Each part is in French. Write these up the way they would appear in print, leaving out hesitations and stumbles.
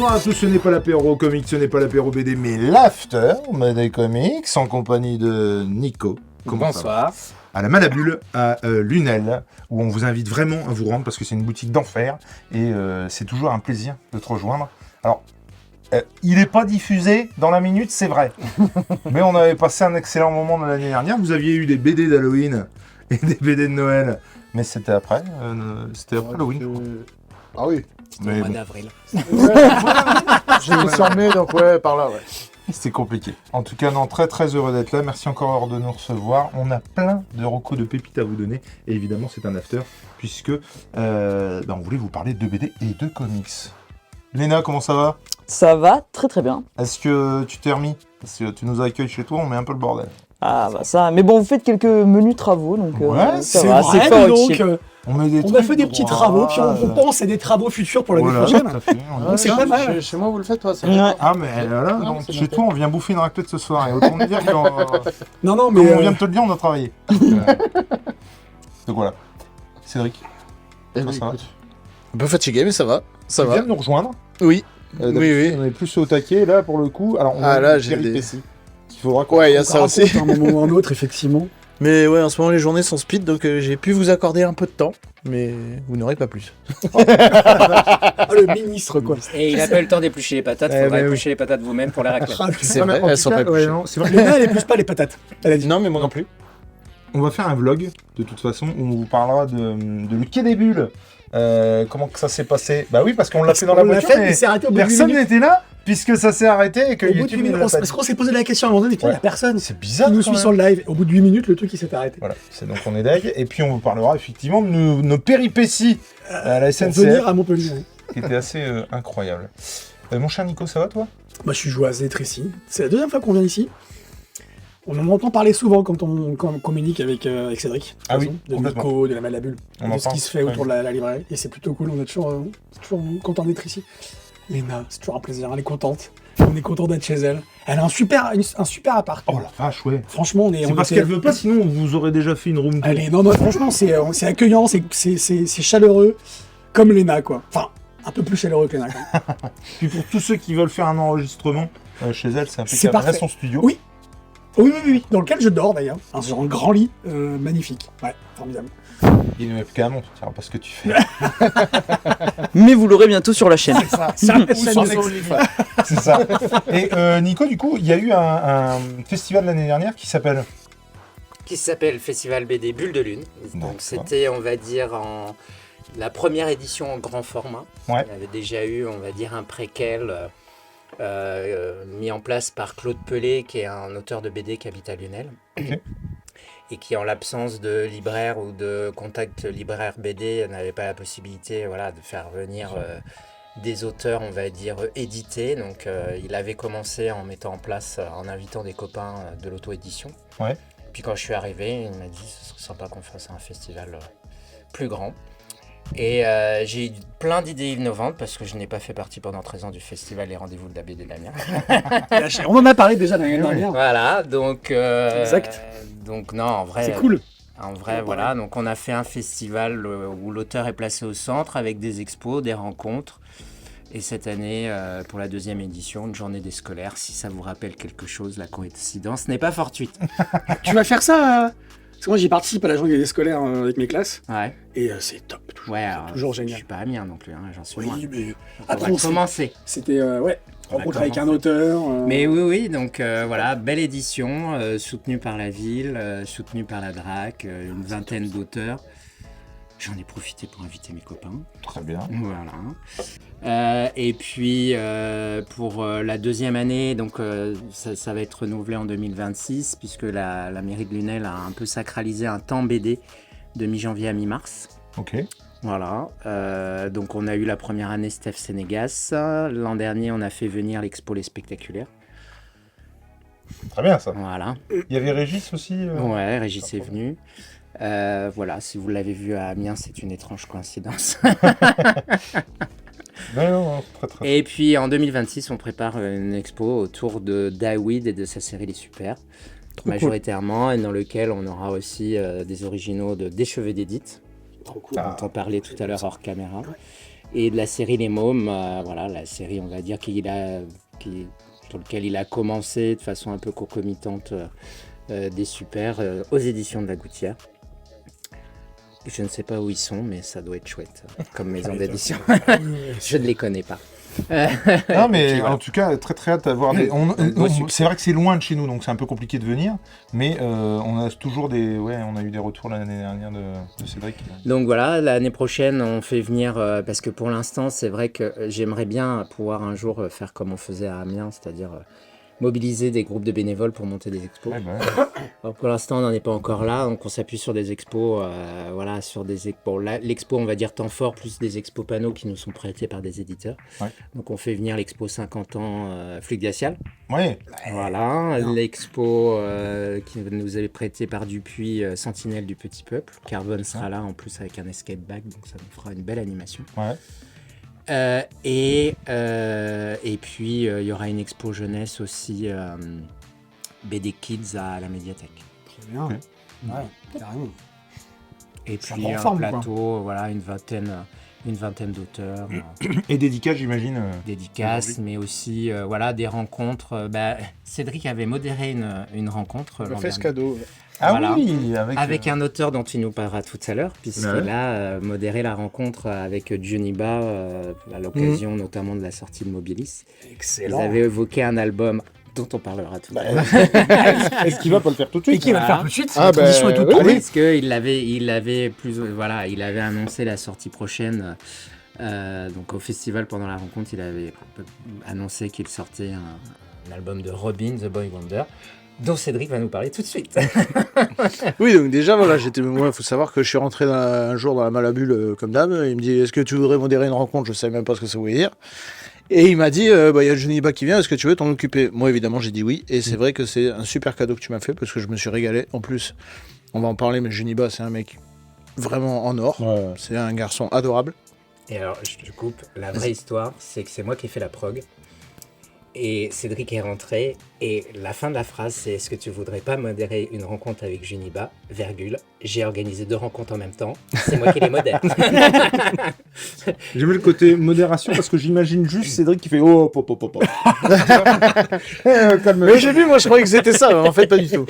Bonsoir à tous, ce n'est pas l'apéro comics, ce n'est pas l'apéro BD, mais l'after BD Comics, en compagnie de Nico. Bonsoir. À la Malabule, à Lunel, où on vous invite vraiment à vous rendre, parce que c'est une boutique d'enfer, et c'est toujours un plaisir de te rejoindre. Alors, il n'est pas diffusé dans la minute, c'est vrai, mais on avait passé un excellent moment de l'année dernière. Vous aviez eu des BD d'Halloween et des BD de Noël, mais c'était après Halloween, je crois. Ah oui. C'était au mois d'avril. J'ai mis sur mai, donc ouais, par là, ouais. C'était compliqué. En tout cas, non, très très heureux d'être là. Merci encore de nous recevoir. On a plein de recos de pépites à vous donner. Et évidemment, c'est un after, puisque on voulait vous parler de BD et de comics. Léna, comment ça va? Ça va très très bien. Est-ce que tu t'es remis? Parce que tu nous accueilles chez toi, on met un peu le bordel. Ah bah ça, mais bon, vous faites quelques menus travaux, donc Ouais, ça C'est va, vrai, c'est fort donc utile. on a fait des petits travaux, puis on pense à des travaux futurs pour l'année prochaine. prochaine. C'est pas mal. Chez moi, vous le faites, toi, ça Ouais. Ah, mais là, Non, donc, c'est chez noté. toi, on vient bouffer une raclette ce soir. Et autant nous dire qu'on Non, comme mais on vient de te le dire, on a travaillé. Donc voilà. Cédric, Eh Toi, ben, ça va écoute, un peu fatigué, mais ça va. Ça tu va. viens de nous rejoindre. Oui. D'habitude, Oui. On est plus au taquet, là, pour le coup. Alors, on Ah, a là, une j'ai des- péripétie qu'il faudra qu'on Ouais, il y a on ça raconte aussi. un moment ou un autre, effectivement. Mais ouais, en ce moment, les journées sont speed, donc j'ai pu vous accorder un peu de temps, mais vous n'aurez pas plus. Ah, le ministre, quoi. Et il n'a pas eu le temps d'éplucher les patates, Eh faudra ben oui. éplucher les patates vous-même pour la raclette. Ah, C'est Ouais, mais vrai, en elles tout sont cas, pas ouais, épluchées. non, c'est vrai. Léna, elle épluche pas les patates. Elle a dit. Non, mais moi non plus. On va faire un vlog, de toute façon, où on vous parlera de le quai des bulles. Comment que ça s'est passé? Bah oui, parce qu'on l'a fait dans la On l'a voiture, fait, mais mais c'est arrêté au bout de 8 personne minutes. n'était là, puisque ça s'est arrêté et que Au bout de YouTube 8 ne minutes, l'a pas parce dit. qu'on s'est posé la question à un moment donné, il n'y a Ouais. personne C'est bizarre. qui nous quand suit même. sur le live. Au bout de 8 minutes, le truc, il s'est arrêté. Voilà, c'est donc on est deg. Et puis on vous parlera effectivement de nos péripéties à la Pour venir SNCF, à Montpellier. qui était assez incroyable. Mon cher Nico, ça va toi? Moi, je suis joué à Zétrécy. C'est la deuxième fois qu'on vient ici. On en entend parler souvent quand on communique avec Cédric. Ah oui, de complètement. Nico, de la Malabule, On de en ce parle. qui se fait autour de la librairie. Et c'est plutôt cool, on est toujours content d'être ici. Léna, c'est toujours un plaisir, elle est contente. On est content d'être chez elle. Elle a un super appart. Oh la vache, ouais. Franchement, on est. C'est on parce était- qu'elle veut pas, sinon vous aurez déjà fait une room tour. Allez, non, franchement, c'est accueillant, c'est chaleureux, comme Léna, quoi. Enfin, un peu plus chaleureux que Léna, quand même. Puis pour tous ceux qui veulent faire un enregistrement chez elle, c'est C'est impeccable. Elle a parfait. son studio. Oui. Oui, dans lequel je dors d'ailleurs. Un grand lit magnifique. Ouais, formidable. Il ne met plus qu'à un nom, tu diras pas ce que tu fais. Mais vous l'aurez bientôt sur la chaîne. C'est un Ou sur chaîne- C'est ça. Et Nico, du coup, il y a eu un festival l'année dernière qui s'appelle... Qui s'appelle Festival BD Bulle de Lune. D'accord. Donc c'était, on va dire, la première édition en grand format. Ouais. Il y avait déjà eu, on va dire, un préquel mis en place par Claude Pelé, qui est un auteur de BD qui habite à Lunel. Ok. Et qui, en l'absence de libraire ou de contact libraire BD, n'avait pas la possibilité de faire venir des auteurs, on va dire, édités. Donc il avait commencé en mettant en place, en invitant des copains de l'auto-édition. Ouais. Puis quand je suis arrivé, il m'a dit ce serait sympa qu'on fasse un festival plus grand. Et j'ai eu plein d'idées innovantes parce que je n'ai pas fait partie pendant 13 ans du festival Les Rendez-vous de la BD d'Amiens. On en a parlé déjà l'année dernière. Voilà, donc... Exact. Donc non, en vrai... C'est cool. En vrai, voilà. Donc on a fait un festival où l'auteur est placé au centre avec des expos, des rencontres. Et cette année, pour la deuxième édition, une journée des scolaires. Si ça vous rappelle quelque chose, la coïncidence n'est pas fortuite. Tu vas faire ça Parce que moi, j'y participe à la journée des scolaires avec mes classes. Ouais. Et c'est top. Toujours, Ouais, alors, toujours Je génial. suis pas Amiens non plus, hein, j'en suis loin. Oui, mais Donc, après, on va commencer. c'était rencontre va avec un commencer. auteur. Mais oui, donc voilà, belle édition, soutenue par la ville, soutenue par la DRAC, une vingtaine d'auteurs. J'en ai profité pour inviter mes copains. Très bien. Voilà. Et puis pour la deuxième année, donc ça va être renouvelé en 2026, puisque la mairie de Lunel a un peu sacralisé un temps BD de mi-janvier à mi-mars. Ok. Voilà, donc on a eu la première année Steph Sénégas. L'an dernier, on a fait venir l'expo Les Spectaculaires. Très bien, ça. Voilà. Il y avait Régis aussi Ouais, Régis est venu. Voilà, si vous l'avez vu à Amiens, c'est une étrange coïncidence. Non, très. Et puis en 2026, on prépare une expo autour de David et de sa série Les Super, majoritairement, et dans lequel on aura aussi des originaux de Des Cheveux d'Edith, Trop cool. dont on parlait tout à l'heure hors caméra. Et de la série Les Mômes, voilà, la série, on va dire, sur lequel il a commencé de façon un peu concomitante des Super aux éditions de la Gouttière. Je ne sais pas où ils sont, mais ça doit être chouette comme maison d'édition. Je ne les connais pas. Non, mais puis, voilà. en tout cas, très très hâte d'avoir des. C'est vrai que c'est loin de chez nous, donc c'est un peu compliqué de venir, mais on a toujours des. Ouais, on a eu des retours l'année dernière de Cédric. Donc voilà, l'année prochaine, on fait venir, parce que pour l'instant, c'est vrai que j'aimerais bien pouvoir un jour faire comme on faisait à Amiens, c'est-à-dire mobiliser des groupes de bénévoles pour monter des expos. Ouais, bah, Alors, pour l'instant, on n'en est pas encore là, donc on s'appuie sur des expos, voilà, sur des expos. L'expo, on va dire temps fort, plus des expos panneaux qui nous sont prêtés par des éditeurs. Ouais. Donc on fait venir l'expo 50 ans Fluide Glacial. ouais. Voilà, l'expo qui nous est prêtée par Dupuis, Sentinelle du Petit Peuple. Carbone sera là en plus avec un escape bag, donc ça nous fera une belle animation. Ouais. Et puis il y aura une expo jeunesse aussi, BD Kids à la médiathèque. Très bien. Ok. Ouais, carrément. Et Ça puis prend un forme, quoi. plateau, voilà, une vingtaine d'auteurs, Et dédicace, j'imagine. dédicaces, mais aussi voilà, des rencontres. Cédric avait modéré une rencontre On l'an a fait ce dernier. cadeau. Ah Voilà. oui, Avec un auteur dont il nous parlera tout à l'heure, puisqu'il Ouais. a modéré la rencontre avec Juniba à l'occasion notamment de la sortie de Mobilis. Ils Excellent. avaient évoqué un album dont on parlera tout à l'heure. Est-ce qu'il va pas le faire tout de Et suite qui va le Voilà. faire tout de suite. Ah, La transition bah, est toute oui, trouvée. Parce qu'il il avait annoncé la sortie prochaine. Donc au festival, pendant la rencontre, il avait annoncé qu'il sortait un album de Robin, The Boy Wonder, dont Cédric va nous parler tout de suite. Oui, donc déjà, voilà, moi, faut savoir que je suis rentré un jour dans la Malabule comme d'hab. Il me dit, est-ce que tu voudrais modérer une rencontre? Je savais même pas ce que ça voulait dire. Et il m'a dit, il y a Juniba qui vient, est-ce que tu veux t'en occuper? Moi, évidemment, j'ai dit oui. Et c'est vrai que c'est un super cadeau que tu m'as fait parce que je me suis régalé. En plus, on va en parler, mais Juniba, c'est un mec vraiment en or. Ouais. C'est un garçon adorable. Et alors, je te coupe, la vraie histoire, c'est que c'est moi qui ai fait la prog. Et Cédric est rentré, et la fin de la phrase, c'est: est-ce que tu voudrais pas modérer une rencontre avec Juniba, virgule, j'ai organisé 2 rencontres en même temps, c'est moi qui les modère. J'aime le côté modération parce que j'imagine juste Cédric qui fait oh, pop, pop, pop. Calme. Mais j'ai vu, moi, je croyais que c'était ça. En fait, pas du tout.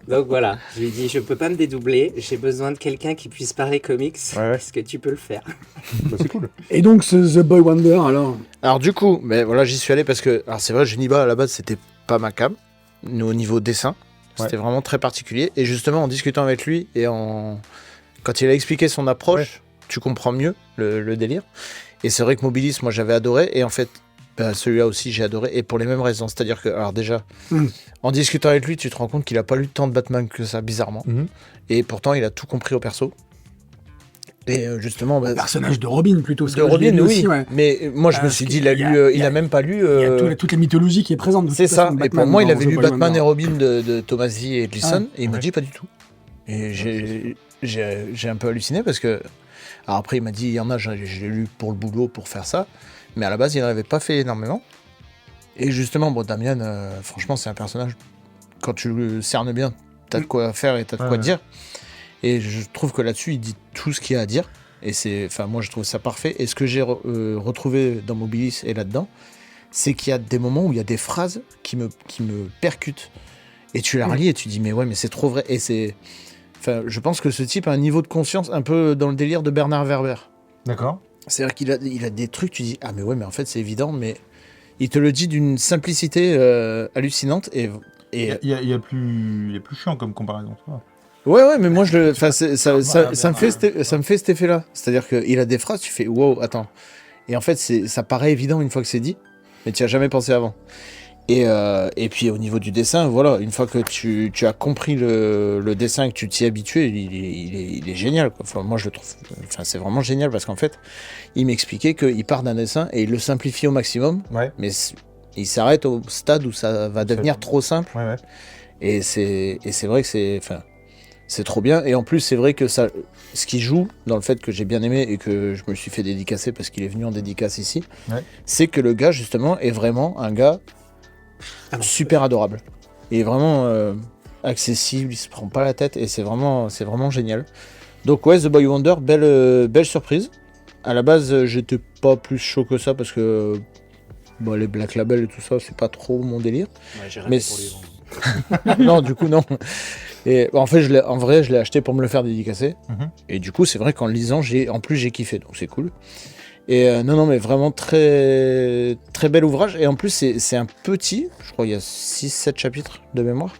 Donc voilà, je lui ai dit, je peux pas me dédoubler, j'ai besoin de quelqu'un qui puisse parler comics, Ouais. est-ce que tu peux le faire? Bah, c'est cool. Et donc, ce The Boy Wonder, alors. Alors du coup, voilà, j'y suis allé parce que, alors c'est vrai, Juniba à la base c'était pas ma cam, au niveau dessin, c'était vraiment très particulier. Et justement, en discutant avec lui et quand il a expliqué son approche, tu comprends mieux le délire. Et c'est vrai que Mobilis, moi j'avais adoré, et en fait, celui-là aussi j'ai adoré, et pour les mêmes raisons. C'est-à-dire que, alors déjà, en discutant avec lui, tu te rends compte qu'il a pas lu tant de Batman que ça, bizarrement. Mhm. Et pourtant, il a tout compris au perso. Et justement, Le personnage de Robin, plutôt. de Robin, oui. Aussi, ouais. Mais moi, je me suis dit, il a même pas lu. Il y a toute la mythologie qui est présente. de C'est toute ça. façon, Et Batman pour moi, il dans avait The lu Boy Batman Wonder. et Robin de Tomasi et Gleason, et il m'a Ouais. dit pas du tout. Et j'ai un peu halluciné parce que. Alors après, il m'a dit, il y en a, je l'ai lu pour le boulot, pour faire ça. Mais à la base, il n'en avait pas fait énormément. Et justement, Damian, franchement, c'est un personnage. Quand tu le cernes bien, t'as de quoi faire et t'as de quoi dire. Et je trouve que là-dessus, il dit tout ce qu'il y a à dire. Et moi, je trouve ça parfait. Et ce que j'ai retrouvé dans Mobilis et là-dedans, c'est qu'il y a des moments où il y a des phrases qui me percutent. Et tu la relis et tu dis, mais ouais, mais c'est trop vrai. Et je pense que ce type a un niveau de conscience un peu dans le délire de Bernard Werber. D'accord. C'est-à-dire qu'il a des trucs, tu dis, ah mais ouais, mais en fait c'est évident, mais il te le dit d'une simplicité hallucinante. Et Il y a plus chiant comme comparaison. Tu vois. ouais, mais moi ça me fait cet effet-là. C'est-à-dire qu'il a des phrases, tu fais, wow, attends. Et en fait, ça paraît évident une fois que c'est dit, mais tu n'y as jamais pensé avant. Et puis au niveau du dessin, voilà, une fois que tu as compris le dessin et que tu t'y es habitué, il est génial, quoi. Enfin, moi je le trouve, c'est vraiment génial parce qu'en fait, il m'expliquait qu'il part d'un dessin et il le simplifie au maximum, Ouais. mais il s'arrête au stade où ça va devenir trop simple. Ouais. Et c'est vrai que c'est trop bien. Et en plus, c'est vrai que ce qui joue dans le fait que j'ai bien aimé et que je me suis fait dédicacer parce qu'il est venu en dédicace ici, c'est que le gars, justement, est vraiment un gars super adorable. Il est vraiment accessible, il se prend pas la tête et c'est vraiment génial. Donc ouais, The Boy Wonder, belle surprise. à la base, j'étais pas plus chaud que ça parce que bon, les Black Label et tout ça, c'est pas trop mon délire. Ouais, j'ai Mais raté pour les vendre. non, du coup, non. Et en fait, en vrai, je l'ai acheté pour me le faire dédicacer. Mhm. Et du coup, c'est vrai qu'en le lisant, en plus, j'ai kiffé, donc c'est cool. Et non, mais vraiment très, très bel ouvrage. Et en plus, c'est un petit, je crois, il y a 6-7 chapitres de mémoire.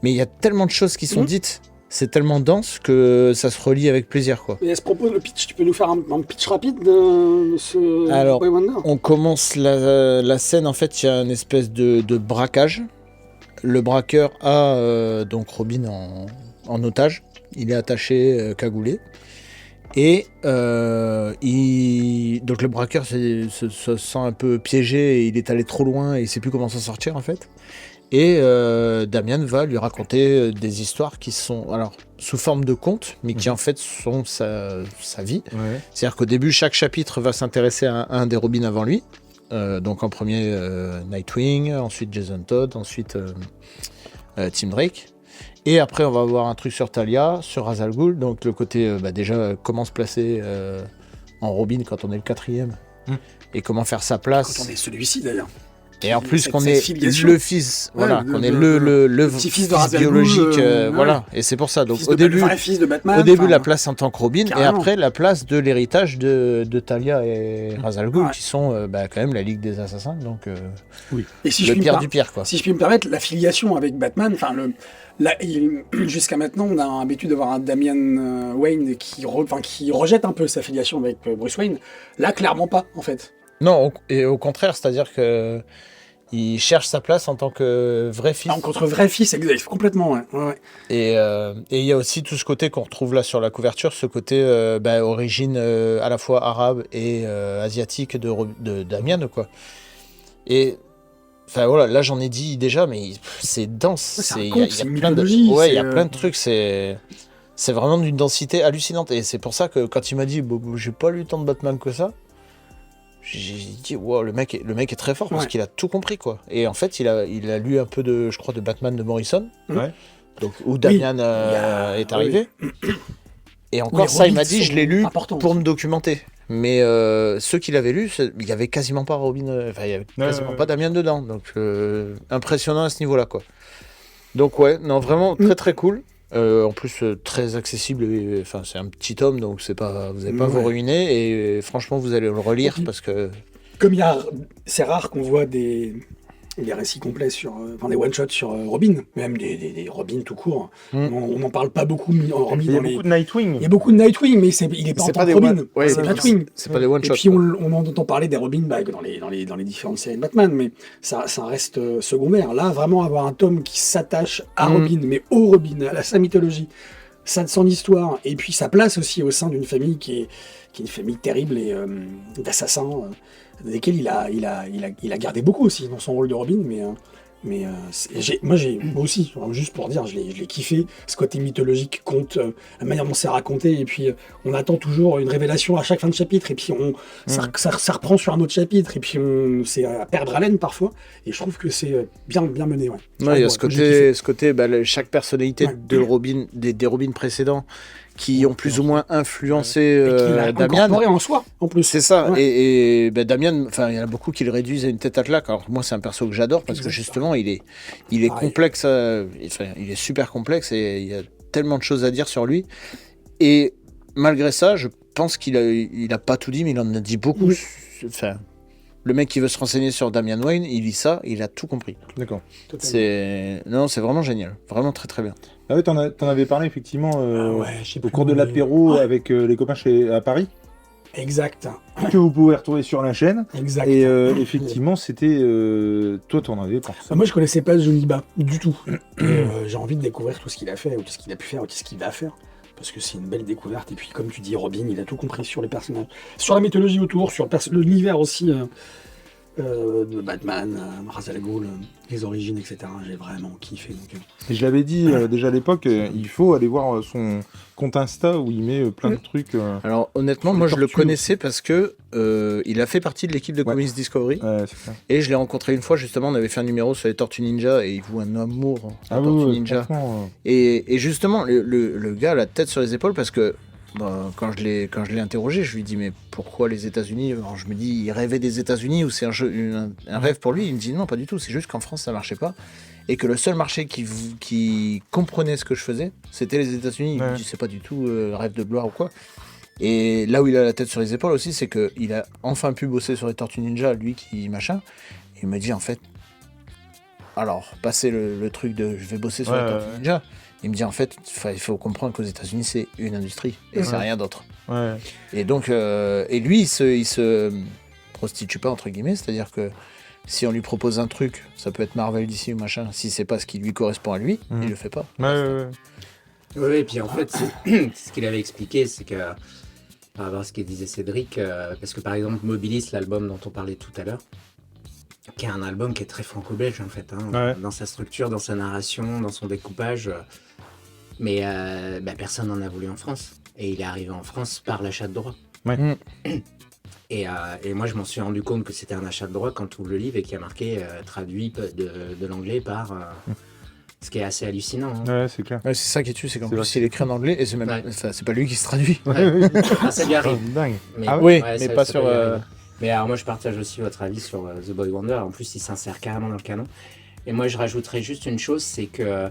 Mais il y a tellement de choses qui sont dites. C'est tellement dense que ça se relit avec plaisir, quoi. Et à ce propos, le pitch, tu peux nous faire un pitch rapide de ce Alors, Boy Wonder? On commence la scène, en fait, il y a une espèce de braquage. Le braqueur a donc Robin en otage. Il est attaché, cagoulé. Et donc le braqueur se sent un peu piégé et il est allé trop loin et il sait plus comment s'en sortir en fait. Et Damian va lui raconter des histoires qui sont alors sous forme de contes, mais qui en fait sont sa vie. Ouais. C'est-à-dire qu'au début, chaque chapitre va s'intéresser à un des Robins avant lui. Donc en premier Nightwing, ensuite Jason Todd, ensuite Tim Drake. Et après, on va avoir un truc sur Talia, sur Ra's al Ghul, donc le côté déjà comment se placer en Robin quand on est le 4e, et comment faire sa place. Quand on est celui-ci d'ailleurs. Et en plus Cette- qu'on cette est filiation. le fils, voilà, Ouais, qu'on est le le petit-fils de fils Ra's al Ghul, biologique, ouais. voilà. Et c'est pour ça. Donc Fils au de- début, le vrai fils de Batman. au début enfin, la place en tant que Robin, et carrément. après la place de l'héritage de Talia et Ra's al Ghul, Ouais. qui sont quand même la Ligue des Assassins, donc Et si le je puis me pire per- du pire, quoi. Si je puis me permettre, la filiation avec Batman, enfin jusqu'à maintenant, on a l'habitude d'avoir un Damian Wayne qui rejette un peu sa filiation avec Bruce Wayne. Là, clairement pas, en fait. Non, et au contraire, c'est-à-dire que il cherche sa place en tant que vrai fils. Contre vrai fils, exact, complètement, ouais. Ouais. Et il y a aussi tout ce côté qu'on retrouve là sur la couverture, ce côté origine à la fois arabe et asiatique de Damian, quoi. Et enfin voilà, là j'en ai dit déjà, mais c'est dense. c'est un Il y a- conte, il y a c'est une plein de, mythologie, ouais, il y a c'est, plein de trucs. C'est vraiment d'une densité hallucinante. Et c'est pour ça que quand il m'a dit, bon, j'ai pas lu tant de Batman que ça. J'ai dit, wow, le mec est très fort parce Ouais. qu'il a tout compris, quoi. Et en fait, il a lu un peu je crois, de Batman de Morrison. Ouais. Donc, où Damian il y a- est arrivé. Et Où encore les ça, il Robins m'a dit, je l'ai sont lu importants pour aussi. me documenter. Mais ceux qui l'avaient lu, il y avait quasiment pas Robin, il y avait quasiment pas Damian dedans. Donc, impressionnant à ce niveau-là, quoi. Donc, ouais, non, vraiment très très cool. En plus, très accessible. Enfin, c'est un petit tome, donc vous n'allez pas vous ruiner. Et franchement, vous allez le relire parce que. Comme c'est rare qu'on voit des récits complets des one-shots sur Robin, même des Robin tout court. On n'en parle pas beaucoup, Robin Il y a dans les... beaucoup de Nightwing. Il y a beaucoup de Nightwing, mais il est pas en C'est tant pas que des Robin. one- ouais, c'est ouais, Batwing. C'est pas des Et one-shots. puis on entend parler des Robin dans les différentes séries de Batman, mais ça reste secondaire. Là, vraiment avoir un tome qui s'attache à Robin, mais au Robin, à sa mythologie, son histoire, et puis sa place aussi au sein d'une famille qui est une famille terrible et d'assassins, desquels il a gardé beaucoup aussi dans son rôle de Robin, mais moi aussi, juste pour dire, je l'ai kiffé, ce côté mythologique, conte, la manière dont c'est raconté, et puis on attend toujours une révélation à chaque fin de chapitre, et puis ça reprend sur un autre chapitre, et puis c'est à perdre haleine parfois, et je trouve que c'est bien mené. Ouais. Ouais, il y a Ouais, ce moi, j'ai kiffé. côté, chaque personnalité Ouais. de Robin, des Robins précédents, qui ont plus ou moins influencé Et qu'il a Damian. incorporé en soi, en plus. C'est ça. Ouais. Et Damian, enfin, il y en a beaucoup qui le réduisent à une tête à claque. Alors moi, c'est un perso que j'adore parce que justement, il est Pareil. complexe. Il est super complexe et il y a tellement de choses à dire sur lui. Et malgré ça, je pense qu'il a pas tout dit, mais il en a dit beaucoup. Oui. Enfin, le mec qui veut se renseigner sur Damian Wayne, il lit ça, il a tout compris. D'accord. Totalement. C'est vraiment génial, vraiment très très bien. Ah ouais, t'en avais parlé effectivement Je sais au plus cours de comment, l'apéro ouais. avec les copains à Paris, Exact. que vous pouvez retrouver sur la chaîne. Exact. Et effectivement, c'était. Toi, t'en avais pour ça. Moi, je connaissais pas Zuniba du tout. Et, j'ai envie de découvrir tout ce qu'il a fait, ou tout ce qu'il a pu faire, ou tout ce qu'il va faire. Parce que c'est une belle découverte. Et puis, comme tu dis, Robin, il a tout compris sur les personnages. Sur la mythologie autour, sur l'univers aussi de Batman, Ra's al Ghul, les origines, etc. J'ai vraiment kiffé. Donc, Et je l'avais dit déjà à l'époque, il faut aller voir son compte Insta où il met plein de trucs. Alors honnêtement, Sur moi les je le tortues connaissais parce que il a fait partie de l'équipe de Ouais. Comics Discovery. C'est ça. Et je l'ai rencontré une fois, justement, on avait fait un numéro sur les Tortues Ninja et il voue un amour à Ah Tortues oui, Ninja. franchement, Et justement, le gars a la tête sur les épaules parce que quand je l'ai interrogé, je lui dis mais pourquoi les États-Unis? Alors, je me dis, il rêvait des États-Unis ou c'est un rêve pour lui? Il me dit non, pas du tout. C'est juste qu'en France ça marchait pas et que le seul marché qui comprenait ce que je faisais, c'était les États-Unis. Il me dit c'est pas du tout rêve de gloire ou quoi. Et là où il a la tête sur les épaules aussi, c'est qu'il a enfin pu bosser sur les Tortues Ninja, lui qui machin. Et il me dit en fait, alors passer le truc de je vais bosser sur les Tortues Ninja. Il me dit en fait, il faut comprendre qu'aux États-Unis c'est une industrie et c'est rien d'autre. Ouais. Et donc, et lui, il se prostitue pas entre guillemets, c'est-à-dire que si on lui propose un truc, ça peut être Marvel d'ici ou machin, si c'est pas ce qui lui correspond à lui, il le fait pas. Oui, et puis en fait, ce qu'il avait expliqué, c'est que par rapport à ce qu'il disait Cédric, parce que par exemple Mobilis, l'album dont on parlait tout à l'heure, qui est un album qui est très franco-belge en fait, dans sa structure, dans sa narration, dans son découpage, mais personne n'en a voulu en France. Et il est arrivé en France par l'achat de droits. Ouais. Et moi, je m'en suis rendu compte que c'était un achat de droits quand tu ouvres le livre et qu'il y a marqué traduit de l'anglais par... ce qui est assez hallucinant. Ouais, c'est clair. Ouais, c'est ça qui est dessus, c'est qu'en C'est plus il écrit en anglais et c'est même, c'est pas lui qui se traduit. Ça lui arrive. Dingue. Mais, Oui, ouais, mais ça- pas ça sur. peut lui arriver. Mais alors moi je partage aussi votre avis sur The Boy Wonder. En plus il s'insère carrément dans le canon. Et moi je rajouterais juste une chose, c'est que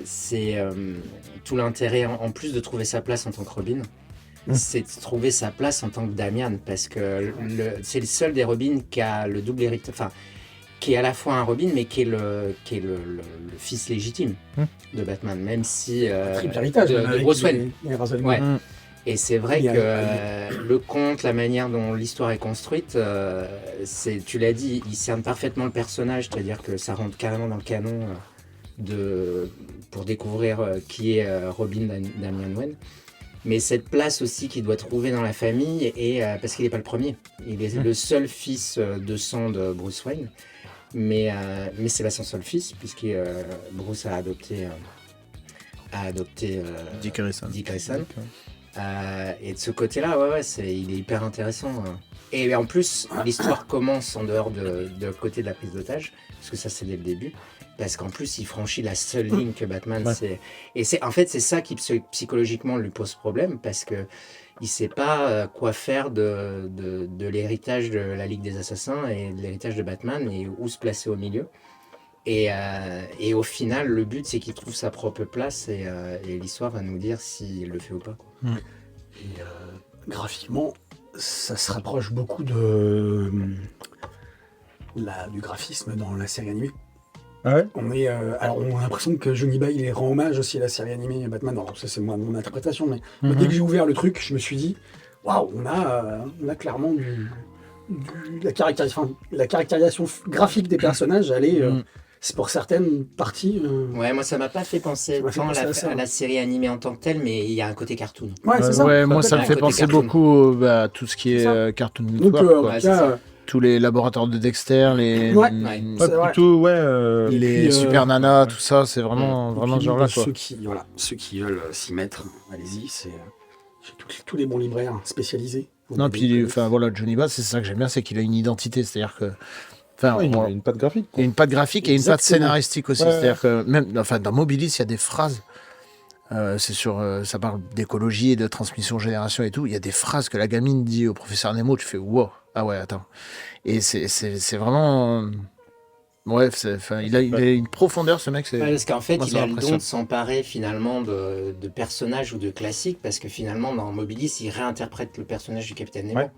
c'est tout l'intérêt, en plus de trouver sa place en tant que Robin, c'est de trouver sa place en tant que Damian. Parce que c'est le seul des Robins qui a le double héritage, enfin qui est à la fois un Robin mais qui est le fils légitime de Batman. Même si... Triple héritage. de Bruce Wayne. Ouais. Ouais. Et c'est vrai Il y a- que le conte, la manière dont l'histoire est construite, tu l'as dit, il cerne parfaitement le personnage, c'est-à-dire que ça rentre carrément dans le canon pour découvrir qui est Robin Damian Wayne. Mais cette place aussi qu'il doit trouver dans la famille, parce qu'il n'est pas le premier. Il est le seul fils de sang de Bruce Wayne, mais c'est pas son seul fils, puisque Bruce a adopté Dick Grayson. Dick Grayson. Et de ce côté-là, il est hyper intéressant. Et en plus, l'histoire commence en dehors de côté de la prise d'otage, parce que ça c'est dès le début, parce qu'en plus il franchit la seule ligne que Batman sait. Et c'est ça qui psychologiquement lui pose problème, parce que il sait pas quoi faire de l'héritage de la Ligue des Assassins et de l'héritage de Batman, et où se placer au milieu. Et au final, le but, c'est qu'il trouve sa propre place, et l'histoire va nous dire s'il le fait ou pas, quoi. Et, graphiquement, ça se rapproche beaucoup du graphisme dans la série animée. Ah ouais. Alors on a l'impression que Johnny Bay rend hommage aussi à la série animée Batman. Alors ça c'est mon interprétation, mais dès que j'ai ouvert le truc, je me suis dit waouh, on a clairement la caractérisation graphique des personnages. C'est pour certaines parties. Ouais, moi ça m'a pas fait penser Ça m'a fait tant penser à ça. à la série animée en tant que telle, mais il y a un côté cartoon. Ouais, c'est ça. Ouais, moi ça me Un fait côté penser cartoon. beaucoup à tout ce qui C'est ça. est Cartoon Donc Network, en quoi. tout c'est cas, ça. Tous les laboratoires de Dexter, Ouais. Ouais, c'est vrai. plutôt, Et les puis, Super Nana, tout ça, c'est vraiment Et ce puis, genre-là, quoi. ceux qui veulent s'y mettre, allez-y. C'est chez tous les bons libraires spécialisés. Non, puis enfin voilà, Johnny Bass, c'est ça que j'aime bien, c'est qu'il a une identité, c'est-à-dire que, enfin, il a une patte graphique. il y a une patte graphique et une patte Exactement. scénaristique aussi, Ouais, c'est-à-dire que même, enfin, dans Mobilis, il y a des phrases. Ça parle d'écologie et de transmission génération et tout. Il y a des phrases que la gamine dit au professeur Nemo, tu fais wow, ah ouais, attends. Et c'est vraiment. Ouais, il a une profondeur, ce mec. Ouais, parce qu'en fait, moi, il ça a le don m'impressionne. de s'emparer finalement de personnages ou de classiques, parce que finalement, dans Mobilis, il réinterprète le personnage du Capitaine Nemo. Ouais.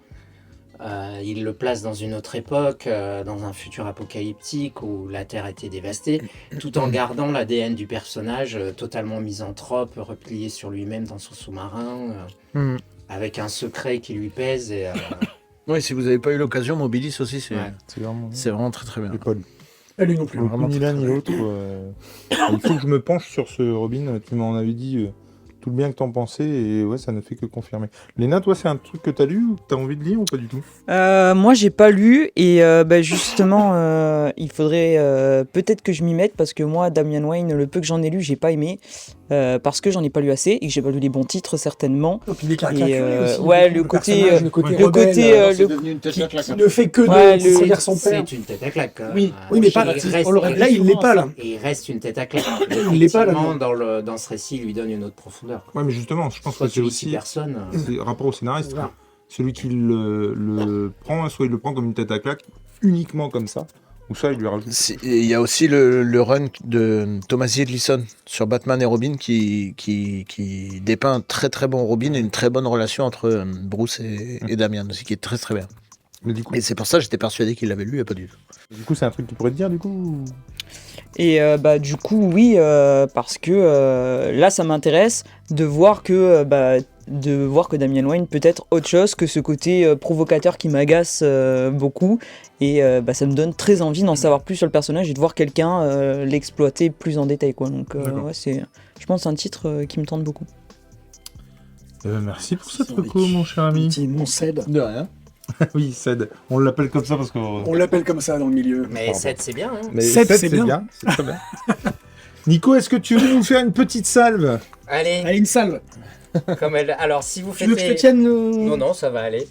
Il le place dans une autre époque, dans un futur apocalyptique où la Terre a été dévastée, tout en gardant l'ADN du personnage totalement misanthrope, replié sur lui-même dans son sous-marin, Mhm. avec un secret qui lui pèse. Et, Ouais, si vous n'avez pas eu l'occasion, Mobilis aussi, Ouais. C'est vraiment très très bien. les Paul. Lui non plus. Vraiment Ni très, l'un très ni bien. l'autre. Il faut que je me penche sur ce Robin. Tu m'en avais dit tout le bien que t'en pensais, et ouais, ça ne fait que confirmer. Léna, toi, c'est un truc que t'as lu ou que t'as envie de lire ou pas du tout? Moi, j'ai pas lu et justement, il faudrait peut-être que je m'y mette parce que moi, Damian Wayne, le peu que j'en ai lu, j'ai pas aimé. parce que j'en ai pas lu assez et que j'ai pas lu les bons titres certainement. Et puis les Et caricatures aussi. ouais, le côté, personnage, le côté le rebelle, C'est devenu une tête qui, à claque. qui ne fait que Ouais, de le- servir son père. C'est une tête à claque. Oui. Oui, mais pas il là. reste- Là, il l'est pas là. Et il reste une tête à claque. Il l'est pas, là, Effectivement, non. dans ce récit, il lui donne une autre profondeur. Ouais, mais justement, je pense Soit que c'est tu lis aussi personne. c'est rapport au scénariste. Voilà. Celui qui le prend, soit il le prend comme une tête à claque, uniquement comme ça, ou ça, il lui rajoute. Il y a aussi le run de Thomas Edison sur Batman et Robin qui dépeint un très très bon Robin et une très bonne relation entre Bruce et Damian aussi, qui est très très bien. Mais du coup, Et c'est pour ça que j'étais persuadé qu'il l'avait lu et pas du tout. c'est un truc que tu pourrais te dire, du coup. Et bah du coup oui parce que là ça m'intéresse de voir que Damian Wayne peut être autre chose que ce côté provocateur qui m'agace beaucoup et ça me donne très envie d'en savoir plus sur le personnage et de voir quelqu'un l'exploiter plus en détail quoi. Donc D'accord. ouais, je pense un titre qui me tente beaucoup. Merci pour cette C'est reco, Rick. mon cher ami. Petit mon cède. De rien. Oui, Ced. On l'appelle comme ça parce que. On l'appelle comme ça dans le milieu. Mais 7, c'est bien. Hein. Mais Ced, Ced, c'est bien. C'est très bien. Nico, est-ce que tu veux nous faire une petite salve? Allez, Allez, une salve. comme elle. Alors, si vous Tu veux que je te fêtez. tienne le... Non, non, ça va aller.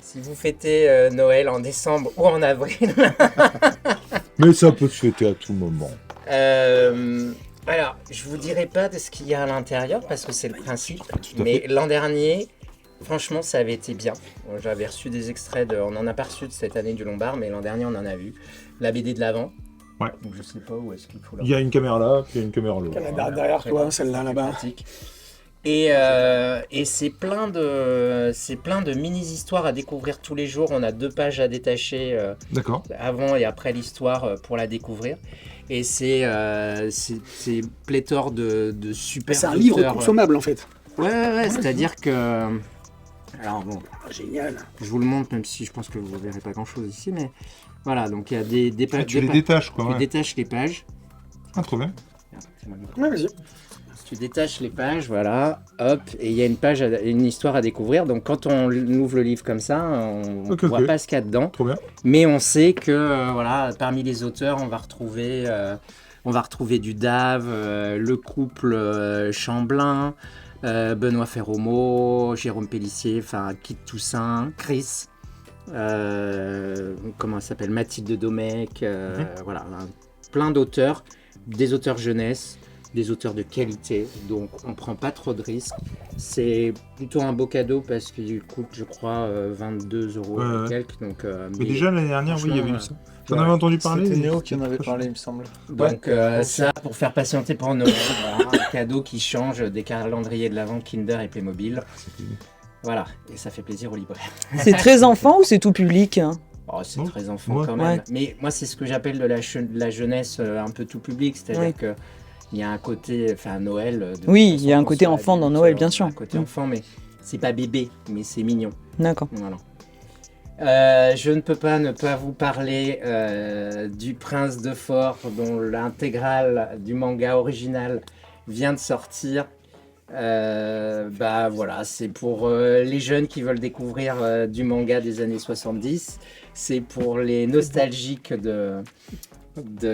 Si vous fêtez Noël en décembre ou en avril. Mais ça peut se fêter à tout moment. Alors, je vous dirai pas de ce qu'il y a à l'intérieur parce que c'est le principe. Mais l'an dernier, franchement, ça avait été bien. Bon, j'avais reçu des extraits on en a pas reçu de cette année du Lombard, mais l'an dernier, on en a vu. La BD de l'avant. Ouais. Donc, je sais pas où est-ce qu'il faut la Il y a une caméra là, puis il y a une caméra là. Derrière toi, celle-là, là-bas. pratique. Et c'est plein de mini-histoires à découvrir tous les jours. On a 2 pages à détacher D'accord. avant et après l'histoire pour la découvrir. Et c'est pléthore de super C'est un livre auteurs. consommable en fait. Ouais, c'est-à-dire que... Alors bon, Génial. je vous le montre, même si je pense que vous ne verrez pas grand-chose ici, mais voilà, donc il y a des pages... Tu les détaches, quoi. Tu Ouais. détaches les pages. Ah, trop bien. C'est moi le micro. Ouais, vas-y. Tu détaches les pages, voilà, hop, et il y a une histoire à découvrir. Donc quand on ouvre le livre comme ça, on ne Ok, voit ok. pas ce qu'il y a dedans, Trop bien. mais on sait que voilà, parmi les auteurs, on va retrouver du Dave, le couple Chamblin, Benoît Ferromo, Jérôme Pellissier, enfin Kit Toussaint, Chris, comment elle s'appelle, Mathilde Domecq, voilà, plein d'auteurs, des auteurs jeunesse. Des auteurs de qualité, donc on prend pas trop de risques. C'est plutôt un beau cadeau parce qu'il coûte, je crois, 22 € Ouais. et quelques. Donc, Mais déjà l'année dernière, oui, il y avait eu ça. J'en ouais. avais entendu parler. C'était mais- Néo qui en avait parlé, il me semble. donc ça, pour faire patienter pour Noël, voilà, un cadeau qui change des calendriers de l'Avent Kinder et Playmobil. Voilà, et ça fait plaisir aux libraires. C'est très enfant ou c'est tout public hein? Oh, c'est Bon, très enfant ouais. quand même. Ouais. Mais moi, c'est ce que j'appelle de la jeunesse un peu tout public, c'est-à-dire Ouais. que il y a un côté, enfin Noël. De toute Oui, façon, il y a un qu'on côté soit enfant dans adulte, Noël, bien sûr. Un côté Mm. enfant, mais c'est pas bébé, mais c'est mignon. D'accord. Voilà. Je ne peux pas ne pas vous parler du Prince de Fort, dont l'intégrale du manga original vient de sortir. Voilà, c'est pour les jeunes qui veulent découvrir du manga des années 70. C'est pour les nostalgiques de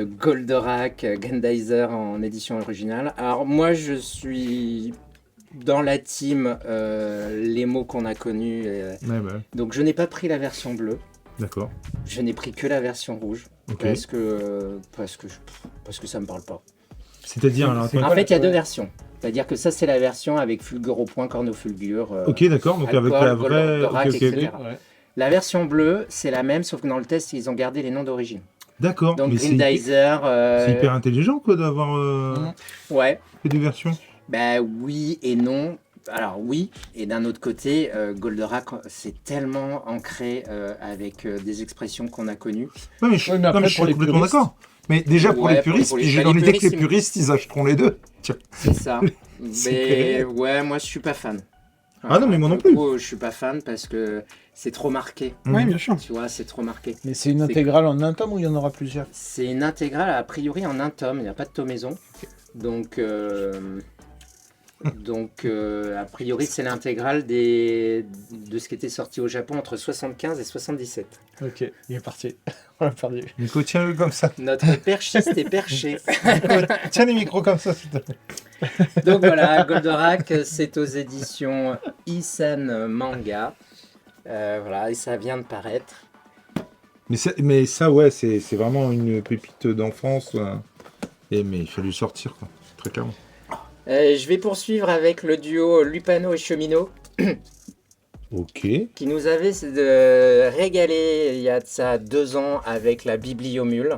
Goldorak, Gandaizer en édition originale. Alors moi, je suis dans la team les mots qu'on a connus. Ouais, bah, Donc je n'ai pas pris la version bleue. d'accord. Je n'ai pris que la version rouge Ok. parce que ça me parle pas. C'est-à-dire, alors, En fait, il y a 2 versions. C'est-à-dire que ça, c'est la version avec Fulgur au point, Cornofulgur. Ok, d'accord. Donc avec la Alcool, vraie. Goldorak, Ok, ok. etc. La version bleue, c'est la même, sauf que dans le test, ils ont gardé les noms d'origine. D'accord. Donc Mais Grindizer. c'est hyper intelligent, quoi, d'avoir Ouais. fait 2 versions. Bah oui et non. Alors oui, et d'un autre côté, Goldorak, c'est tellement ancré avec des expressions qu'on a connues. Ouais, mais je, Ouais, mais non, après, mais je suis pour les complètement puristes- d'accord. Mais déjà pour Ouais, les pour puristes, les- puis j'ai bah, dans les l'idée que les puristes, puristes, ils achèteront les deux. Tiens. C'est ça. C'est Mais clair. ouais, moi je suis pas fan. Ah non, mais moi non Pour le plus. coup, je suis pas fan parce que c'est trop marqué. Oui, bien sûr. Tu vois, c'est trop marqué. Mais c'est une intégrale en un tome ou il y en aura plusieurs? C'est une intégrale a priori en un tome, il n'y a pas de tomaison. Donc Donc, a priori, c'est l'intégrale de ce qui était sorti au Japon entre 75 et 77. Ok, il est parti. On l'a perdu. Nico, tiens-le comme ça. Notre perchiste est perché. Tiens les micros comme ça, s'il te plaît. Donc voilà, Goldorak, c'est aux éditions Isan Manga. Voilà, et ça vient de paraître. Mais ça, ouais, c'est vraiment une pépite d'enfance. Mais il fallait le sortir, quoi. Très clairement. Je vais poursuivre avec le duo Lupano et Chemino, Ok. qui nous avait régalé il y a de ça 2 ans avec la Bibliomule,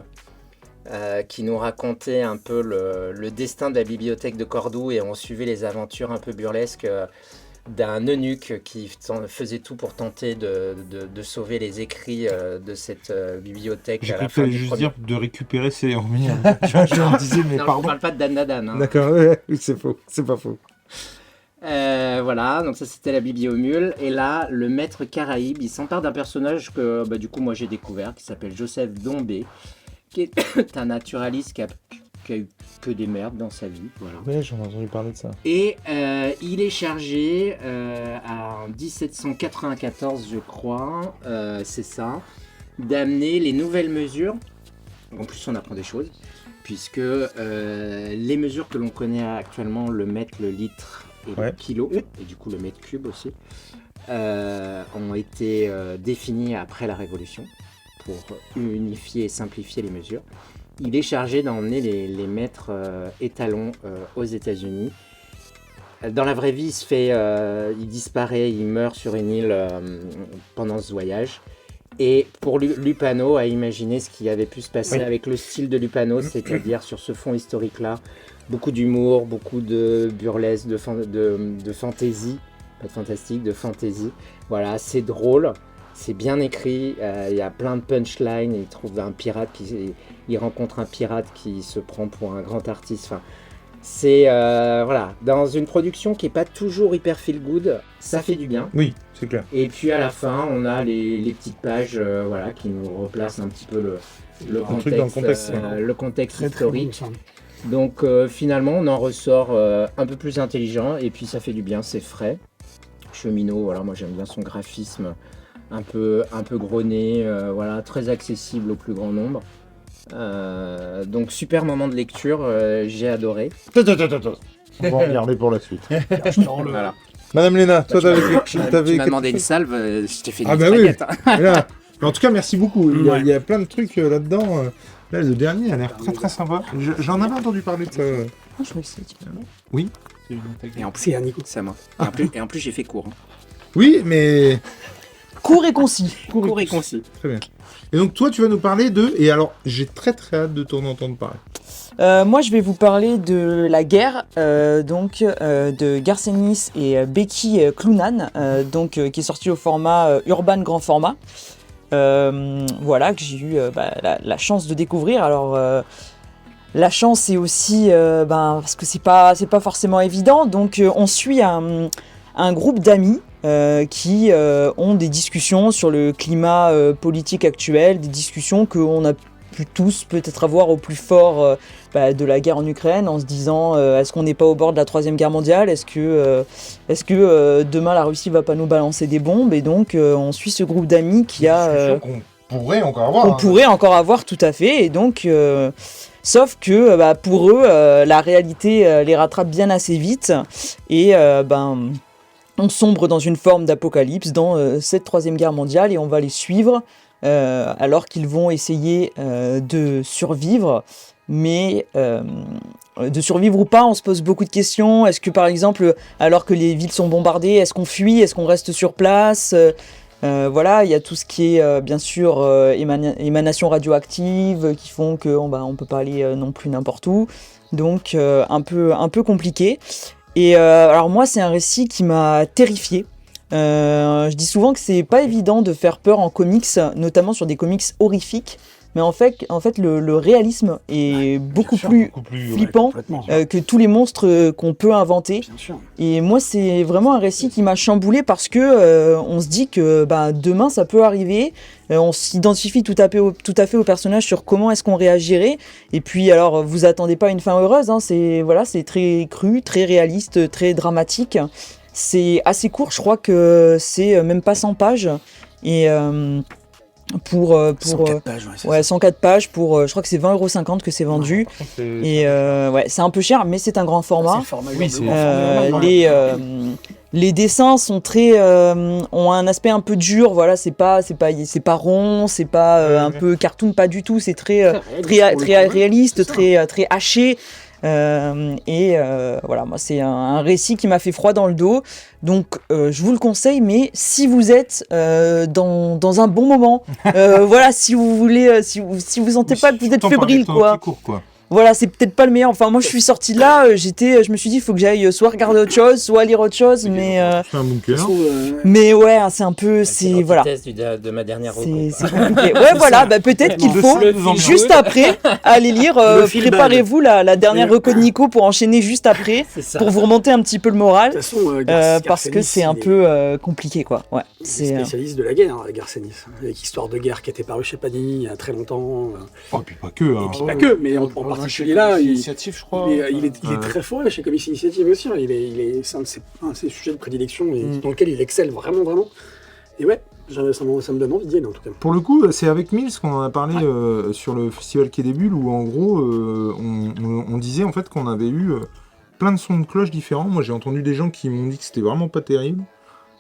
qui nous racontait un peu le destin de la bibliothèque de Cordoue, et on suivait les aventures un peu burlesques d'un eunuque qui faisait tout pour tenter de sauver les écrits de cette bibliothèque. J'ai à cru la que fin t'allais du juste premier- dire de récupérer ses hormones. Je me disais, mais Non, je pardon. parle pas de Dan Nadan, hein. D'accord, ouais, c'est faux. C'est pas faux. Voilà, donc ça c'était la Bibliomule. Et là, le maître Caraïbe, il s'empare d'un personnage que du coup moi j'ai découvert, qui s'appelle Joseph Dombé, qui est un naturaliste qui a eu que des merdes dans sa vie. Voilà. Ouais, j'en ai entendu parler de ça. Et il est chargé en 1794, je crois, c'est ça, d'amener les nouvelles mesures. En plus, on apprend des choses, puisque les mesures que l'on connaît actuellement, le mètre, le litre et le kilo, et du coup le mètre cube aussi, ont été définies après la Révolution pour unifier et simplifier les mesures. Il est chargé d'emmener les mètres étalons aux États-Unis. Dans la vraie vie, il disparaît, il meurt sur une île pendant ce voyage. Et pour Lupano, à imaginer ce qui avait pu se passer avec le style de Lupano, c'est-à-dire sur ce fond historique-là, beaucoup d'humour, beaucoup de burlesque, de fantaisie, pas de fantastique, de fantaisie. Voilà, c'est drôle. C'est bien écrit, il y a plein de punchlines, il trouve un pirate, il rencontre un pirate qui se prend pour un grand artiste. Enfin, c'est voilà, dans une production qui n'est pas toujours hyper feel good, ça fait du bien. Oui, c'est clair. Et puis à la fin, on a les petites pages voilà, qui nous replacent un petit peu le truc dans le contexte, le contexte Très très bon, historique. ça. Donc finalement, on en ressort un peu plus intelligent, et puis ça fait du bien, c'est frais. Cheminot, voilà, moi j'aime bien son graphisme. Un peu grogné, voilà, très accessible au plus grand nombre. Donc super moment de lecture, j'ai adoré. On va en regarder pour la suite. Voilà. Madame Léna, toi, Tu m'as demandé une salve, je t'ai fait une Ah bah traquette, oui. hein. Voilà. Mais en tout cas, merci beaucoup. Ouais. Il y a plein de trucs là-dedans. Là, le dernier a l'air très très sympa. J'en avais entendu parler de ça. Ah, je crois que c'est Oui. Et en plus, C'est à Nico. c'est à moi. Et en plus, j'ai fait court. Hein. Oui, mais court et concis. Court et concis. très bien. Et donc, toi, tu vas nous parler de. Et alors, j'ai très très hâte de t'en entendre parler. Moi, je vais vous parler de La Guerre, de Garcenis et Becky Cloonan, qui est sorti au format Urban Grand Format. Voilà, que j'ai eu la chance de découvrir. Alors, la chance, c'est aussi parce que c'est pas forcément évident. Donc, on suit un groupe d'amis qui ont des discussions sur le climat politique actuel, des discussions qu'on a pu tous peut-être avoir au plus fort de la guerre en Ukraine, en se disant est-ce qu'on n'est pas au bord de la 3e guerre mondiale, est-ce que demain la Russie va pas nous balancer des bombes, et donc on suit ce groupe d'amis qui a qu'on pourrait encore avoir. qu'on pourrait encore avoir, tout à fait, et donc sauf que pour eux la réalité les rattrape bien assez vite, et on sombre dans une forme d'apocalypse dans cette 3e guerre mondiale, et on va les suivre alors qu'ils vont essayer de survivre. Mais de survivre ou pas, on se pose beaucoup de questions. Est-ce que par exemple, alors que les villes sont bombardées, est-ce qu'on fuit, est-ce qu'on reste sur place? Voilà, il y a tout ce qui est bien sûr émanations radioactives qui font qu'on peut pas aller non plus n'importe où. Donc un peu compliqué. Et alors moi, c'est un récit qui m'a terrifié. Je dis souvent que c'est pas évident de faire peur en comics, notamment sur des comics horrifiques, mais en fait le réalisme est beaucoup plus flippant complètement. que tous les monstres qu'on peut inventer. Bien sûr. Et moi, c'est vraiment un récit qui m'a chamboulé parce que on se dit que demain, ça peut arriver. On s'identifie tout à fait au personnage sur comment est-ce qu'on réagirait. Et puis, alors, vous attendez pas une fin heureuse. Hein, c'est très cru, très réaliste, très dramatique. C'est assez court. Je crois que c'est même pas 100 pages. Et pour 104 pages, ouais, c'est ouais, ça. 104 pages pour, je crois que c'est 20,50 € que c'est vendu. Et ouais, c'est un peu cher, mais c'est un grand C'est format. le format Oui, urbain, c'est- le format urbain. Les dessins sont ont un aspect un peu dur. Voilà, c'est pas rond, c'est pas un peu cartoon, pas du tout. C'est très réaliste, très haché. Voilà, moi c'est un récit qui m'a fait froid dans le dos, donc je vous le conseille, mais si vous êtes dans un bon moment, voilà, si vous voulez, si vous sentez pas que vous êtes fébrile, quoi. Voilà, c'est peut-être pas le meilleur. Enfin, moi, je suis sorti de là, je me suis dit, il faut que j'aille soit regarder autre chose, soit lire autre chose, mais C'est un bunker. ouais, c'est un peu, c'est voilà. De ma dernière reco, C'est quoi. compliqué. Ouais, voilà, peut-être qu'il faut, juste après, aller lire, Le feel bad. préparez-vous la dernière reco de Nico pour enchaîner juste après, C'est ça. pour vous remonter un petit peu le moral, De toute façon, parce que c'est un peu compliqué, quoi. Ouais, C'est c'est spécialiste de la guerre, hein, Garcenis. Avec Histoire de guerre qui était paru chez Panini il y a très longtemps. Oh, puis pas que. Hein. Et puis pas que, mais en particulier là, Initiative, je crois. il est très fort chez Comics Initiative aussi. Hein. C'est un de ses sujets de prédilection et dans lequel il excelle vraiment, vraiment. Et ouais, ça me donne envie d'y aller en tout cas. Pour le coup, c'est avec Mills qu'on en a parlé sur le festival Quai des Bulles, où en gros, on disait en fait qu'on avait eu plein de sons de cloche différents. Moi, j'ai entendu des gens qui m'ont dit que c'était vraiment pas terrible.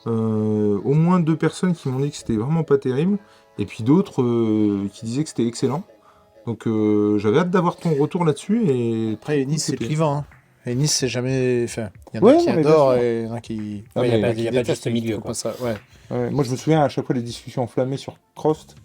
Au moins 2 personnes qui m'ont dit que c'était vraiment pas terrible. Et puis d'autres qui disaient que c'était excellent. Donc j'avais hâte d'avoir ton retour là-dessus. Et Après, Nice, c'est écoutez. clivant. Hein. Et Nice, c'est jamais. Enfin, il y en Ouais, a qui non, mais adorent bien sûr. et il y en a qui. Ah, Ouais, mais il y a pas détestent, juste qui milieu, font quoi. pas ça. Ouais. Ouais, moi, je me souviens à chaque fois des discussions enflammées sur Crost.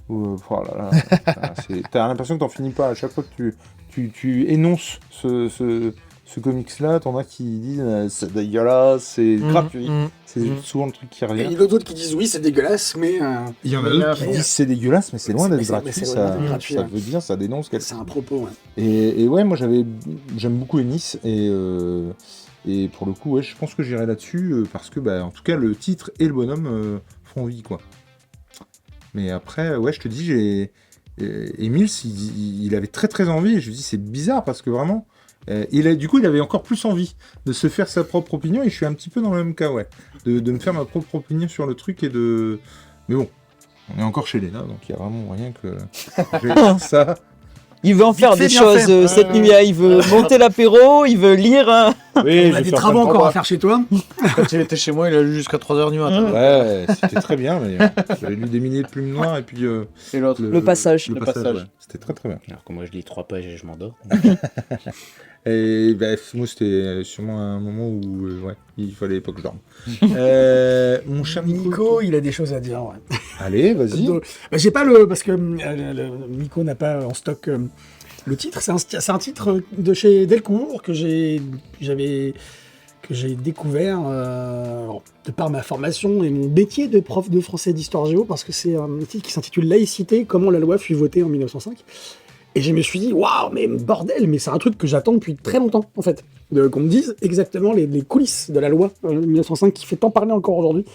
Où, oh là là, t'as l'impression que t'en finis pas. À chaque fois que tu énonces ce comics-là, t'en as qui disent c'est dégueulasse, c'est gratuit. C'est souvent le truc qui Et revient. il y en a d'autres qui disent oui, c'est dégueulasse, mais Il y en a d'autres qui disent c'est dégueulasse, mais c'est loin Mais d'être c'est- mais gratuit. c'est Ça, loin d'être gratuit, ça ouais. veut dire, ça dénonce quelque c'est chose. un propos. Ouais. Et ouais, moi j'aime beaucoup Ennis et pour le coup, ouais, je pense que j'irai là-dessus parce que, en tout cas, le titre et le bonhomme font vie, quoi. Mais après, ouais, je te dis, Emile, il avait très très envie. Et je lui dis, c'est bizarre parce que vraiment, du coup, il avait encore plus envie de se faire sa propre opinion. Et je suis un petit peu dans le même cas, ouais, de me faire ma propre opinion sur le truc et de. Mais bon, on est encore chez Léna, donc il y a vraiment rien que j'ai ça. Il veut en faire fait, des bien choses fait. cette nuit. Il veut monter l'apéro, il veut lire. Oui, On a des travaux encore à faire chez toi. Quand il était chez moi, il a lu jusqu'à 3h du matin. Ouais, c'était très bien. Mais j'avais lu des milliers de plumes noires et puis Et l'autre. Le passage. Le Le passage, passage. ouais. C'était très très bien. Alors que moi, je lis 3 pages et je m'endors. Et moi, c'était sûrement un moment où ouais, il fallait pas que je dorme. Mon cher Nico, il a des choses à dire. Ouais. Allez, vas-y. Donc, j'ai pas parce que Nico n'a pas en stock le titre. C'est un titre de chez Delcourt que j'ai découvert de par ma formation et mon métier de prof de français et d'histoire géo, parce que c'est un titre qui s'intitule Laïcité, comment la loi fut votée en 1905. Et je me suis dit, waouh, mais bordel, mais c'est un truc que j'attends depuis très longtemps, en fait. Qu'on me dise exactement les coulisses de la loi 1905 qui fait tant parler encore aujourd'hui.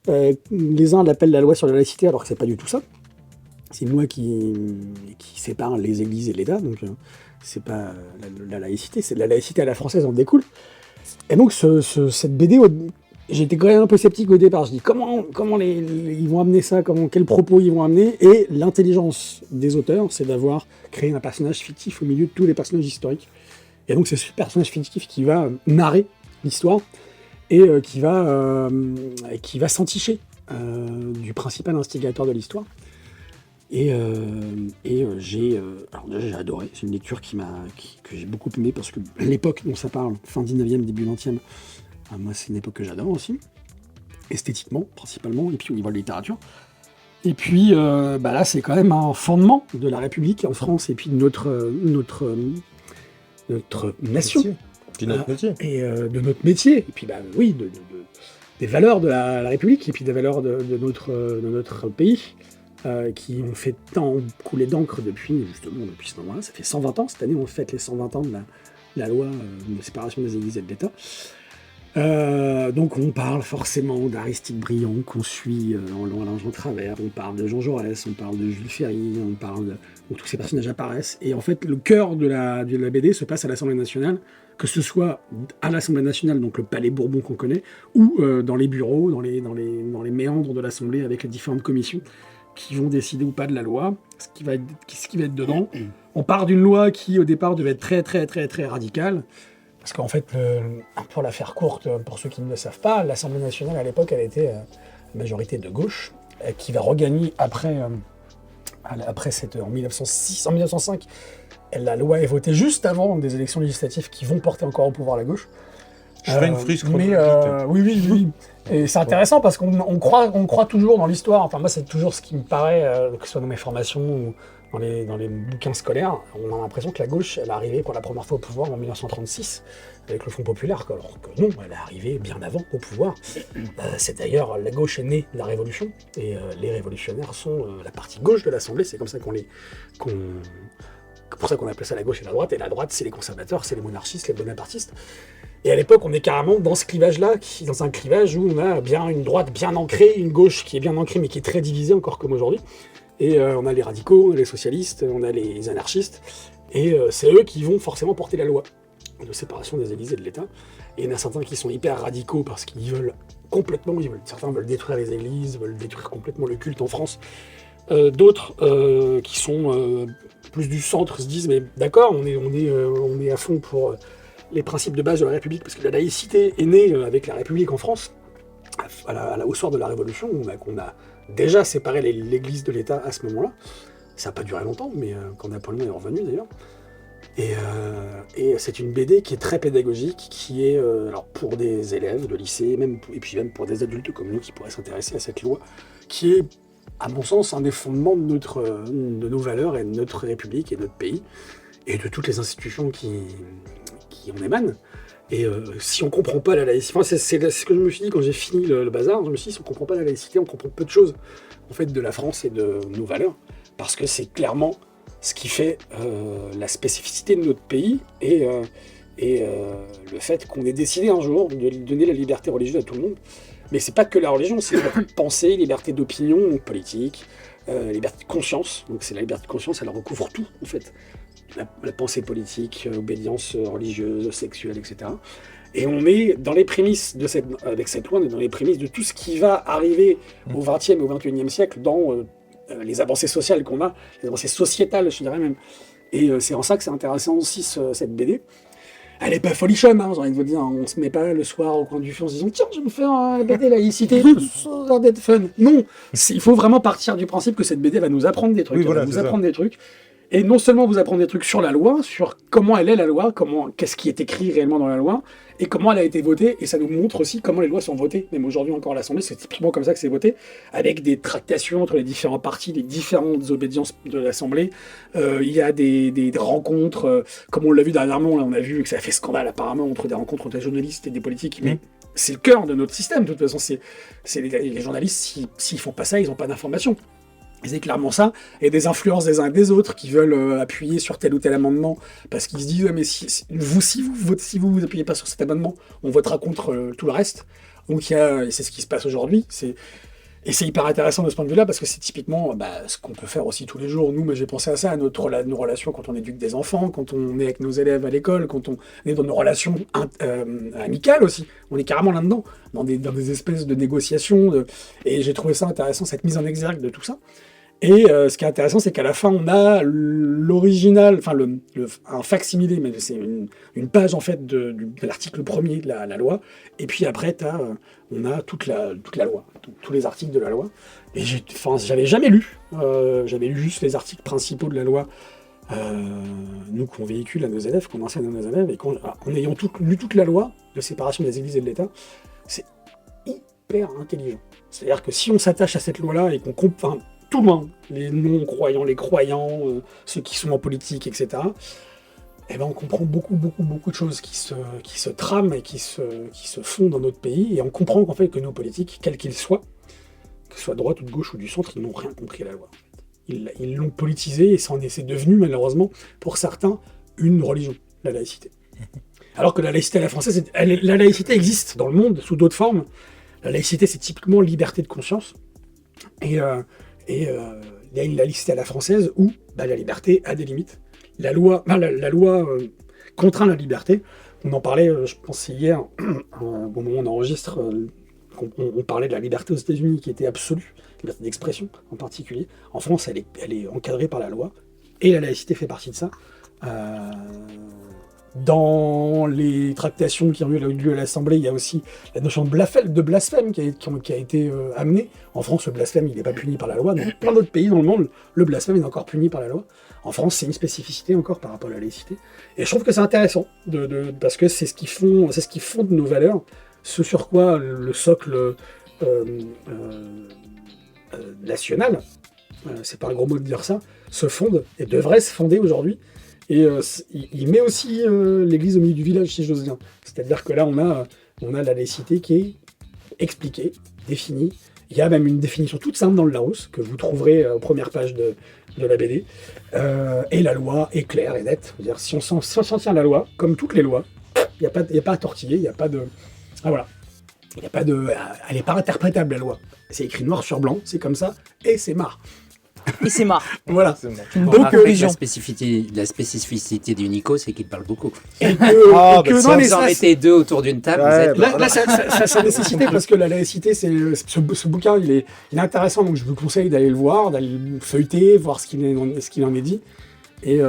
Les uns l'appellent la loi sur la laïcité, alors que c'est pas du tout ça. C'est une loi qui sépare les églises et l'État, donc c'est pas la laïcité, c'est la laïcité à la française en découle. Et donc cette BD, j'étais quand même un peu sceptique au départ. Je dis comment ils vont amener ça, quels propos ils vont amener. Et l'intelligence des auteurs, c'est d'avoir créé un personnage fictif au milieu de tous les personnages historiques. Et donc c'est ce personnage fictif qui va narrer l'histoire et qui va s'enticher du principal instigateur de l'histoire. Et j'ai adoré. C'est une lecture que j'ai beaucoup aimée parce que l'époque dont ça parle, fin 19e, début 20e, moi c'est une époque que j'adore aussi, esthétiquement principalement, et puis au niveau de la littérature. Et puis là c'est quand même un fondement de la République en France et puis de notre nation. Puis notre métier. Et de notre métier, et puis oui, des valeurs de la République, et puis des valeurs de notre pays. qui ont fait tant couler d'encre depuis ce moment-là. Ça fait 120 ans, cette année on fête les 120 ans de la loi de séparation des églises et de l'État. Donc on parle forcément d'Aristide Briand qu'on suit en long, en large, en travers, on parle de Jean Jaurès, on parle de Jules Ferry, on parle de... où tous ces personnages apparaissent, et en fait le cœur de la BD se passe à l'Assemblée nationale, que ce soit à l'Assemblée nationale, donc le palais Bourbon qu'on connaît, ou dans les bureaux, dans les méandres de l'Assemblée avec les différentes commissions qui vont décider ou pas de la loi, ce qui va être dedans. On part d'une loi qui au départ devait être très très très très radicale, parce qu'en fait, pour la faire courte, pour ceux qui ne le savent pas, l'Assemblée nationale à l'époque, elle était majorité de gauche, qui va regagner après en 1905. La loi est votée juste avant des élections législatives qui vont porter encore au pouvoir la gauche. Je ferai une frise oui. Et c'est intéressant parce qu'on croit toujours dans l'histoire. Enfin, moi, c'est toujours ce qui me paraît, que ce soit dans mes formations ou dans les bouquins scolaires, on a l'impression que la gauche, elle est arrivée pour la première fois au pouvoir en 1936 avec le Front populaire, alors que non, elle est arrivée bien avant au pouvoir. C'est d'ailleurs, la gauche est née de la Révolution, et les révolutionnaires sont la partie gauche de l'Assemblée. C'est comme ça pour ça qu'on appelle ça la gauche et la droite, c'est les conservateurs, c'est les monarchistes, les bonapartistes. Et à l'époque, on est carrément dans ce clivage-là, dans un clivage où on a bien une droite bien ancrée, une gauche qui est bien ancrée, mais qui est très divisée, encore comme aujourd'hui. Et on a les radicaux, on a les socialistes, on a les anarchistes, et c'est eux qui vont forcément porter la loi de séparation des églises et de l'État. Et il y en a certains qui sont hyper radicaux parce qu'ils veulent complètement, certains veulent détruire les églises, veulent détruire complètement le culte en France. D'autres qui sont plus du centre se disent, mais d'accord, on est à fond pour les principes de base de la République, parce que la laïcité est née avec la République en France, au soir de la Révolution, on a déjà séparé l'Église de l'État à ce moment-là. Ça n'a pas duré longtemps, mais quand Napoléon est revenu d'ailleurs. Et c'est une BD qui est très pédagogique, qui est alors pour des élèves de lycée, et puis même pour des adultes comme nous qui pourraient s'intéresser à cette loi, qui est, à mon sens, un des fondements de nos valeurs et de notre République et de notre pays, et de toutes les institutions qui en émanent. Et si on ne comprend pas la laïcité, c'est ce que je me suis dit quand j'ai fini le bazar, je me suis dit, si on ne comprend pas la laïcité, on comprend peu de choses en fait, de la France et de nos valeurs, parce que c'est clairement ce qui fait la spécificité de notre pays, et le fait qu'on ait décidé un jour de donner la liberté religieuse à tout le monde. Mais c'est pas que la religion, c'est la pensée, liberté d'opinion politique, liberté de conscience. Donc c'est la liberté de conscience, elle recouvre tout en fait. La pensée politique, obédience religieuse, sexuelle, etc. Et on est dans les prémices avec cette loi, on est dans les prémices de tout ce qui va arriver au XXe et au XXIe siècle dans les avancées sociales qu'on a, les avancées sociétales, je dirais même. Et c'est en ça que c'est intéressant aussi cette BD. Elle est pas folichonne, j'ai envie de vous dire. On se met pas le soir au coin du feu en se disant tiens, je vais me faire une BD laïcité, ça a l'air d'être fun. Non, il faut vraiment partir du principe que cette BD va nous apprendre des trucs. Oui, voilà, elle va nous apprendre des trucs. Et non seulement vous apprendre des trucs sur la loi, sur comment elle est la loi, qu'est-ce qui est écrit réellement dans la loi, et comment elle a été votée, et ça nous montre aussi comment les lois sont votées. Même aujourd'hui encore à l'Assemblée, c'est typiquement comme ça que c'est voté, avec des tractations entre les différents partis, les différentes obédiences de l'Assemblée. Il y a des rencontres, comme on l'a vu dernièrement, là, on a vu que ça a fait scandale apparemment entre des rencontres entre des journalistes et des politiques, mais c'est le cœur de notre système, de toute façon. C'est les journalistes, s'ils font pas ça, ils n'ont pas d'informations. C'est clairement ça, et des influences des uns et des autres qui veulent appuyer sur tel ou tel amendement, parce qu'ils se disent mais si vous appuyez pas sur cet amendement, on votera contre tout le reste. Donc et c'est ce qui se passe aujourd'hui. Et c'est hyper intéressant de ce point de vue-là, parce que c'est typiquement ce qu'on peut faire aussi tous les jours. Nous, j'ai pensé à ça, à nos relations quand on éduque des enfants, quand on est avec nos élèves à l'école, quand on est dans nos relations amicales aussi. On est carrément là-dedans, dans des espèces de négociations. Et j'ai trouvé ça intéressant, cette mise en exergue de tout ça. Et ce qui est intéressant, c'est qu'à la fin, on a l'original, enfin un facsimilé, mais c'est une page en fait de l'article premier de la loi. Et puis après, on a toute la loi, tous les articles de la loi. Et j'avais jamais lu. J'avais lu juste les articles principaux de la loi, nous qu'on véhicule à nos élèves, qu'on enseigne à nos élèves, et en ayant lu toute la loi de séparation des églises et de l'État, c'est hyper intelligent. C'est-à-dire que si on s'attache à cette loi-là et qu'on comprend tout le monde, les non-croyants, les croyants, ceux qui sont en politique, etc., on comprend beaucoup de choses qui se trament et qui se font dans notre pays, et on comprend qu'en fait que nos politiques, quels qu'ils soient, que ce soit de droite ou de gauche ou du centre, ils n'ont rien compris à la loi. En fait. Ils l'ont politisé et c'est devenu malheureusement pour certains une religion, la laïcité. Alors que la laïcité à la française, la laïcité existe dans le monde sous d'autres formes. La laïcité, c'est typiquement liberté de conscience. Et il y a une laïcité à la française où la liberté a des limites. La loi contraint la liberté. On en parlait, je pense, hier, au moment où on enregistre, on parlait de la liberté aux États-Unis qui était absolue, liberté d'expression en particulier. En France, elle est encadrée par la loi, et la laïcité fait partie de ça. Dans les tractations qui ont eu lieu à l'Assemblée, il y a aussi la notion de blasphème qui a été amenée. En France, le blasphème, il n'est pas puni par la loi. Dans plein d'autres pays dans le monde, le blasphème est encore puni par la loi. En France, c'est une spécificité encore par rapport à la laïcité. Et je trouve que c'est intéressant, parce que c'est ce qui fonde nos valeurs, ce sur quoi le socle national, c'est pas un gros mot de dire ça, se fonde et devrait se fonder aujourd'hui. Et il met aussi l'église au milieu du village, si j'ose dire. C'est-à-dire que là, on a la laïcité qui est expliquée, définie. Il y a même une définition toute simple dans le Larousse, que vous trouverez aux premières pages de la BD. Et la loi est claire et nette. C'est-à-dire, si on s'en tient à la loi, comme toutes les lois, il n'y a pas à tortiller, il n'y a pas de... Ah voilà. Il n'y a pas de... Elle n'est pas interprétable, la loi. C'est écrit noir sur blanc, c'est comme ça, et c'est marre. Et c'est marre. Voilà. Une Bon, bonne après, conclusion. la spécificité du Nico, c'est qu'il parle beaucoup. Et que Si non, mais vous en ça, mettez deux autour d'une table, vous êtes... là, ça nécessité parce que la laïcité, ce bouquin, il est intéressant, donc je vous conseille d'aller le voir, d'aller le feuilleter, voir ce qu'il en est dit. Et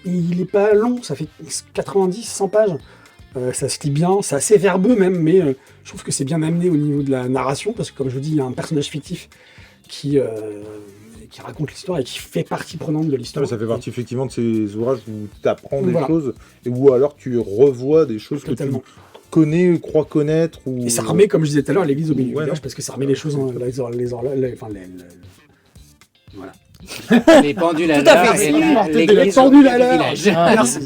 il est pas long, ça fait 90, 100 pages. Ça se lit bien, c'est assez verbeux même, mais je trouve que c'est bien amené au niveau de la narration, parce que comme je vous dis, il y a un personnage fictif qui raconte l'histoire et qui fait partie prenante de l'histoire. Ça fait partie effectivement de ces ouvrages où tu apprends des Voilà. choses, et où alors tu revois des choses Totalement. que tu connais, crois connaître. Ou... Et ça remet, comme je disais tout à l'heure, l'église au milieu du Ouais, village, non. parce que ça remet les choses voilà. Les pendules à Tout à l'heure fait. et Les l'église pendules au à l'heure. village. Merci.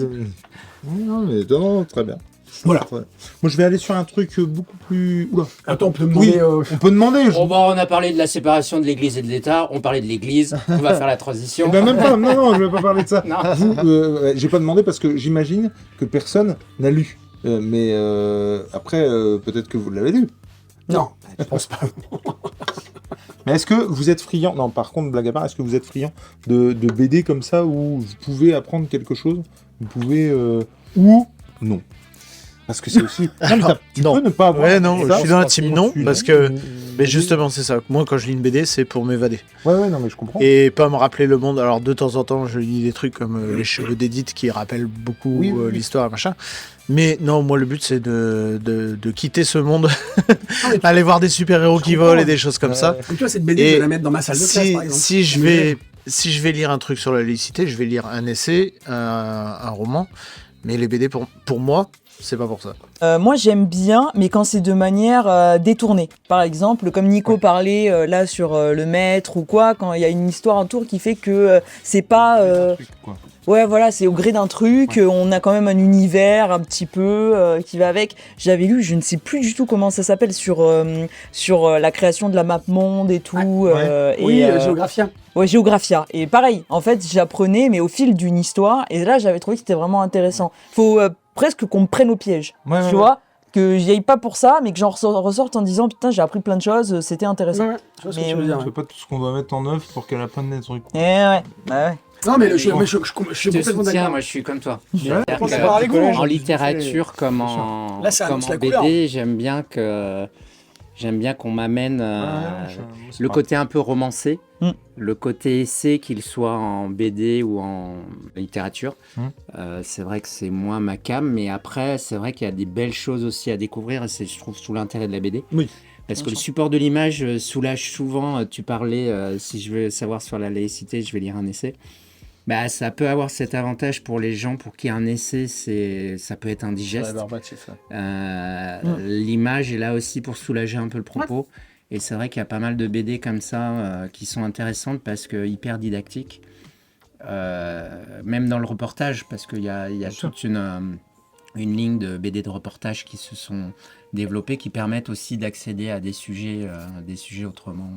Non, très bien. Voilà. Ouais. Moi, je vais aller sur un truc beaucoup plus... Oula. Attends, on peut me Oui, demander... on peut demander. Bon, on a parlé de la séparation de l'église et de l'État, on parlait de l'église, on va faire la transition. Eh ben, même pas, non, je vais pas parler de ça. Non. Vous, j'ai pas demandé parce que j'imagine que personne n'a lu. Mais après, peut-être que vous l'avez lu. Non, je pense pas. Mais est-ce que vous êtes friand... Non, par contre, blague à part, est-ce que vous êtes friand de BD comme ça où vous pouvez apprendre quelque chose? Vous pouvez... Ou non. Parce que c'est aussi... Alors, tu non. peux ne pas avoir... Ouais, non, ça, je suis dans la team non, tu- parce que... Mais justement, c'est ça. Moi, quand je lis une BD, c'est pour m'évader. Ouais, non, mais je comprends. Et pas me rappeler le monde. Alors, de temps en temps, je lis des trucs comme les cheveux d'Edith qui rappellent beaucoup Oui, oui. l'histoire, machin. Mais non, moi, le but, c'est de quitter ce monde, aller voir des super-héros qui comprends. volent et des choses comme ça. Et toi, cette BD, je Et vais la mettre dans ma salle de classe, par exemple. si je vais lire un truc sur la laïcité, je vais lire un essai, un roman. Mais les BD, pour moi, c'est pas pour ça. Moi j'aime bien, mais quand c'est de manière détournée. Par exemple, comme Nico parlait là sur le maître ou quoi, quand il y a une histoire autour qui fait que c'est pas... Quoi. Ouais, voilà, c'est au gré d'un truc, on a quand même un univers un petit peu qui va avec. J'avais lu, je ne sais plus du tout comment ça s'appelle, sur la création de la map monde et tout. Oui, Géographia. Ouais, Géographia. Et pareil, en fait, j'apprenais, mais au fil d'une histoire. Et là, j'avais trouvé que c'était vraiment intéressant. Faut presque qu'on me prenne au piège. Ouais, Tu ouais, vois que j'y aille pas pour ça, mais que j'en ressorte en disant putain, j'ai appris plein de choses, c'était intéressant. Ouais, je vois ce que Mais, tu veux dire. C'est pas tout ce qu'on doit mettre en œuvre pour qu'elle apprenne des trucs. Eh ouais, bah ouais. Non, mais je suis Je te complètement soutiens, d'accord. moi je suis comme toi. je C'est-à-dire pense que que par les goûts, hein. en littérature comme en, Là, ça comme annonce en la couleur. BD, j'aime bien qu'on m'amène le côté un peu romancé, le côté essai, qu'il soit en BD ou en littérature. C'est vrai que c'est moins ma came, mais après, c'est vrai qu'il y a des belles choses aussi à découvrir, et c'est, je trouve, tout l'intérêt de la BD. Oui. Parce que le support de l'image soulage souvent. Tu parlais, si je veux savoir sur la laïcité, je vais lire un essai. Bah, ça peut avoir cet avantage pour les gens pour qui un essai, ça peut être indigeste. L'image est là aussi pour soulager un peu le propos. Et c'est vrai qu'il y a pas mal de BD comme ça qui sont intéressantes parce que hyper didactiques. Même dans le reportage, parce qu'il y a toute une ligne de BD de reportage qui se sont développées, qui permettent aussi d'accéder à des sujets autrement.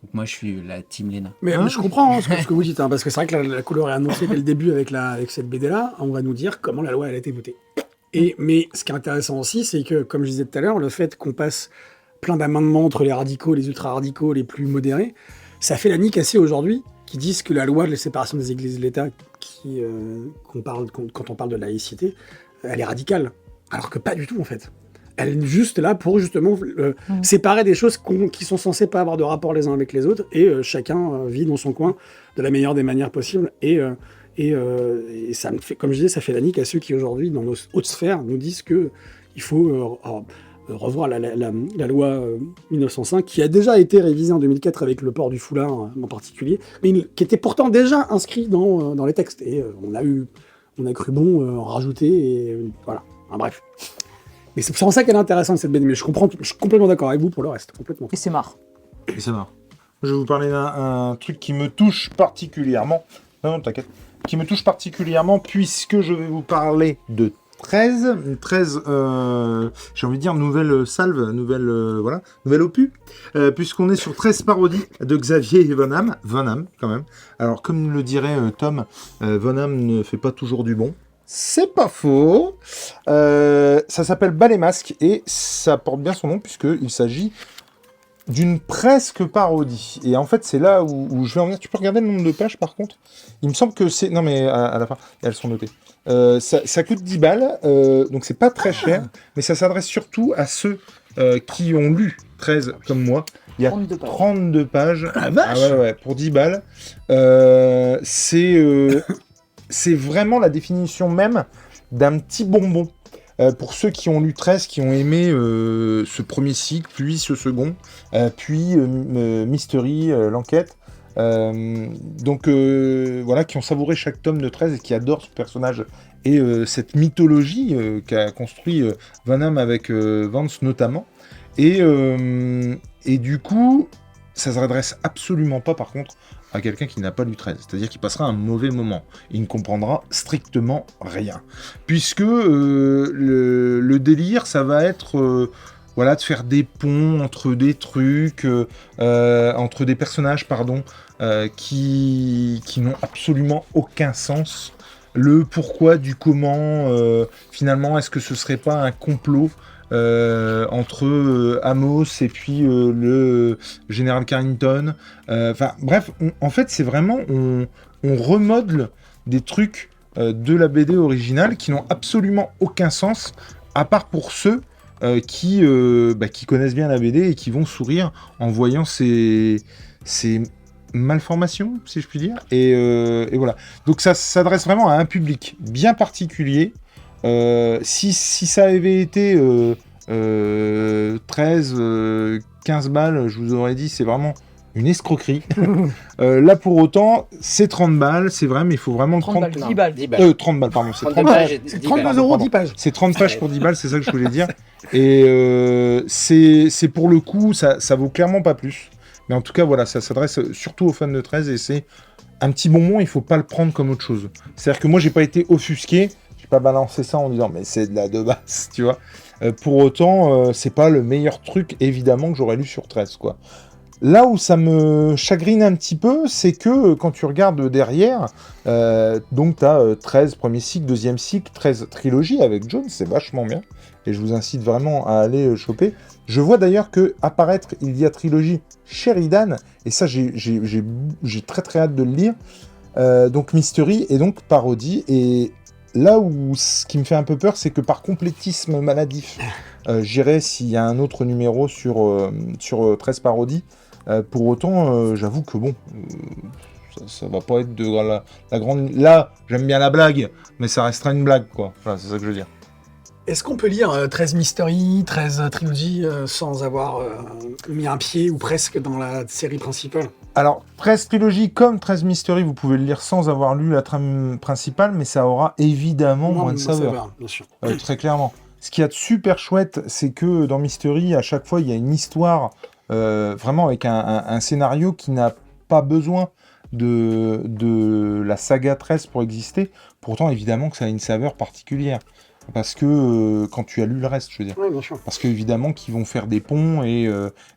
Donc moi, je suis la team Lena. Mais Ah, je comprends ce que vous dites, parce que c'est vrai que la couleur est annoncée dès le début avec cette BD-là. On va nous dire comment la loi elle a été votée. Mais ce qui est intéressant aussi, c'est que, comme je disais tout à l'heure, le fait qu'on passe plein d'amendements entre les radicaux, les ultra-radicaux, les plus modérés, ça fait la nique assez aujourd'hui, qui disent que la loi de la séparation des églises et de l'État, quand on parle de laïcité, elle est radicale. Alors que pas du tout, en fait. Elle est juste là pour justement séparer des choses qui sont censées pas avoir de rapport les uns avec les autres, et chacun vit dans son coin de la meilleure des manières possibles. Et ça me fait, comme je disais, ça fait la nique à ceux qui aujourd'hui, dans nos hautes sphères, nous disent que il faut revoir la loi 1905, qui a déjà été révisée en 2004 avec le port du foulard en particulier, mais qui était pourtant déjà inscrit dans les textes. Et on a cru bon en rajouter, et voilà. Bref. Mais c'est pour ça qu'elle est intéressante, cette BD, mais je suis complètement d'accord avec vous pour le reste, complètement. Et c'est marrant. Et ça marche. Je vais vous parler d'un truc qui me touche particulièrement. Non, t'inquiète. Qui me touche particulièrement puisque je vais vous parler de 13. 13, j'ai envie de dire nouvelle salve, nouvel opus. Puisqu'on est sur 13 parodies de Xavier et Von Hamme, quand même. Alors, comme le dirait Tom, Von Hamme ne fait pas toujours du bon. C'est pas faux. Ça s'appelle Bas les masques et ça porte bien son nom puisqu'il s'agit d'une presque parodie. Et en fait, c'est là où je vais en venir. Tu peux regarder le nombre de pages par contre ? Il me semble que c'est... Non mais à la fin, elles sont notées. Ça coûte 10 balles, donc c'est pas très cher, mais ça s'adresse surtout à ceux qui ont lu 13 comme moi. Il y a 32 pages. 32 pages. Ah, vache. Ah ouais, pour 10 balles. C'est vraiment la définition même d'un petit bonbon. Pour ceux qui ont lu 13, qui ont aimé ce premier cycle, puis ce second, puis Mystery, l'enquête. Donc voilà, qui ont savouré chaque tome de 13 et qui adorent ce personnage et cette mythologie qu'a construit Van Hamme avec Vance notamment. Et du coup, ça se redresse absolument pas par contre à quelqu'un qui n'a pas lu 13, c'est-à-dire qu'il passera un mauvais moment. Il ne comprendra strictement rien. Puisque le délire, ça va être de faire des ponts entre des trucs, entre des personnages, qui n'ont absolument aucun sens. Le pourquoi du comment, finalement, est-ce que ce serait pas un complot entre Amos et puis le général Carrington. Bref, en fait, c'est vraiment... On remodele des trucs de la BD originale qui n'ont absolument aucun sens, à part pour ceux qui connaissent bien la BD et qui vont sourire en voyant ces malformations, si je puis dire. Et voilà. Donc ça s'adresse vraiment à un public bien particulier. Si ça avait été 13, 15 balles, je vous aurais dit, c'est vraiment une escroquerie. Là, pour autant, c'est 30 balles, c'est vrai, mais il faut vraiment le 30 prendre. balles, 10 balles. 10 balles. 30 balles, pardon. C'est 30 30 pages balles. et 10 C'est 32 balles. euros, Pardon. 10 pages. C'est 30 pages pour 10 balles, c'est ça que je voulais dire. Et c'est pour le coup, ça vaut clairement pas plus. Mais en tout cas, voilà, ça s'adresse surtout aux fans de 13 et c'est un petit bonbon, il faut pas le prendre comme autre chose. C'est-à-dire que moi, j'ai pas été offusqué, j'ai pas balancé ça en disant mais c'est de la de base, tu vois. Pour autant, c'est pas le meilleur truc, évidemment, que j'aurais lu sur 13, quoi. Là où ça me chagrine un petit peu, c'est que quand tu regardes derrière, donc tu as 13 premier cycle, deuxième cycle, 13 trilogie avec Jones, c'est vachement bien. Et je vous incite vraiment à aller choper. Je vois d'ailleurs que apparaître il y a trilogie Sheridan, et ça j'ai très très hâte de le lire. Donc Mystery et donc parodie. Et là où ce qui me fait un peu peur, c'est que par complétisme maladif, j'irai s'il y a un autre numéro sur 13 parodies. Pour autant, j'avoue que bon, ça va pas être de la grande... Là, j'aime bien la blague, mais ça restera une blague, quoi. Voilà, c'est ça que je veux dire. Est-ce qu'on peut lire 13 Mystery, 13 Trilogy sans avoir mis un pied ou presque dans la série principale ? Alors, 13 trilogie comme 13 Mystery, vous pouvez le lire sans avoir lu la trame principale, mais ça aura évidemment moins de saveur. Bien sûr. Très clairement. Ce qu'il y a de super chouette, c'est que dans Mystery, à chaque fois, il y a une histoire vraiment avec un scénario qui n'a pas besoin de la saga 13 pour exister. Pourtant, évidemment que ça a une saveur particulière. Parce que quand tu as lu le reste, je veux dire. Oui, bien sûr. Parce qu'évidemment qu'ils vont faire des ponts et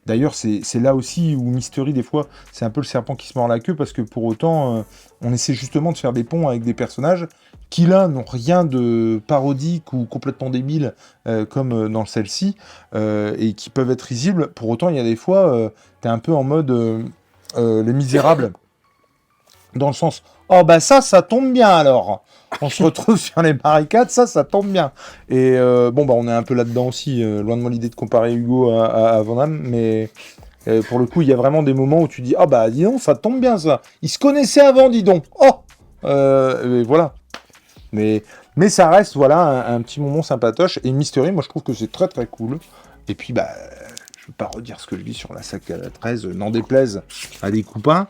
d'ailleurs c'est là aussi où Mystery des fois c'est un peu le serpent qui se mord la queue parce que pour autant on essaie justement de faire des ponts avec des personnages qui là n'ont rien de parodique ou complètement débile comme dans celle-ci et qui peuvent être risibles. Pour autant il y a des fois t'es un peu en mode Les Misérables dans le sens oh bah ça tombe bien alors. On se retrouve sur les barricades, ça tombe bien. Et bon, bah, on est un peu là-dedans aussi. Loin de moi l'idée de comparer Hugo à Van Damme, mais pour le coup, il y a vraiment des moments où tu dis ah bah dis donc, ça tombe bien ça. Ils se connaissaient avant, dis donc. Oh, et voilà. Mais ça reste voilà un petit moment sympatoche. Et Mystery, moi je trouve que c'est très très cool. Et puis bah, je veux pas redire ce que je dis sur la saga 13, n'en déplaise à des copains.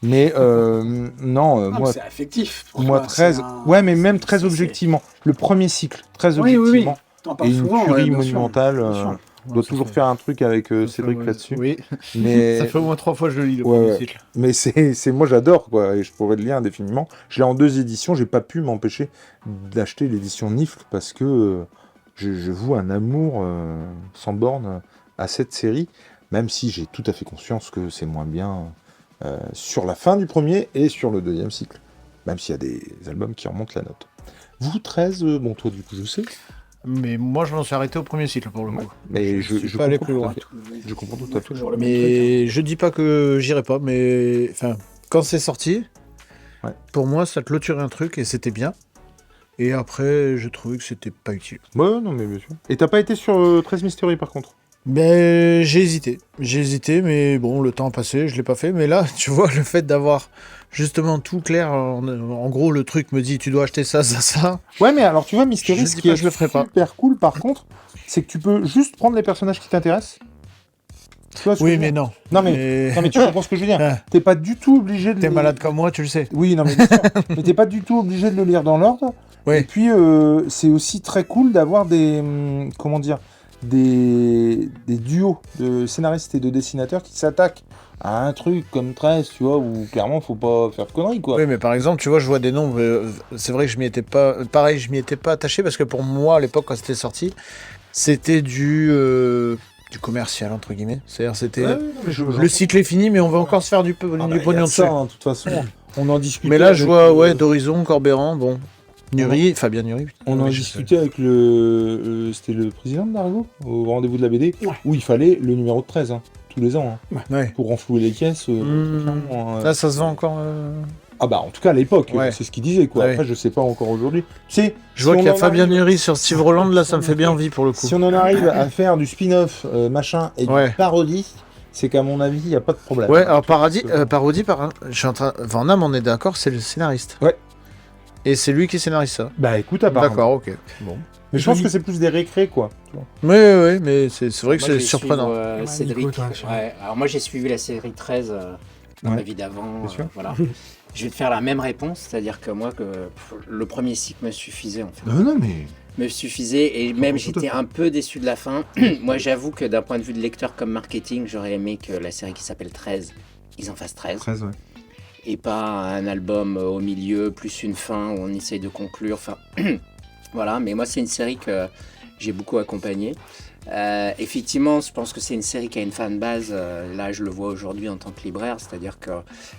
Mais non, moi, c'est affectif. pour moi toi, 13, c'est un- ouais, mais même c'est- très c'est- objectivement. Le premier cycle, très Oui, oui, oui. objectivement. T'en Et parles une souvent. tuerie bien sûr, monumentale. bien sûr. On doit toujours faire un truc avec Cédric là-dessus. Oui, Mais, ça fait au moins 3 fois que je le lis, le Ouais, premier ouais. cycle. mais c'est moi j'adore quoi, et je pourrais le lire indéfiniment. Je l'ai en 2 éditions, j'ai pas pu m'empêcher d'acheter l'édition Nifl parce que je voue un amour sans borne à cette série, même si j'ai tout à fait conscience que c'est moins bien sur la fin du premier et sur le deuxième cycle, même s'il y a des albums qui remontent la note. Vous 13, bon toi du coup je sais, Mais moi, je m'en suis arrêté au premier cycle pour le coup. mais suis je pas allé comprends plus tout à loin. fait. Je comprends tout à fait. Toujours le même truc, hein. Mais je dis pas que j'irai pas, mais enfin, quand c'est sorti, Ouais. pour moi, ça clôturait un truc et c'était bien. Et après, je trouvais que c'était pas utile. Ouais, non mais bien sûr. Et t'as pas été sur 13 Mystery par contre? Mais j'ai hésité, mais bon, le temps a passé, je l'ai pas fait. Mais là, tu vois, le fait d'avoir justement tout clair, en gros, le truc me dit, tu dois acheter ça, ça, ça. Ouais, mais alors tu vois, Mystery, Je ce dis qui pas est que je le ferai pas. super cool par contre, c'est que tu peux juste prendre les personnages qui t'intéressent. Tu vois ce que je Oui, veux mais dire non. Non, mais tu comprends ce que je veux dire. Ah. T'es pas du tout obligé de. T'es les- malade comme moi, tu le sais. Oui, non, mais bien sûr. Mais t'es pas du tout obligé de le lire dans l'ordre. Ouais. Et puis, c'est aussi très cool d'avoir des. Comment dire des duos de scénaristes et de dessinateurs qui s'attaquent à un truc comme 13, tu vois, où clairement, faut pas faire de conneries, quoi. Oui, mais par exemple, tu vois, je vois des noms. C'est vrai que je m'y étais pas. Pareil, je m'y étais pas attaché parce que pour moi, à l'époque, quand c'était sorti, c'était du commercial entre guillemets. C'est-à-dire, c'était Ouais, ouais, non, mais le cycle est fini, mais on va encore se faire du Ah bah, y a pognon de dessus. ça, hein, de toute façon. On en discutait. Mais là, je avec vois, le- ouais, d'Horizon, Corbéran, bon, Nury, Fabien Nury. putain, On en oui, je sais. discutait avec c'était le président de Nargo au rendez-vous de la BD, Ouais. où il fallait le numéro de 13, hein, tous les ans, hein, Ouais. pour renflouer les caisses. clairement, Là, ça se vend encore. Ah bah en tout cas à l'époque, Ouais. c'est ce qu'il disait quoi. Ouais. Après je sais pas encore aujourd'hui. Tu sais, Je vois si qu'il y a on en Fabien arrive- Nury sur Steve Roland, là, ça me fait bien envie pour le coup. Si on en arrive à faire du spin-off machin et Ouais. du parodie, c'est qu'à mon avis il y a pas de problème. Ouais, alors parodie, je suis en train. Van Damme, on est d'accord, c'est le scénariste. Ouais. Et c'est lui qui scénarise ça. Bah écoute apparemment. D'accord, ok. Bon. Mais je pense que c'est plus des récrés quoi. tu vois. Ouais, mais c'est vrai que Moi, c'est je vais surprenant. suivre, Cédric. Nico, toi, je- Ouais, alors moi j'ai suivi la série 13 dans Ouais. ma vie d'avant. Bien sûr. Voilà. Je vais te faire la même réponse, c'est-à-dire que moi, le premier cycle me suffisait en fait. Non mais. Me suffisait et même tout à j'étais un peu déçu de la fin. Moi j'avoue que d'un point de vue de lecteur comme marketing, j'aurais aimé que la série qui s'appelle 13, ils en fassent 13. 13 ouais. Et pas un album au milieu, plus une fin où on essaye de conclure. Enfin, voilà, mais moi c'est une série que j'ai beaucoup accompagnée. Effectivement, je pense que c'est une série qui a une fanbase. Là, je le vois aujourd'hui en tant que libraire, c'est-à-dire que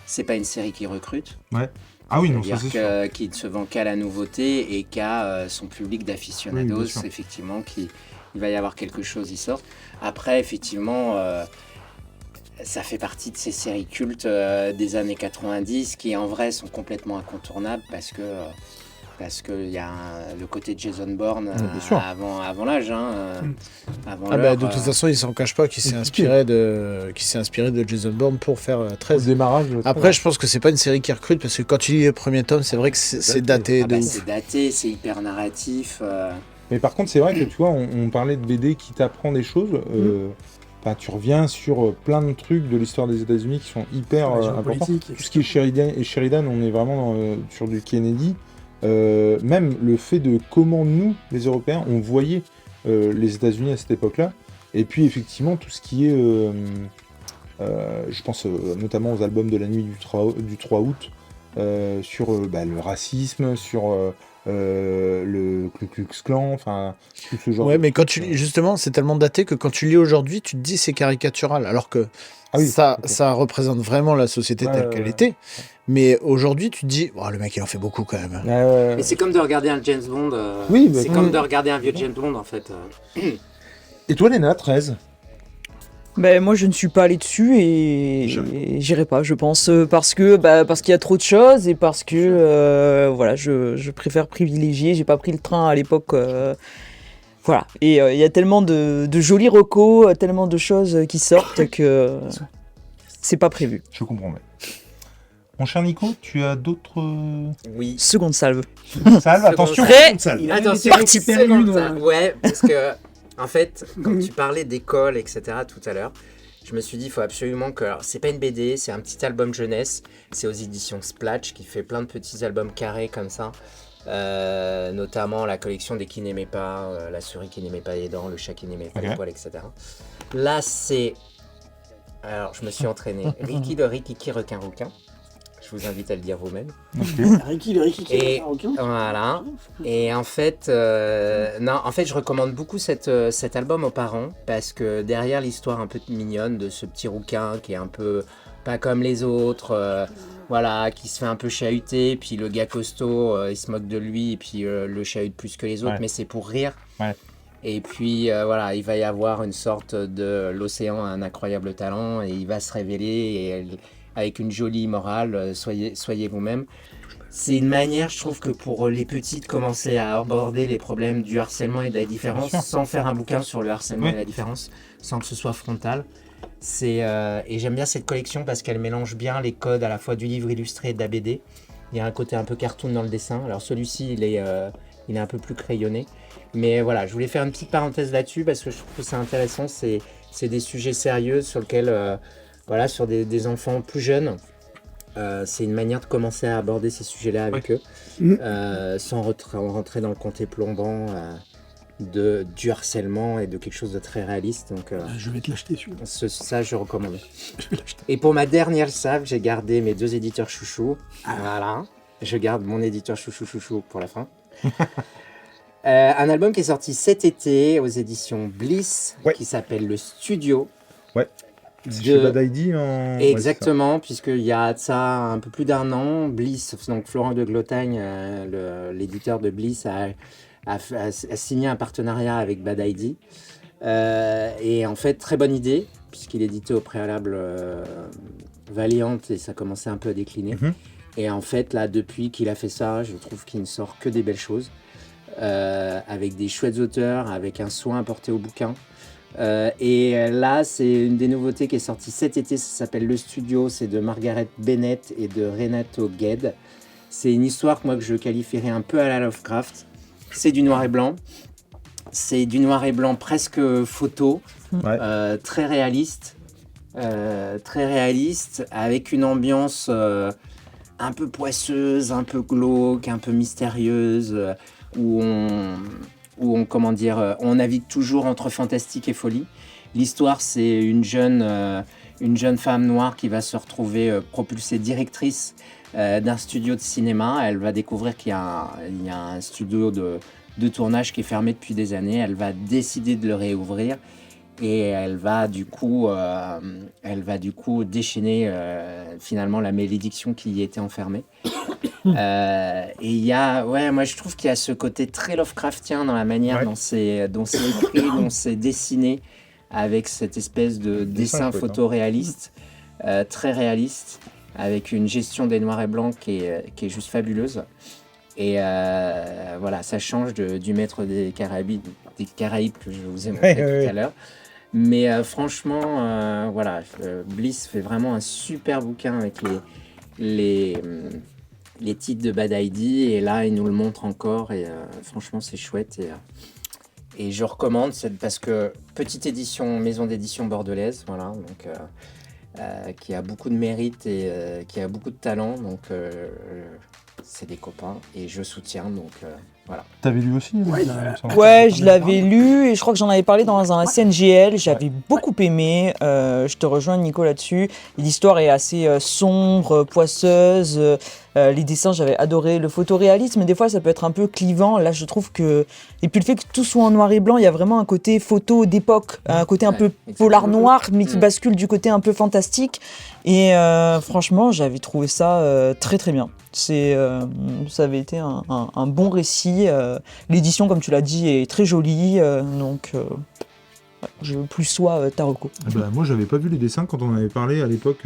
c'est pas une série qui recrute, Ah oui non ça c'est-à-dire c'est sûr. qui ne se vend qu'à la nouveauté et qu'à son public Oui, d'aficionados. bien sûr. Effectivement, il va y avoir quelque chose, il sort. Après, effectivement. Ça fait partie de ces séries cultes des années 90 qui en vrai sont complètement incontournables parce que il y a le côté de Jason Bourne bien sûr. avant l'âge. Avant Ah bah, l'heure, de toute façon, il s'en cache pas qu'il s'est inspiré de Jason Bourne pour faire Au 13. démarrage. Après, je pense que c'est pas une série qui recrute parce que quand tu lis le premier tome, c'est vrai que c'est daté ah de bah, ouf. c'est daté, c'est hyper narratif. Mais par contre, c'est vrai que tu vois, on parlait de BD qui t'apprend des choses. Bah, tu reviens sur plein de trucs de l'histoire des États-Unis qui sont hyper La importants. géopolitique, Tout ce qui est Sheridan, on est vraiment sur du Kennedy. Même le fait de comment nous, les Européens, on voyait les États-Unis à cette époque-là. Et puis effectivement, tout ce qui est, je pense notamment aux albums de la nuit du 3 août, sur le racisme, sur le Ku Klux Klan, enfin tout ce genre. Ouais, mais quand tu lis, justement, c'est tellement daté que quand tu lis aujourd'hui, tu te dis c'est caricatural, alors que Ah oui, ça, ok. ça représente vraiment la société Ouais, telle ouais, qu'elle ouais. était. Mais aujourd'hui, tu te dis, oh, le mec, il en fait beaucoup quand même. Mais c'est comme de regarder un James Bond. Oui, mais- c'est comme de regarder un vieux James Bond en fait. Et toi, Léna, 13? Ben, moi, je ne suis pas allé dessus et j'irai pas, je pense, parce qu'il y a trop de choses et parce que voilà, je préfère privilégier. J'ai pas pris le train à l'époque. Voilà. Et il y a tellement de jolis recos, tellement de choses qui sortent que c'est pas prévu. Je comprends bien. Mon cher Nico, tu as d'autres Oui. Seconde salve. salves? Attention, Prêt seconde salve. Il a même Attention, été récupéré seconde une, salve. Ouais, parce que en fait, quand tu parlais d'école, etc. tout à l'heure, je me suis dit, il faut absolument que. Alors, c'est pas une BD, c'est un petit album jeunesse. C'est aux éditions Splatch qui fait plein de petits albums carrés comme ça. Notamment la collection des qui n'aimaient pas, la souris qui n'aimait pas les dents, le chat qui n'aimait pas Ok. les poils, etc. Là, c'est. Alors, je me suis entraîné. Ricky le Rikiki requin rouquin. Je vous invite à le dire vous-même. Ricky, le Ricky qui Et est marocain. voilà. Et en fait, non, en fait, je recommande beaucoup cet album aux parents parce que derrière l'histoire un peu mignonne de ce petit rouquin qui est un peu pas comme les autres, voilà, qui se fait un peu chahuter, puis le gars costaud, il se moque de lui et puis le chahute plus que les autres, Ouais. mais c'est pour rire. Ouais. Et puis voilà, il va y avoir une sorte de l'océan a un incroyable talent et il va se révéler et avec une jolie morale, soyez vous-même. C'est une manière, je trouve, que pour les petits de commencer à aborder les problèmes du harcèlement et de la différence Bien sûr. sans faire un bouquin sur le harcèlement Oui. et la différence, sans que ce soit frontal. Et j'aime bien cette collection parce qu'elle mélange bien les codes à la fois du livre illustré et de la BD. Il y a un côté un peu cartoon dans le dessin. Alors celui-ci, il est un peu plus crayonné. Mais voilà, je voulais faire une petite parenthèse là-dessus parce que je trouve que c'est intéressant. C'est des sujets sérieux sur lesquels, voilà, sur des enfants plus jeunes, c'est une manière de commencer à aborder ces sujets-là avec eux, sans rentrer dans le côté plombant du harcèlement et de quelque chose de très réaliste. Donc Je vais te l'acheter celui-là. ça, je recommande. Je vais l'acheter. Et pour ma dernière salve, j'ai gardé mes 2 éditeurs chouchous. Voilà. Je garde mon éditeur chouchou pour la fin. Un album qui est sorti cet été aux éditions Bliss, Ouais. qui s'appelle Le Studio. Ouais. C'est chez Bad ID en... Exactement, puisqu'il y a de ça un peu plus d'un an, Bliss, donc Florent de Glotagne, l'éditeur de Bliss, a signé un partenariat avec Bad ID. Et en fait, très bonne idée, puisqu'il éditait au préalable Valiant et ça commençait un peu à décliner. Mhm. Et en fait, là, depuis qu'il a fait ça, je trouve qu'il ne sort que des belles choses, avec des chouettes auteurs, avec un soin apporté au bouquin. Et là, c'est une des nouveautés qui est sortie cet été, ça s'appelle Le Studio, c'est de Margaret Bennett et de Renato Gued. C'est une histoire que je qualifierais un peu à la Lovecraft. C'est du noir et blanc. C'est du noir et blanc presque photo, Ouais. très réaliste, avec une ambiance un peu poisseuse, un peu glauque, un peu mystérieuse, où on navigue toujours entre fantastique et folie. L'histoire, c'est une jeune femme noire qui va se retrouver propulsée directrice d'un studio de cinéma. Elle va découvrir qu'il y a un studio de tournage qui est fermé depuis des années. Elle va décider de le réouvrir et elle va du coup déchaîner finalement la malédiction qui y était enfermée. Et il y a, moi je trouve qu'il y a ce côté très Lovecraftien dans la manière dont c'est écrit, dont c'est dessiné, avec cette espèce de dessin photoréaliste, très réaliste, avec une gestion des noirs et blancs qui est juste fabuleuse. Et voilà, ça change du maître des Caraïbes que je vous ai montré tout à l'heure. Mais franchement, voilà, Bliss fait vraiment un super bouquin avec les titres de Bad ID, et là, il nous le montre encore, et franchement, c'est chouette. Et je recommande, parce que petite édition, maison d'édition bordelaise, voilà, donc qui a beaucoup de mérite et qui a beaucoup de talent, donc c'est des copains, et je soutiens, donc T'avais lu aussi Ouais, il me semble. Ouais, je l'avais lu et je crois que j'en avais parlé dans un SNGL. J'avais beaucoup aimé. Je te rejoins, Nico, là-dessus. L'histoire est assez sombre, poisseuse. Les dessins, j'avais adoré. Le photoréalisme, des fois, ça peut être un peu clivant. Là, je trouve que. Et puis le fait que tout soit en noir et blanc, il y a vraiment un côté photo d'époque, un côté un peu polar noir, mais qui bascule du côté un peu fantastique. Et franchement, j'avais trouvé ça très très bien. Ça avait été un bon récit. L'édition, comme tu l'as dit, est très jolie. Donc, je plus sois Taroko. Bah, moi, j'avais pas vu les dessins quand on en avait parlé à l'époque.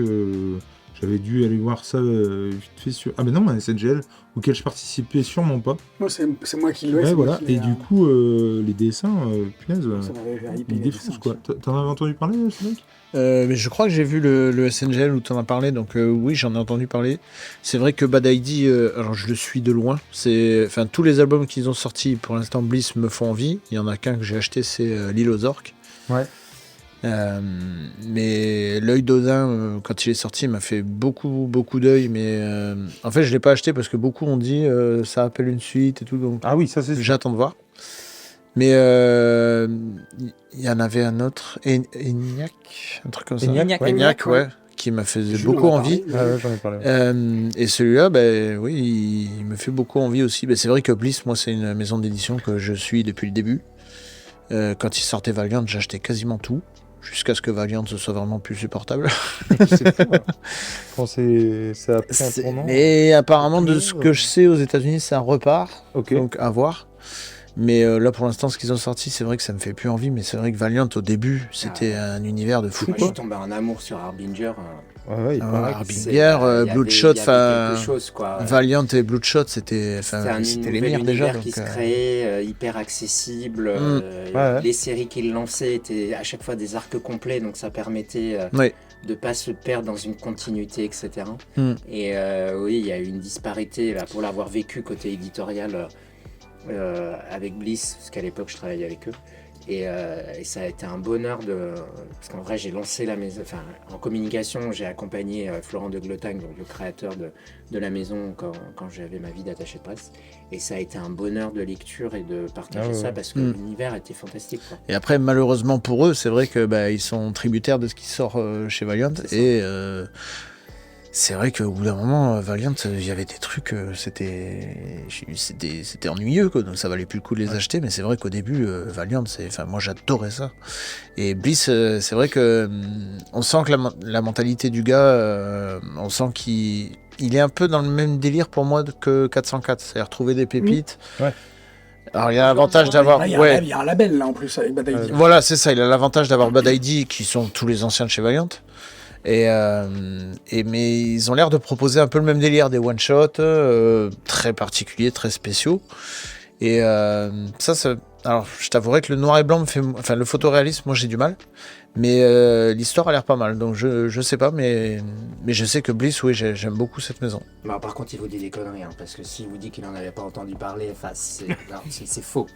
J'avais dû aller voir ça vite fait sur. Ah, mais non, un SNGL auquel je participais sûrement pas. Moi, c'est moi qui le Ouais, voilà. Et du coup, les dessins, punaise, ça m'avait fait hyper ils défoncent quoi. T'en avais entendu parler, Cédric? Mais je crois que j'ai vu le SNGL où tu en as parlé, donc oui, j'en ai entendu parler. C'est vrai que Bad ID, alors je le suis de loin. Enfin, tous les albums qu'ils ont sortis pour l'instant, Bliss me font envie. Il y en a qu'un que j'ai acheté, c'est L'île aux orques. Ouais. Mais L'œil d'Odin, quand il est sorti, il m'a fait beaucoup d'œil. Mais en fait, je l'ai pas acheté parce que beaucoup ont dit ça appelle une suite et tout. Donc Ah oui, ça c'est. j'attends de voir. Mais il y en avait un autre, ENIAC, un truc comme ça. ENIAC, ouais, qui m'a fait beaucoup envie. J'en ai parlé. Et celui-là, oui, il me fait beaucoup envie aussi. C'est vrai que Bliss, moi, c'est une maison d'édition que je suis depuis le début. Quand il sortait Valiant, j'achetais quasiment tout, jusqu'à ce que Valiant ce soit vraiment plus supportable. C'est fou, hein. Quand ça a pris un tournant. Et apparemment, de ce que je sais, aux États-Unis, ça repart. Ok. Donc, à voir. Mais là, pour l'instant, ce qu'ils ont sorti, c'est vrai que ça me fait plus envie. Mais c'est vrai que Valiant, au début, c'était un univers de fou. Moi, je suis tombé en amour sur Harbinger. Ouais, il paraît que Harbinger, Bloodshot, quelque chose, quoi. Valiant et Bloodshot, c'était un les meilleurs déjà. univers qui se créait, hyper accessible. Ouais. Les séries qu'ils lançaient étaient à chaque fois des arcs complets, donc ça permettait Oui. de pas se perdre dans une continuité, etc. Mm. Et oui, il y a eu une disparité là, pour l'avoir vécu côté éditorial avec Bliss, parce qu'à l'époque je travaillais avec eux. Et ça a été un bonheur parce qu'en vrai j'ai lancé la maison, enfin en communication j'ai accompagné Florent de Glotang, donc le créateur de la maison quand j'avais ma vie d'attaché de presse, et ça a été un bonheur de lecture et de partager ça parce que l'univers était fantastique, quoi. Et après, malheureusement pour eux, c'est vrai que ils sont tributaires de ce qui sort chez Valiant. Et c'est vrai qu'au bout d'un moment, Valiant, il y avait des trucs, c'était ennuyeux, quoi, donc ça valait plus le coup de les acheter. Mais c'est vrai qu'au début, Valiant, moi j'adorais ça. Et Bliss, c'est vrai que on sent que la mentalité du gars, on sent qu'il est un peu dans le même délire pour moi que 404, c'est-à-dire trouver des pépites. Ouais. Alors il y a l'avantage d'avoir... Il y a un label là en plus avec Bad ID. Voilà, c'est ça, il a l'avantage d'avoir Bad ID, qui sont tous les anciens de chez Valiant. Mais ils ont l'air de proposer un peu le même délire, des one-shots très particuliers, très spéciaux. Et alors je t'avouerai que le noir et blanc le photoréalisme, moi j'ai du mal. Mais l'histoire a l'air pas mal, donc je sais pas, mais je sais que Bliss, oui, j'aime beaucoup cette maison. Bah, par contre, il vous dit des conneries, hein, parce que s'il vous dit qu'il n'en avait pas entendu parler, c'est faux.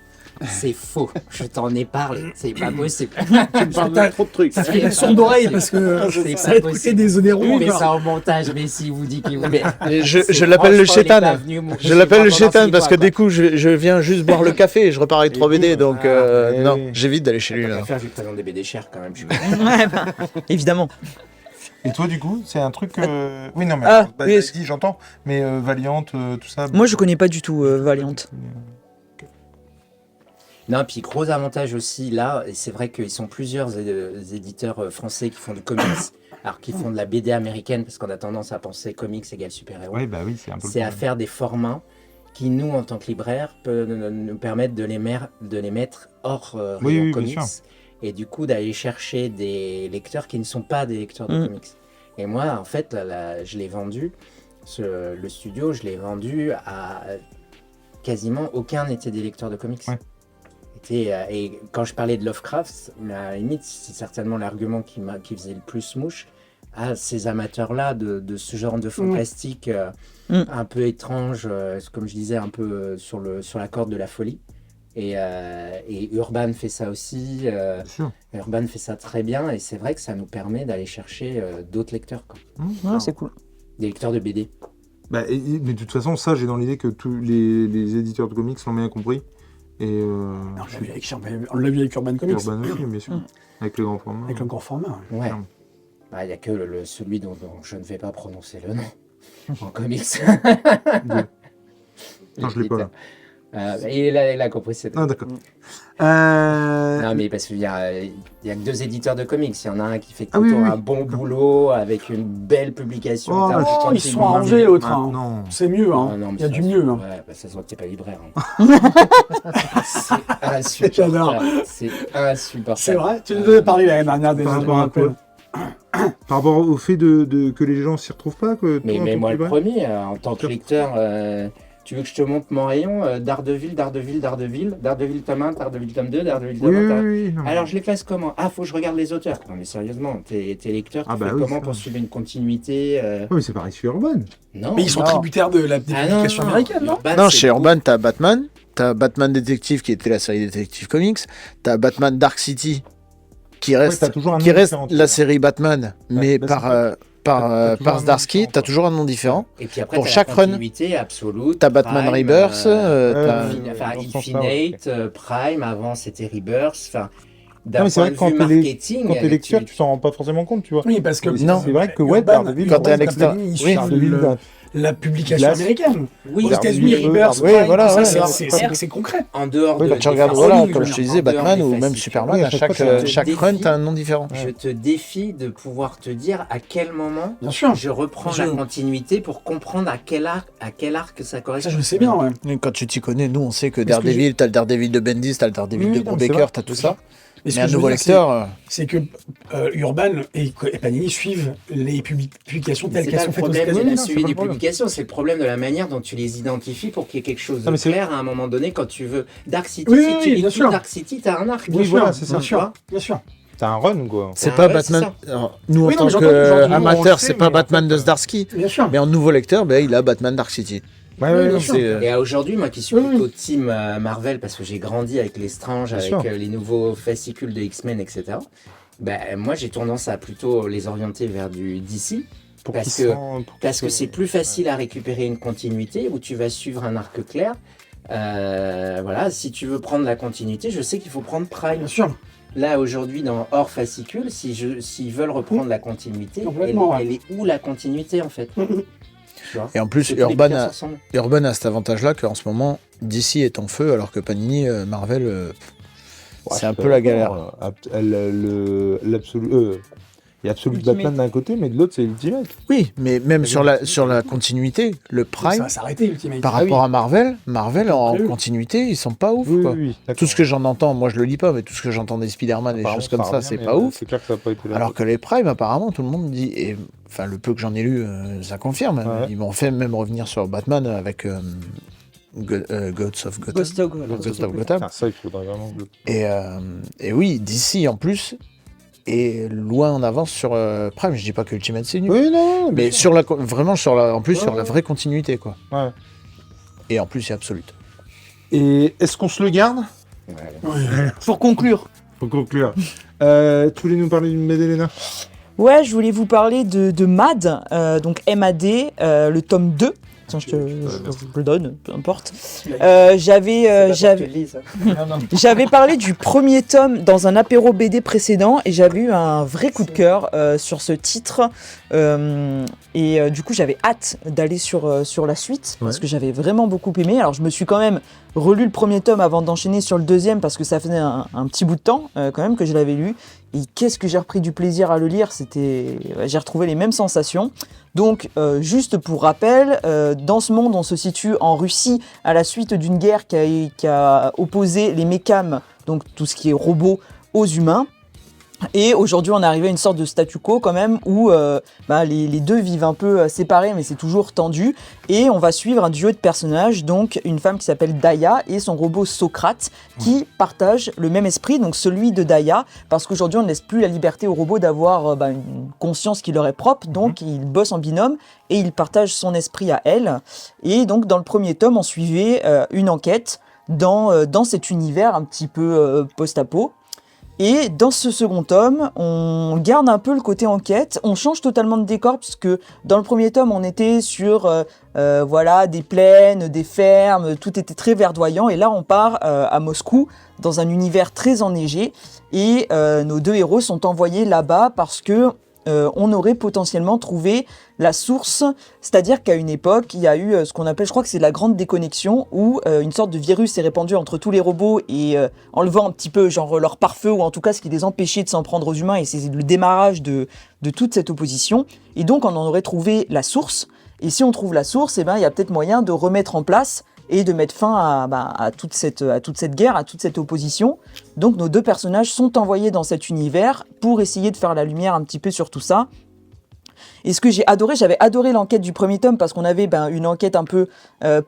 C'est faux. Je t'en ai parlé. C'est pas possible. Tu me parles trop de trucs. Ça fait une sonde d'oreille parce que ça va te coûter des onérons. Mais ça en montage, mais s'il vous dit qu'il vous... Je l'appelle le chétan. Je l'appelle le chétan parce que du coup, je viens juste boire le café et je repars avec 3 BD, donc non, j'évite d'aller chez lui. Je vais présenter des BD chers quand même. Évidemment. Et toi, du coup, c'est un truc. Oui, non, mais oui, ID, j'entends. Mais Valiant, tout ça. Moi, je connais pas du tout Valiant. Non, puis gros avantage aussi là, et c'est vrai qu'ils sont plusieurs éditeurs français qui font du comics, alors qui font de la BD américaine, parce qu'on a tendance à penser comics égale super-héros. Oui, bah oui, c'est un peu. C'est à faire des formats qui, nous, en tant que libraires, peuvent nous permettre de les mettre hors rayon comics, et du coup d'aller chercher des lecteurs qui ne sont pas des lecteurs de comics. Et moi, en fait, je l'ai vendu, le studio, je l'ai vendu à quasiment aucun n'était des lecteurs de comics. Ouais. Et quand je parlais de Lovecraft, à la limite, c'est certainement l'argument qui faisait le plus mouche à ces amateurs-là de ce genre de fantastique un peu étrange, comme je disais, un peu sur la corde de la folie. Et Urban fait ça aussi. Urban fait ça très bien, et c'est vrai que ça nous permet d'aller chercher d'autres lecteurs, quoi. Ouais, c'est cool. Des lecteurs de BD. Mais de toute façon, ça, j'ai dans l'idée que tous les éditeurs de comics l'ont bien compris. Et On l'a vu avec Urban Comics. Urban aussi, bien sûr. Avec le grand format. Avec le grand format. Ouais. Il n'y a que celui dont je ne vais pas prononcer le nom en comics. Non, je l'ai pas là. Il a compris. Ah, d'accord. Non, mais parce qu'il y a que 2 éditeurs de comics. Il y en a un qui fait plutôt un bon boulot avec une belle publication. Oh, ils sont arrangés, l'autre. Hein. Non. C'est mieux. Hein. non, il y a du mieux. Hein. Ouais, ça se voit que t'es pas libraire. Hein. C'est J'adore. insupportable. C'est insupportable. C'est vrai. Tu nous avais parlé l'année dernière des Par rapport à quoi ? Par rapport au fait que les gens s'y retrouvent pas que Mais moi, le premier, en tant que lecteur, tu veux que je te montre mon rayon Daredevil, tome 1, Daredevil tome 2, Daredevil tome 1. Oui, non. Alors, je les classe comment ? Ah, faut que je regarde les auteurs. Non, mais sérieusement, t'es lecteur, tu fais comment pour suivre une continuité Oui, mais c'est pareil sur Urban. Non. Mais ils sont tributaires de la publication américaine, non ? Non, chez Urban, t'as Batman Détective qui était la série Détective Comics, t'as Batman Dark City qui reste, t'as toujours un nom reste différent, la série Batman, mais bah, par toujours un nom Zdarsky, différent, t'as toujours un nom différent. Et puis après, pour t'as chaque la run, continuité absolue. T'as Batman Prime, Rebirth, t'as... Infinite, Prime, avant c'était Rebirth. Enfin, d'un mais c'est point vrai de que vue marketing, quand t'es lecteur, tu t'en rends pas forcément compte, tu vois. Oui, parce que Non. C'est vrai que Urban, Daredevil, quand t'es un Urban, lecteur, Company, ils oui, suivent la publication Glass. américaine. oui, Aux États-Unis, Daredevil, Rebirth, oui, Prime, voilà, tout ça, ouais, c'est concret. en dehors Oui, de. quand tu regardes, des voilà, fascicules, comme je te disais, en dehors Batman des ou même fascicules, Superman, oui, à chaque défi- run, t'as un nom différent. Je te défie de pouvoir te dire à quel moment Bien sûr. je reprends la continuité pour comprendre à quel arc ça correspond. Ça, je sais bien, ouais. Et quand tu t'y connais, nous on sait que Parce que Daredevil, t'as le Daredevil de Bendis, t'as le Daredevil Oui, de non, c'est Brubaker, vrai. t'as tout ça. Et ce Mais que un je veux nouveau dire, lecteur, c'est que Urban et Panini suivent les publications telles C'est qu'elles pas sont le faites aux problème de États-Unis. la c'est suivi pas des le problème. publications, c'est le problème de la manière dont tu les identifies pour qu'il y ait quelque chose Non, de mais c'est- clair à un moment donné quand tu veux. Dark City, Oui, si oui, tu bien lis tout sûr. Dark City, t'as un arc. Oui, voilà, c'est ça. Bien Tu sûr, vois. bien sûr. T'as un run, quoi. c'est Ah pas ouais, Batman. c'est Alors, nous, Oui, en non, mais tant j'entends que aujourd'hui, on qu'amateurs, le sait, c'est pas mais en Batman fait, de Zdarsky. Bien sûr. Mais en nouveau lecteur, il a Batman Dark City. Ouais, Oui, ouais, bien non, sûr. c'est- Et à aujourd'hui, moi qui suis Oui, plutôt team Marvel parce que j'ai grandi avec les Strange, Bien avec sûr. les nouveaux fascicules de X-Men, etc. Ben, moi j'ai tendance à plutôt les orienter vers du DC pour parce qu'ils que- sentent- pour parce qu'ils que c'est plus facile à récupérer une continuité où tu vas suivre un arc clair. Voilà, si tu veux prendre la continuité, je sais qu'il faut prendre Prime. Bien sûr. Là aujourd'hui dans hors fascicule, s'ils veulent reprendre la continuité, Complètement, elle est où la continuité en fait? Tu vois. Et en plus, C'est tous les Urban clients se a, ressemblent. Urban a cet avantage-là qu'en ce moment, DC est en feu, alors que Panini, Marvel, c'est un peu la galère. L'absolu. Il y a Absolute Ultimate. Batman d'un côté, mais de l'autre, c'est Ultimate. Oui, mais même sur la continuité, le Ça Prime, va s'arrêter, Ultimate. par Ah oui. rapport à Marvel en Oui. continuité, ils sont pas ouf. Oui, quoi. oui, d'accord. Tout ce que j'en entends, moi je le lis pas, mais tout ce que j'entends des Spider-Man et des Apparemment, choses comme ça, revient, c'est mais, pas ouf. C'est clair que ça n'a pas été là. Alors que les Prime, apparemment, tout le monde dit, et enfin le peu que j'en ai lu, ça confirme. Ouais. Ils m'ont fait même revenir sur Batman avec Gods of Gotham. Ghost Dog, voilà. Ghost of Gotham. Ah, ça, il faudrait vraiment. Et oui, DC en plus est loin en avance sur Prime. Je dis pas que Ultimate c'est nul, Oui, non, mais sur vraiment sur la Ouais. vraie continuité quoi. Ouais. Et en plus c'est Absolute. Et est-ce qu'on se le garde Ouais. Pour conclure. Pour conclure. Tu voulais nous parler d'une BD, Léna? Ouais, je voulais vous parler de MAD, donc MAD, le tome 2. Tiens, je le donne, peu importe. J'avais parlé du premier tome dans un apéro BD précédent et j'avais eu un vrai coup de cœur sur ce titre. Du coup, j'avais hâte d'aller sur la suite parce que j'avais vraiment beaucoup aimé. Alors, je me suis quand même relu le premier tome avant d'enchaîner sur le deuxième parce que ça faisait un petit bout de temps quand même que je l'avais lu. Et qu'est-ce que j'ai repris du plaisir à le lire, j'ai retrouvé les mêmes sensations. Donc, juste pour rappel, dans ce monde, on se situe en Russie à la suite d'une guerre qui a opposé les mécams, donc tout ce qui est robots, aux humains. Et aujourd'hui, on est arrivé à une sorte de statu quo quand même où les deux vivent un peu séparés, mais c'est toujours tendu. Et on va suivre un duo de personnages, donc une femme qui s'appelle Daya et son robot Socrate, qui partagent le même esprit, donc celui de Daya, parce qu'aujourd'hui, on ne laisse plus la liberté aux robots d'avoir une conscience qui leur est propre, donc ils bossent en binôme et ils partagent son esprit à elle. Et donc, dans le premier tome, on suivait une enquête dans cet univers un petit peu post-apo. Et dans ce second tome, on garde un peu le côté enquête, on change totalement de décor, puisque dans le premier tome, on était sur voilà, des plaines, des fermes, tout était très verdoyant, et là on part à Moscou, dans un univers très enneigé, et nos deux héros sont envoyés là-bas parce que on aurait potentiellement trouvé la source, c'est-à-dire qu'à une époque, il y a eu ce qu'on appelle, je crois que c'est la grande déconnexion, où une sorte de virus s'est répandu entre tous les robots et enlevant un petit peu genre leur pare-feu, ou en tout cas ce qui les empêchait de s'en prendre aux humains, et c'est le démarrage de toute cette opposition. Et donc on en aurait trouvé la source, et si on trouve la source, eh ben, il y a peut-être moyen de remettre en place et de mettre fin à toute cette guerre, à toute cette opposition. Donc nos deux personnages sont envoyés dans cet univers pour essayer de faire la lumière un petit peu sur tout ça. Et ce que j'ai adoré, j'avais adoré l'enquête du premier tome parce qu'on avait une enquête un peu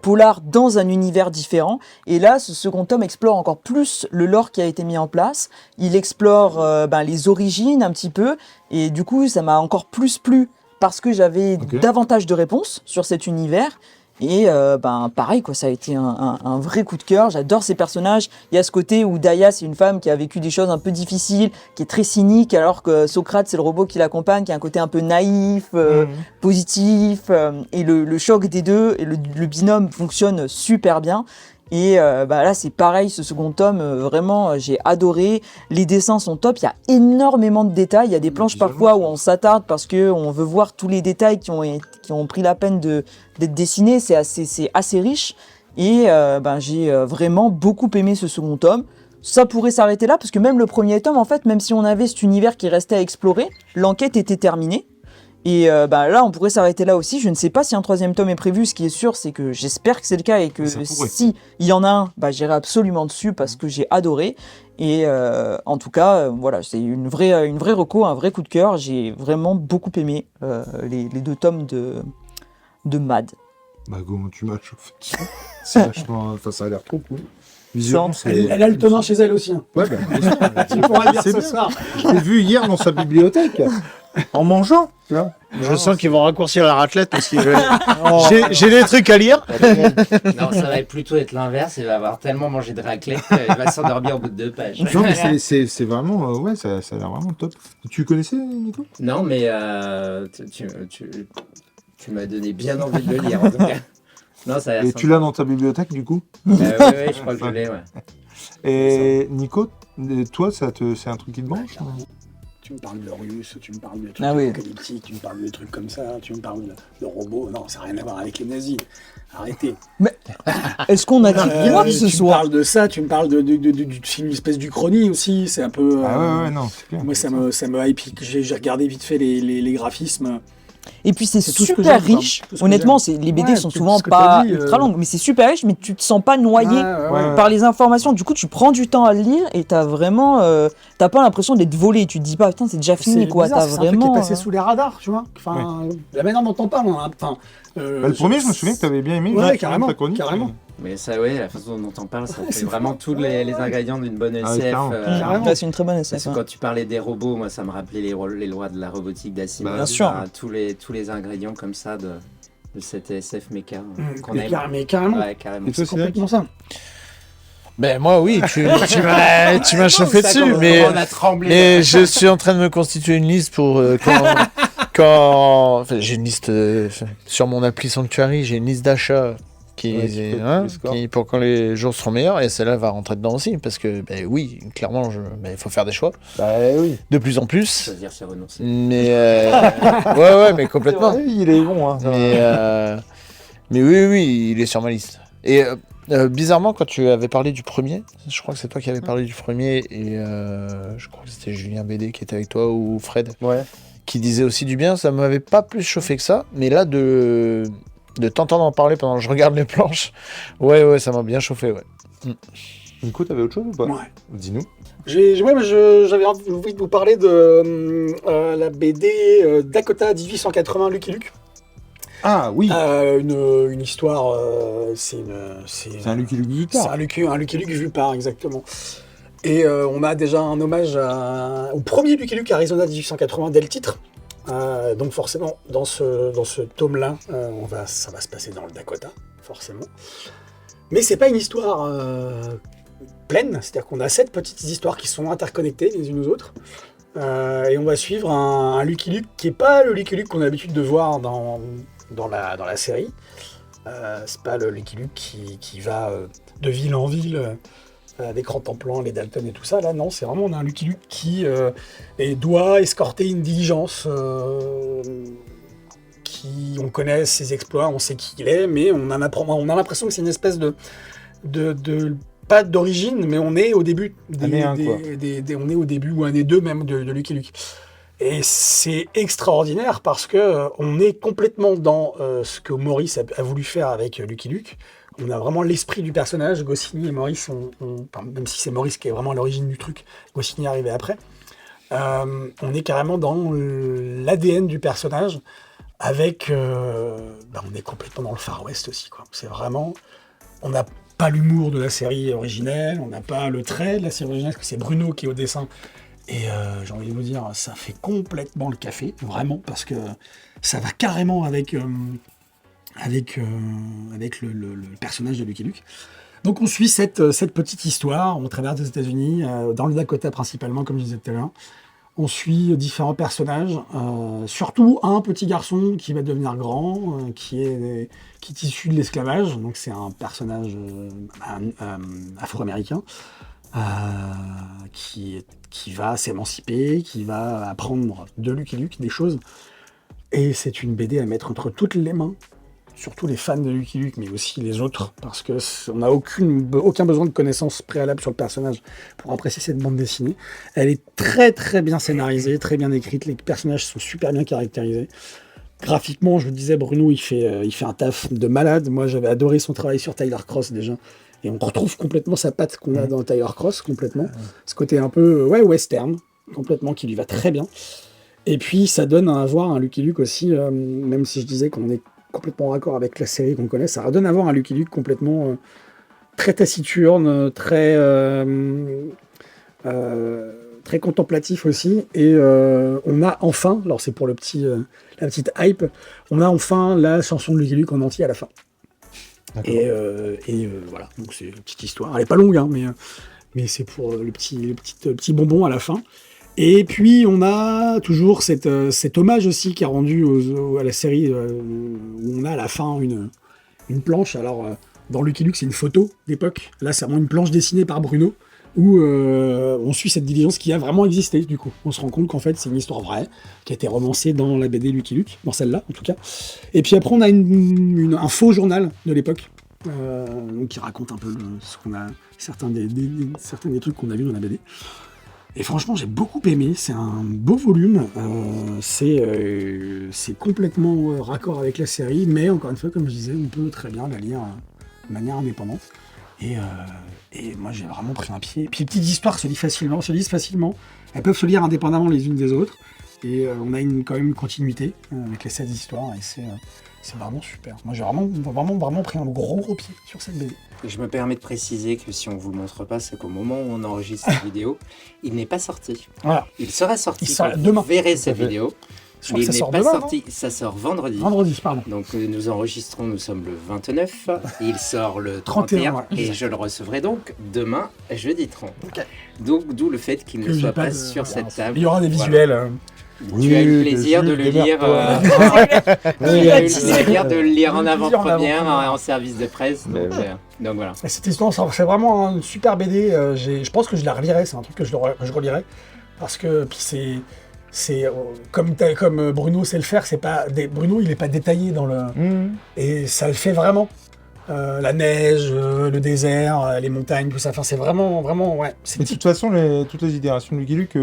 polar dans un univers différent. Et là, ce second tome explore encore plus le lore qui a été mis en place. Il explore les origines un petit peu. Et du coup, ça m'a encore plus plu parce que j'avais davantage de réponses sur cet univers. Et pareil, quoi, ça a été un vrai coup de cœur. J'adore ces personnages. Il y a ce côté où Daya, c'est une femme qui a vécu des choses un peu difficiles, qui est très cynique, alors que Socrate, c'est le robot qui l'accompagne, qui a un côté un peu naïf, positif. Et le choc des deux, et le binôme fonctionne super bien. Et là, c'est pareil, ce second tome, vraiment, j'ai adoré. Les dessins sont top, il y a énormément de détails. Il y a des planches parfois où on s'attarde parce qu'on veut voir tous les détails qui ont pris la peine d'être dessinés. C'est assez riche. Et j'ai vraiment beaucoup aimé ce second tome. Ça pourrait s'arrêter là, parce que même le premier tome, en fait, même si on avait cet univers qui restait à explorer, l'enquête était terminée. Et là, on pourrait s'arrêter là aussi. Je ne sais pas si un troisième tome est prévu. Ce qui est sûr, c'est que j'espère que c'est le cas et que si il y en a un, j'irai absolument dessus parce que j'ai adoré. Et en tout cas, voilà, c'est une vraie reco, un vrai coup de cœur. J'ai vraiment beaucoup aimé les deux tomes de Mad. Comment tu m'as chauffé. C'est vachement... ça a l'air trop cool. Visuellement, elle a le tome 1 chez elle aussi. Ouais, tu pourras le dire ce soir. Je l'ai vu hier dans sa bibliothèque. En mangeant, tu vois. Je sens qu'ils vont raccourcir la raclette aussi. J'ai des trucs à lire. Non, ça va plutôt être l'inverse. Il va avoir tellement mangé de raclette qu'il va s'endormir au bout de 2 pages. Non, mais c'est vraiment... ça a l'air vraiment top. Tu connaissais, Nico ? Non, mais tu m'as donné bien envie de le lire, en tout cas. Non, ça a l'air Et sympa. tu l'as dans ta bibliothèque, du coup ? Oui, je crois que je l'ai, ouais. Et Nico, toi, c'est un truc qui te branche ? Tu me parles de Russe, tu me parles de trucs apocalyptiques, tu me parles de trucs comme ça, tu me parles de robots. Non, ça n'a rien à voir avec les nazis. Arrêtez. Mais est-ce qu'on a dit quoi ce tu soir ? me parles de ça, tu me parles du film espèce d'Uchronie aussi. C'est un peu. Non, c'est clair. Moi, ça me hype. J'ai regardé vite fait les graphismes. Et puis c'est tout ce que super j'aime, riche. tout ce que Honnêtement, j'aime. les BD sont tout souvent ce que pas t'as dit, ultra longues, mais c'est super riche, mais tu te sens pas noyé par les informations. Du coup, tu prends du temps à le lire et t'as vraiment, t'as pas l'impression d'être volé. Tu te dis pas, putain, c'est déjà fini, quoi. Bizarre, T'as c'est un truc qui vraiment. est passé sous les radars, tu vois. Enfin, la manière dont on parle, Le premier, je me souviens que tu avais bien aimé. Ouais, carrément. Carrément. Mais ça, la façon dont on parle, ça fait vraiment tous les ingrédients d'une bonne SF. carrément. Ouais, c'est une très bonne SF. Parce que quand tu parlais des robots, moi, ça me rappelait les lois de la robotique d'Asimov. Bien sûr. Tous les ingrédients comme ça de cette SF méca qu'on aime. Mais carrément. Ouais, carrément. Et toi, C'est complètement ça. Ben moi oui, tu m'as chauffé Ça, dessus, on a tremblé. mais je suis en train de me constituer une liste pour enfin, j'ai une liste sur mon appli Sanctuary, j'ai une liste d'achats qui pour quand les jours seront meilleurs, et celle-là va rentrer dedans aussi parce que oui, clairement il faut faire des choix Oui. de plus en plus. Choisir, c'est renoncer. Mais ouais, mais complètement. Il est bon, hein. Mais oui, il est sur ma liste. Et bizarrement, quand tu avais parlé du premier, je crois que c'est toi qui avais parlé du premier, et je crois que c'était Julien BD qui était avec toi, ou Fred, qui disait aussi du bien. Ça m'avait pas plus chauffé que ça, mais là, de t'entendre en parler pendant que je regarde les planches, ouais, ça m'a bien chauffé, ouais. Nico, t'avais autre chose ou pas ? Ouais. Dis-nous. J'avais envie de vous parler de la BD Dakota 1880 Lucky Luke. Ah oui. Une histoire, c'est un Lucky Luke vu c'est par. un Lucky Luke vu par, exactement. Et on a déjà un hommage au premier Lucky Luke Arizona 1880 dès le titre. Donc forcément, dans ce tome-là, ça va se passer dans le Dakota, forcément. Mais c'est pas une histoire pleine, c'est-à-dire qu'on a 7 petites histoires qui sont interconnectées les unes aux autres. Et on va suivre un Lucky Luke qui n'est pas le Lucky Luke qu'on a l'habitude de voir dans la série. C'est pas le Lucky Luke qui va de ville en ville avec Rantanplan, les Dalton et tout ça. Là, non, c'est vraiment un Lucky Luke qui doit escorter une diligence qui, on connaît ses exploits, on sait qui il est, mais on a l'impression que c'est une espèce de pas d'origine, mais on est au début on est au début ou un des deux même de Lucky Luke. Et c'est extraordinaire parce que on est complètement dans ce que Maurice a voulu faire avec Lucky Luke. On a vraiment l'esprit du personnage. Goscinny et Maurice, même si c'est Maurice qui est vraiment à l'origine du truc, Goscinny est arrivé après. On est carrément dans l'ADN du personnage. Avec, on est complètement dans le Far West aussi, quoi. C'est vraiment, on n'a pas l'humour de la série originelle, on n'a pas le trait de la série originelle, parce que c'est Bruno qui est au dessin. Et j'ai envie de vous dire, ça fait complètement le café, vraiment, parce que ça va carrément avec le personnage de Lucky Luke. Donc on suit cette petite histoire, on traverse les États-Unis, dans le Dakota principalement, comme je disais tout à l'heure. On suit différents personnages, surtout un petit garçon qui va devenir grand, qui est issu de l'esclavage. Donc c'est un personnage afro-américain qui va s'émanciper, qui va apprendre de Lucky Luke des choses. Et c'est une BD à mettre entre toutes les mains, surtout les fans de Lucky Luke, mais aussi les autres, parce qu'on n'a aucun besoin de connaissances préalables sur le personnage pour apprécier cette bande dessinée. Elle est très très bien scénarisée, très bien écrite, les personnages sont super bien caractérisés. Graphiquement, je vous disais, Bruno, il fait un taf de malade. Moi, j'avais adoré son travail sur Tyler Cross déjà, et on retrouve complètement sa patte qu'on a dans Tyler Cross, complètement. Ce côté un peu western, complètement, qui lui va très bien. Et puis, ça donne à avoir un Lucky Luke aussi, même si je disais qu'on est complètement en raccord avec la série qu'on connaît, ça redonne à voir un Lucky Luke complètement très taciturne, très contemplatif aussi. Et on a enfin, alors c'est pour la petite hype, on a enfin la chanson de Lucky Luke en entier à la fin. Et voilà, donc c'est une petite histoire. Elle est pas longue, hein, mais c'est pour le petit bonbon à la fin. Et puis on a toujours cet hommage aussi qui est rendu à la série où on a à la fin une planche. Alors dans Lucky Luke c'est une photo d'époque, là c'est vraiment une planche dessinée par Bruno où on suit cette diligence qui a vraiment existé du coup. On se rend compte qu'en fait c'est une histoire vraie qui a été romancée dans la BD Lucky Luke, dans celle-là en tout cas. Et puis après on a un faux journal de l'époque donc qui raconte un peu ce qu'on a, certains des trucs qu'on a vus dans la BD. Et franchement, j'ai beaucoup aimé. C'est un beau volume. C'est complètement raccord avec la série, mais encore une fois, comme je disais, on peut très bien la lire de manière indépendante. Et moi, j'ai vraiment pris un pied. Puis les petites histoires se lisent facilement. Elles peuvent se lire indépendamment les unes des autres. Et on a quand même une continuité avec les 7 histoires. Et c'est vraiment super. Moi, j'ai vraiment pris un gros pied sur cette BD. Je me permets de préciser que si on ne vous le montre pas, c'est qu'au moment où on enregistre cette vidéo, il n'est pas sorti. Voilà. Il sera sorti quand demain. Vous verrez cette vidéo. Je crois Mais que ça il sort n'est pas demain, sorti. Ça sort vendredi. Vendredi, pardon. Donc nous enregistrons, nous sommes le 29. Il sort le 31. Ouais. Et je le recevrai donc demain, jeudi 30. Okay. Donc d'où le fait qu'il ne soit pas sur cette table. Il y aura des visuels. Tu as eu le plaisir de le lire. Tu as eu le plaisir de le lire en avant-première, en service de presse. Donc voilà. Et cette histoire, c'est vraiment une super BD. Je pense que je la relirai. C'est un truc que je relirai parce que puis c'est comme Bruno sait le faire. C'est pas Bruno, il est pas détaillé dans le et ça le fait vraiment. La neige, le désert, les montagnes, tout ça. Enfin, c'est vraiment ouais. Mais de toute façon, toutes les itérations de Lucky Luke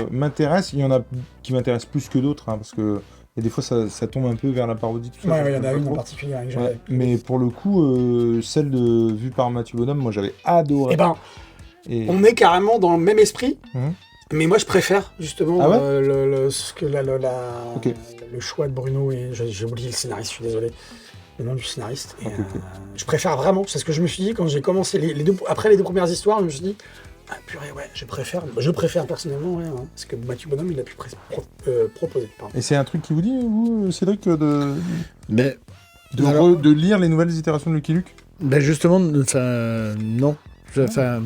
m'intéressent. Il y en a qui m'intéressent plus que d'autres, hein, parce que et des fois ça tombe un peu vers la parodie. Tout ça, il y en a une en particulier. Mais pour le coup, celle vue par Mathieu Bonhomme, moi j'avais adoré. On est carrément dans le même esprit. Mais moi je préfère justement le choix de Bruno et j'ai oublié le scénariste, je suis désolé. Le nom du scénariste. Et, je préfère vraiment, c'est ce que je me suis dit quand j'ai commencé après les deux premières histoires, je me suis dit, purée, ouais, je préfère personnellement, parce que Mathieu Bonhomme, il a pu proposer. Pardon. Et c'est un truc qui vous dit, vous, Cédric, de lire les nouvelles itérations de Lucky Luke ? Ben justement, non. Enfin,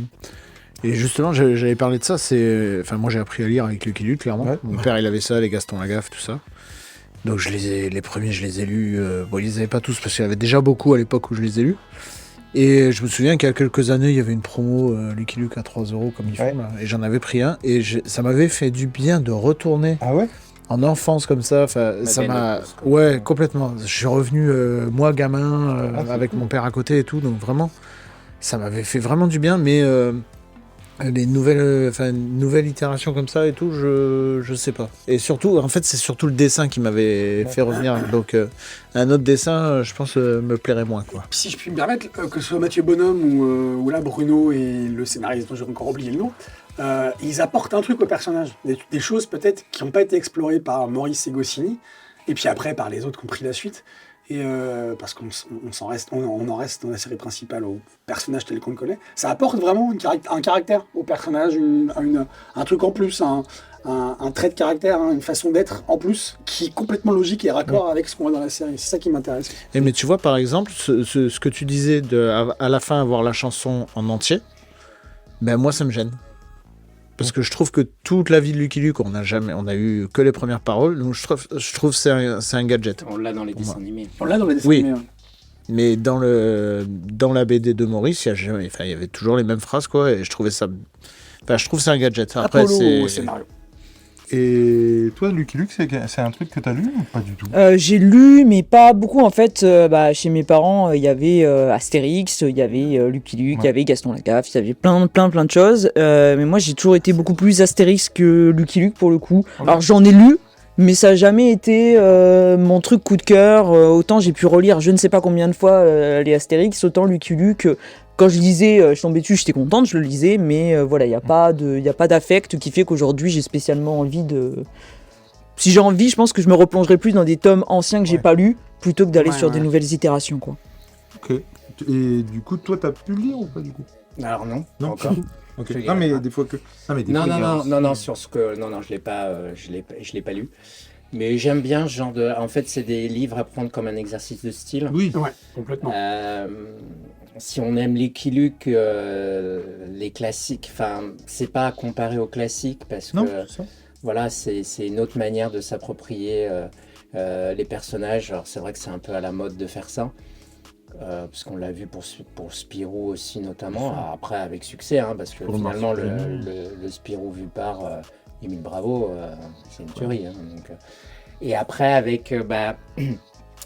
et justement, j'avais parlé de ça. Enfin, moi, j'ai appris à lire avec Lucky Luke, clairement. Ouais. Mon père, il avait ça, les Gaston Lagaffe, tout ça. Donc, les premiers, je les ai lus. Bon, ils les avaient pas tous parce qu'il y avait déjà beaucoup à l'époque où je les ai lus. Et je me souviens qu'il y a quelques années, il y avait une promo Lucky Luke à 3 € comme ils font là. Et j'en avais pris un. Et ça m'avait fait du bien de retourner Ah ouais? en enfance comme ça. Enfin, ça m'a. Ouais, complètement. Je suis revenu, moi, gamin, avec mon père à côté et tout. Donc vraiment, ça m'avait fait vraiment du bien. Mais les nouvelles itérations comme ça et tout, je sais pas. Et surtout, en fait, c'est surtout le dessin qui m'avait fait revenir. Donc, un autre dessin, je pense, me plairait moins, quoi. Si je puis me permettre, que ce soit Mathieu Bonhomme ou là Bruno et le scénariste dont j'ai encore oublié le nom, ils apportent un truc au personnage. Des choses peut-être qui n'ont pas été explorées par Maurice et Goscinny, et puis après par les autres qui ont pris la suite. Et parce qu'on en reste dans la série principale au personnage tel qu'on le connaît, ça apporte vraiment un caractère au personnage, un truc en plus, un trait de caractère, une façon d'être en plus qui est complètement logique et raccord avec ce qu'on voit dans la série. C'est ça qui m'intéresse. Et mais tu vois, par exemple, ce que tu disais à la fin avoir la chanson en entier, ben moi ça me gêne. Parce que je trouve que toute la vie de Lucky Luke, on a eu que les premières paroles, donc je trouve que c'est un gadget. On l'a dans les dessins animés. On l'a dans les dessins Oui. animés, ouais. Mais dans la BD de Maurice, il y avait toujours les mêmes phrases, quoi, et je trouvais ça. Enfin, je trouve que c'est un gadget. Après, Apollo au scénario. Et toi, Lucky Luke, c'est un truc que t'as lu ou pas du tout? J'ai lu, mais pas beaucoup en fait. Chez mes parents, il y avait Astérix, il y avait Lucky Luke, il y avait Gaston Lagaffe, il y avait plein de choses. Mais moi, j'ai toujours été beaucoup plus Astérix que Lucky Luke pour le coup. Alors j'en ai lu, mais ça n'a jamais été mon truc coup de cœur. Autant j'ai pu relire je ne sais pas combien de fois les Astérix, autant Lucky Luke. Quand je lisais, je tombais dessus, j'étais contente, je le lisais, mais voilà, il n'y a pas d'affect qui fait qu'aujourd'hui j'ai spécialement envie de. Si j'ai envie, je pense que je me replongerai plus dans des tomes anciens que j'ai pas lus, plutôt que d'aller sur des nouvelles itérations, quoi. Ok. Et du coup, toi, t'as pu le lire ou pas du coup? Alors non, Non. pas encore. Ok. Je Non, mais lirai. des fois que. Non, mais des Non, fois, il y a- non, sur ce que. Non, je l'ai pas, je l'ai pas lu. Mais j'aime bien ce genre de. En fait, c'est des livres à prendre comme un exercice de style. Oui. Ouais, complètement. Si on aime Lucky Luke, les classiques, enfin, c'est pas à comparer aux classiques parce Non, que c'est ça. voilà, c'est une autre manière de s'approprier les personnages. Alors c'est vrai que c'est un peu à la mode de faire ça. Parce qu'on l'a vu pour Spirou aussi notamment, après avec succès, hein, parce que Pour finalement Marsupilami. le Spirou vu par Émile Bravo, c'est une tuerie. Hein, donc, et après avec,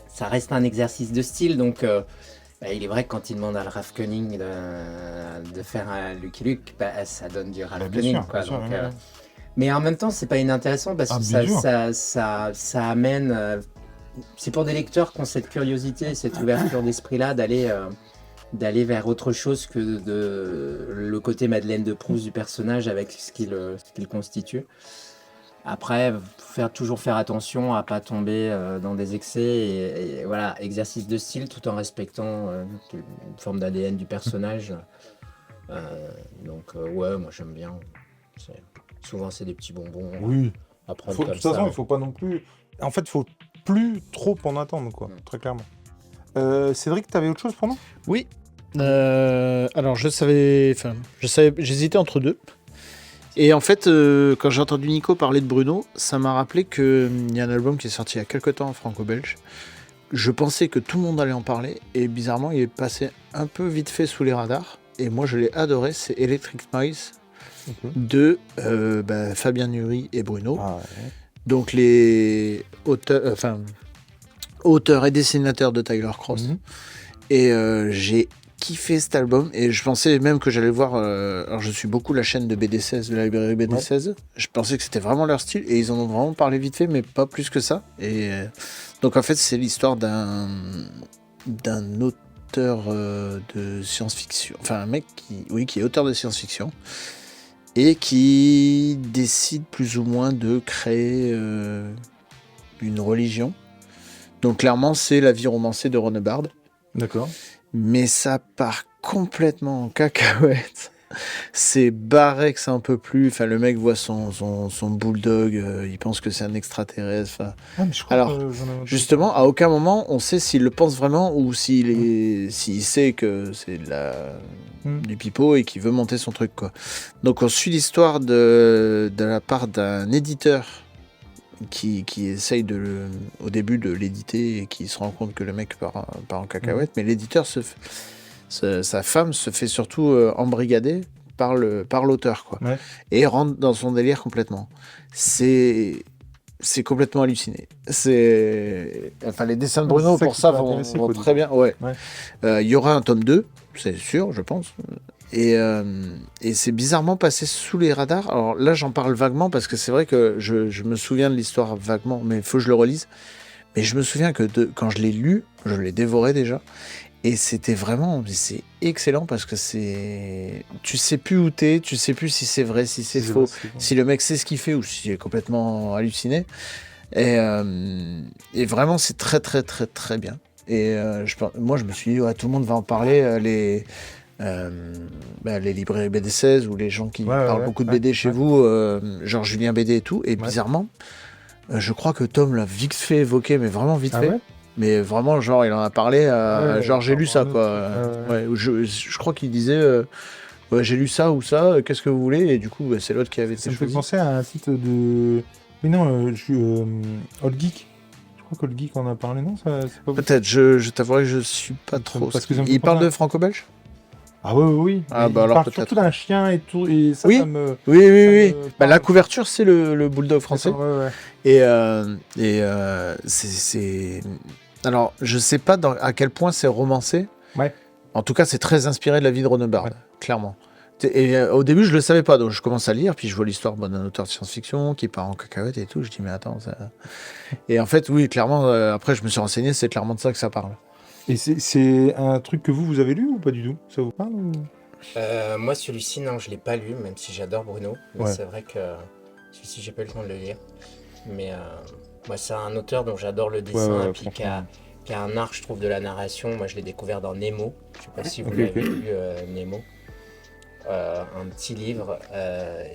ça reste un exercice de style, donc il est vrai que quand il demande à Ralph Koenig de faire un Lucky Luke, ça donne du Ralph Bien Koenig. sûr, Quoi, bien sûr, donc, ouais. mais en même temps, c'est pas inintéressant parce Ah, que bien sûr. ça amène. C'est pour des lecteurs qui ont cette curiosité, cette ouverture d'esprit-là d'aller vers autre chose que le côté Madeleine de Proust du personnage avec ce qu'il constitue. Après, toujours faire attention à pas tomber dans des excès et voilà, exercice de style tout en respectant une forme d'ADN du personnage. Ouais, moi j'aime bien. Souvent c'est des petits bonbons Oui. à prendre De comme toute façon, ça. il faut pas non plus. En fait, il faut plus trop en attendre, quoi. Très clairement. Cédric, t'avais autre chose pour nous? Oui. Alors, j'hésitais entre deux. Et en fait, quand j'ai entendu Nico parler de Bruno, ça m'a rappelé qu'il y a un album qui est sorti il y a quelques temps en franco-belge. Je pensais que tout le monde allait en parler, et bizarrement, il est passé un peu vite fait sous les radars. Et moi, je l'ai adoré, c'est Electric Noise de Fabien Nury et Bruno. Ah, ouais. Donc, les auteurs et dessinateurs de Tyler Cross. Mhm. Et j'ai kiffé cet album et je pensais même que j'allais voir. Alors, je suis beaucoup la chaîne de BD16, de la librairie BD16. Je pensais que c'était vraiment leur style et ils en ont vraiment parlé vite fait, mais pas plus que ça. Et donc, en fait, c'est l'histoire d'un auteur de science-fiction. Enfin, un mec qui est auteur de science-fiction et qui décide plus ou moins de créer une religion. Donc, clairement, c'est la vie romancée de Ron Hubbard. D'accord. Mais ça part complètement en cacahuète. c'est barré que c'est un peu plus. Enfin, le mec voit son bulldog, il pense que c'est un extraterrestre. Enfin, Ah, mais je crois alors, que j'en ai entendu. justement, à aucun moment on sait s'il le pense vraiment ou s'il sait que c'est du pipeau et qu'il veut monter son truc, quoi. Donc, on suit l'histoire de la part d'un éditeur qui essaye au début de l'éditer et qui se rend compte que le mec part en cacahuète, mais l'éditeur sa femme se fait surtout embrigader par l'auteur, quoi. Ouais. Et rentre dans son délire complètement. C'est complètement halluciné. Enfin, les dessins de Ouais, Bruno c'est ça pour qui ça peut vont intéresser, quoi, très bien. Ouais. Ouais. Il y aura un tome 2, c'est sûr, je pense. Et c'est bizarrement passé sous les radars. Alors là, j'en parle vaguement parce que c'est vrai que je me souviens de l'histoire vaguement, mais il faut que je le relise. Mais je me souviens que quand je l'ai lu, je l'ai dévoré déjà. Et c'est excellent parce que tu sais plus où t'es, tu sais plus si c'est vrai, si c'est faux, si le mec sait ce qu'il fait ou s'il est complètement halluciné. Et vraiment, c'est très, très, très, très bien. Et moi, je me suis dit, ouais, tout le monde va en parler, les librairies BD 16 ou les gens qui parlent beaucoup de BD chez vous, genre Julien BD et tout. Et bizarrement, je crois que Tom l'a vite fait évoquer, mais vraiment vite fait. Ouais. Mais vraiment, genre, il en a parlé, genre, j'ai lu ça, quoi. Ouais, je crois qu'il disait, ouais, j'ai lu ça ou ça, qu'est-ce que vous voulez? Et du coup, c'est l'autre qui avait Ça été me fait choisi. penser à un titre de... Mais non, Old Geek. Je crois qu'Old Geek en a parlé, non? C'est pas Peut-être, je t'avouerai que je suis pas trop... parce que ça me fait Il parle penser à- de franco-belge? Ah oui. Ah, Mais bah il alors parle peut-être. surtout d'un chien et tout, et ça, Oui. ça me... Oui. me Bah, la parle. couverture, c'est le bulldog français. Ouais. Et c'est... Alors, je sais pas à quel point c'est romancé. Ouais. En tout cas, c'est très inspiré de la vie de Ronebard, Ouais. clairement. Et au début, je le savais pas, donc je commence à lire, puis je vois l'histoire d'un auteur de science-fiction qui part en cacahuète et tout. Je dis, mais attends, ça... Et en fait, oui, clairement, après, je me suis renseigné, c'est clairement de ça que ça parle. Et c'est un truc que vous avez lu ou pas du tout? Ça vous parle ou... Moi, celui-ci, non, je l'ai pas lu, même si j'adore Bruno. Mais Ouais. c'est vrai que celui-ci, j'ai pas eu le temps de le lire. Mais moi, c'est un auteur dont j'adore le dessin, Ouais, et puis qui a un art, je trouve, de la narration. Moi, je l'ai découvert dans Nemo. Je sais pas si vous Ok, l'avez ok. lu, Nemo. Un petit livre.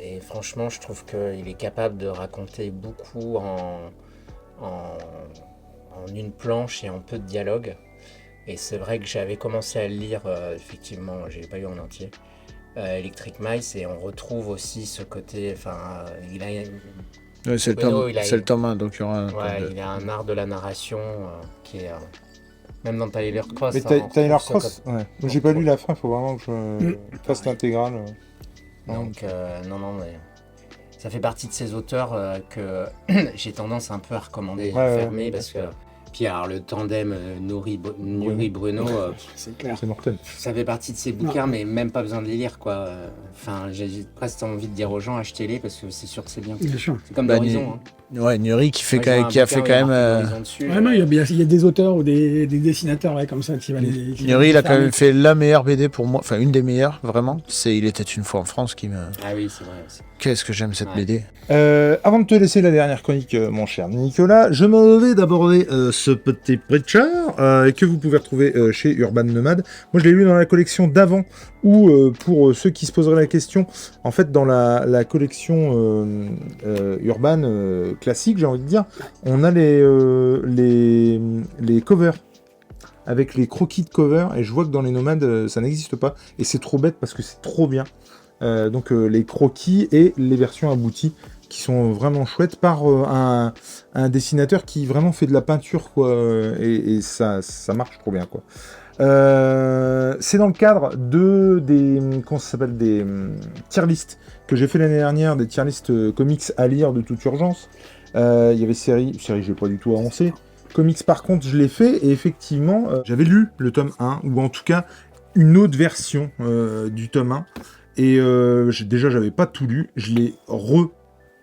Et franchement, je trouve qu'il est capable de raconter beaucoup en une planche et en peu de dialogue. Et c'est vrai que j'avais commencé à le lire, effectivement, je l'ai pas lu en entier, Electric Mice, et on retrouve aussi ce côté, enfin, il a, Ouais, c'est Bruno, le tome 1, donc il y aura un tome ouais, 2. il a un art de la narration qui est, même dans Tyler Cross. Mais hein, on Tyler retrouve ce Cross, ouais. Moi, j'ai pas lu la fin, faut vraiment que je fasse Pareil. l'intégrale. Donc, non, mais ça fait partie de ces auteurs que j'ai tendance un peu à recommander fermer parce que. Puis alors le tandem Nuri-Bruno, C'est clair. C'est mortel. ça fait partie de ces bouquins, mais même pas besoin de les lire, quoi. Enfin, j'ai presque envie de dire aux gens, achetez-les parce que c'est sûr que c'est bien. Bien sûr. C'est comme Bah, d'Horizon. Hein. Ouais, Nuri qui Moi, j'ai un a fait bouquin où quand il y a même... marqué d'Horizon dessus, Ouais, non, il y a des auteurs ou des dessinateurs là, comme ça qui va les. Nuri, il a quand même fait la meilleure BD pour moi, enfin une des meilleures, vraiment. C'est Il était une fois en France qui me... Ah oui, c'est vrai aussi. Qu'est-ce que j'aime cette Ouais. BD. Avant de te laisser la dernière chronique, mon cher Nicolas, je me vais d'aborder ce petit Preacher que vous pouvez retrouver chez Urban Nomad. Moi, je l'ai lu dans la collection d'avant, ou pour ceux qui se poseraient la question, en fait, dans la collection Urban classique, j'ai envie de dire, on a les covers avec les croquis de cover, et je vois que dans les Nomades, ça n'existe pas, et c'est trop bête parce que c'est trop bien. Donc les croquis et les versions abouties qui sont vraiment chouettes par un dessinateur qui vraiment fait de la peinture, quoi, et ça marche trop bien, quoi. C'est dans le cadre des tier lists que j'ai fait l'année dernière, des tier lists comics à lire de toute urgence. Il y avait série j'ai pas du tout avancé. Comics par contre je l'ai fait, et effectivement j'avais lu le tome 1, ou en tout cas une autre version du tome 1. Et j'avais pas tout lu, je l'ai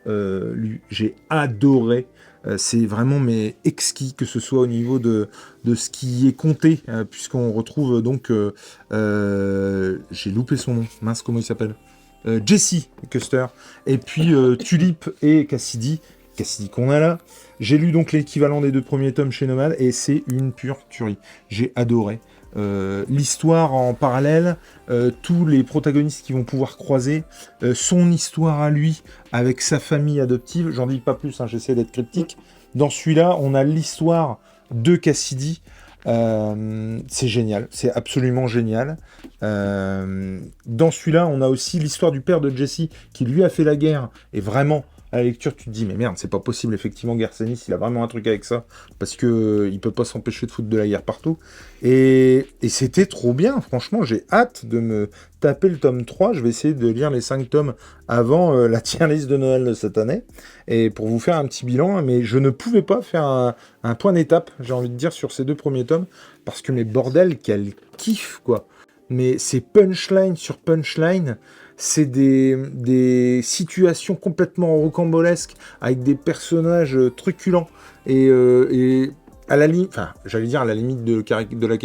lu, j'ai adoré. C'est vraiment exquis, que ce soit au niveau de ce qui est compté, puisqu'on retrouve donc, j'ai loupé son nom, mince, comment il s'appelle, Jesse Custer, et puis Tulip et Cassidy qu'on a là. J'ai lu donc l'équivalent des 2 premiers tomes chez Nomad, et c'est une pure tuerie. J'ai adoré. l'histoire en parallèle, tous les protagonistes qui vont pouvoir croiser, son histoire à lui avec sa famille adoptive. J'en dis pas plus, hein, j'essaie d'être cryptique. Dans celui-là, on a l'histoire de Cassidy. C'est génial, c'est absolument génial. Dans celui-là, on a aussi l'histoire du père de Jesse qui lui a fait la guerre. Et vraiment, à la lecture, tu te dis, mais merde, c'est pas possible, effectivement, Garth Ennis, il a vraiment un truc avec ça, parce que il peut pas s'empêcher de foutre de la guerre partout. Et c'était trop bien, franchement, j'ai hâte de me taper le tome 3, je vais essayer de lire les 5 tomes avant la tier list de Noël de cette année, et pour vous faire un petit bilan, mais je ne pouvais pas faire un point d'étape, j'ai envie de dire, sur ces 2 premiers tomes, parce que, mais bordel, quel kiff, quoi. Mais c'est punchline sur punchline, c'est des situations complètement rocambolesques avec des personnages truculents et à la limite, enfin, j'allais dire à la limite de la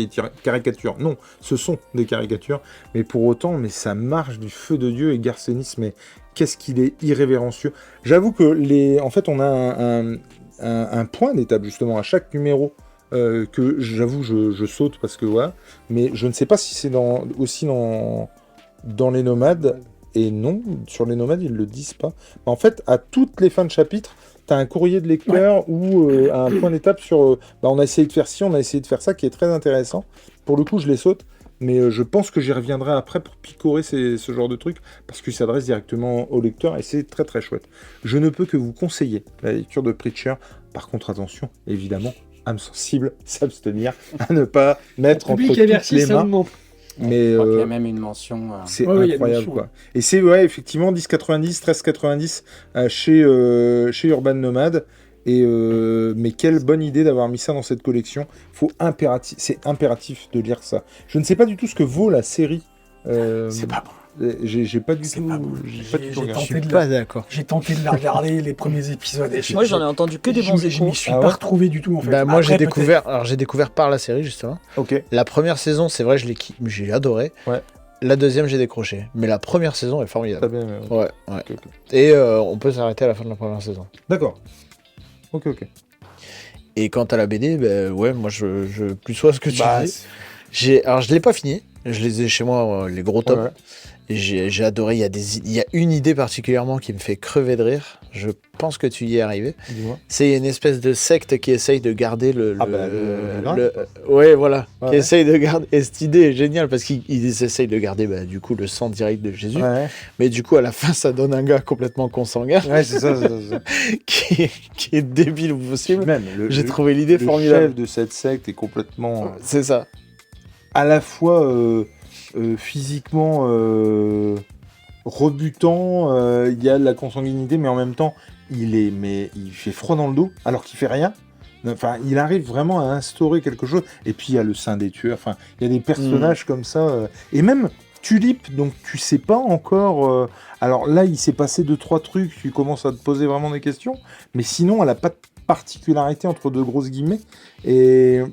caricature. Non, ce sont des caricatures, mais pour autant, mais ça marche du feu de Dieu. Et Garth Ennis, mais qu'est-ce qu'il est irrévérencieux. J'avoue que en fait, on a un point d'étape justement à chaque numéro. Que j'avoue je saute parce que voilà, mais je ne sais pas si c'est aussi dans les nomades, et non, sur les nomades ils le disent pas. En fait, à toutes les fins de chapitre, t'as un courrier de lecteur ou un point d'étape sur on a essayé de faire ci, on a essayé de faire ça, qui est très intéressant. Pour le coup, je les saute, mais je pense que j'y reviendrai après pour picorer ce genre de trucs, parce qu'il s'adresse directement au lecteur, et c'est très très chouette. Je ne peux que vous conseiller la lecture de Preacher. Par contre, attention, évidemment, âme sensible, s'abstenir, à ne pas mettre entre toutes les mains. Mais je crois qu'il y a même une mention. C'est incroyable, quoi. Et c'est effectivement 10,90, 13,90 chez Urban Nomad. Et mais quelle bonne idée d'avoir mis ça dans cette collection. C'est impératif de lire ça. Je ne sais pas du tout ce que vaut la série. C'est pas bon. J'ai pas du C'est tout. pas bon. J'ai Pas d'accord. J'ai tenté de la regarder, les premiers épisodes. Et Moi, j'en ai entendu que des bons Je échos. m'y suis pas retrouvé du tout, en fait. Bah, moi, Après, j'ai découvert par la série, justement. Ok. La première saison, c'est vrai, j'ai adoré. Ouais. La deuxième, j'ai décroché. Mais la première saison est formidable. T'as bien. Ouais. Ok. Et on peut s'arrêter à la fin de la première saison. D'accord. Ok. Et quant à la BD, ouais, moi, je plus sois ce que tu Bah, dis. Alors, je l'ai pas fini. Je les ai chez moi, les gros tomes. Ouais. Et j'ai adoré. Il y a une idée particulièrement qui me fait crever de rire. Je pense que tu y es arrivé. Dis-moi. C'est une espèce de secte qui essaye de garder ouais, voilà. Ouais. Qui essaye de garder. Et cette idée est géniale parce qu'ils essayent de garder du coup le sang direct de Jésus. Ouais. Mais du coup, à la fin, ça donne un gars complètement consanguin Ouais, c'est ça. qui est débile au possible. Même J'ai trouvé l'idée le formidable. chef de cette secte est complètement C'est ça. à la fois physiquement rebutant, il y a de la consanguinité, mais en même temps, il fait froid dans le dos, alors qu'il fait rien. Enfin, il arrive vraiment à instaurer quelque chose. Et puis, il y a le sein des tueurs. Enfin, il y a des personnages comme ça. Et même Tulip, donc tu sais pas encore... alors là, il s'est passé 2-3 trucs, tu commences à te poser vraiment des questions. Mais sinon, elle a pas de particularité entre deux grosses guillemets. Et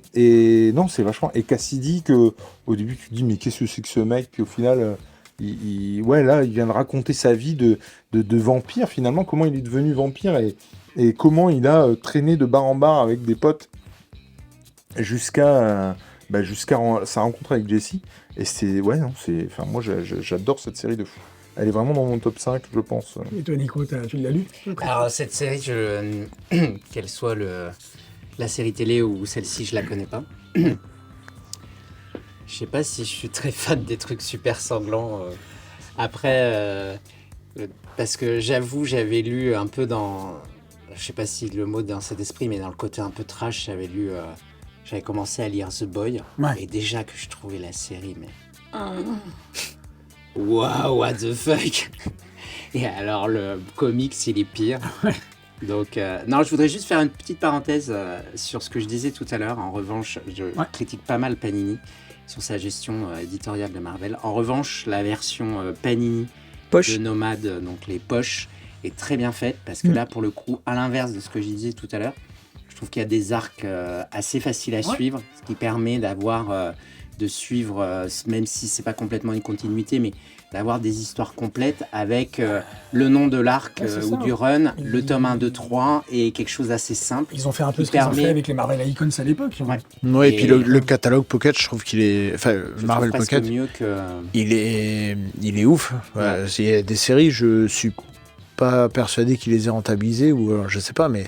non, c'est vachement... Et Cassidy, que au début, tu te dis, mais qu'est-ce que c'est que ce mec? Puis au final... ouais, là, il vient de raconter sa vie de vampire, finalement, comment il est devenu vampire et comment il a traîné de bar en bar avec des potes jusqu'à sa rencontre avec Jesse. Et c'est... Ouais, non, c'est... Enfin, moi, j'adore cette série de fou. Elle est vraiment dans mon top 5, je pense. Et toi, Nico, tu l'as lu? Alors, cette série, qu'elle soit la série télé ou celle-ci, je la connais pas. Je sais pas si je suis très fan des trucs super sanglants. Après, parce que j'avoue, j'avais lu un peu dans... Je sais pas si le mot dans cet esprit, mais dans le côté un peu trash, j'avais commencé à lire The Boy. Ouais. Et déjà que je trouvais la série, mais... Wow, what the fuck. Et alors, le comics, il est pire. Donc, non, je voudrais juste faire une petite parenthèse sur ce que je disais tout à l'heure. En revanche, je critique pas mal Panini sur sa gestion éditoriale de Marvel. En revanche, la version Panini de Nomade, donc les poches, est très bien faite parce que là, pour le coup, à l'inverse de ce que je disais tout à l'heure, je trouve qu'il y a des arcs assez faciles à suivre, ce qui permet de suivre, même si c'est pas complètement une continuité, mais d'avoir des histoires complètes avec le nom de l'arc Ouais, c'est ou ça. du run, le tome 1, 2, 3 et quelque chose d'assez simple. Ils ont fait un peu Qui ce qu'ils ont permet- fait avec les Marvel Icons à l'époque. Ouais. Ouais, et puis Et- le catalogue Pocket, je trouve qu'il est. Enfin, Je Marvel trouve presque Pocket, mieux que... il est ouf. Ouais, il y a des séries, je suis pas persuadé qu'il les ait rentabilisées, ou alors je sais pas, mais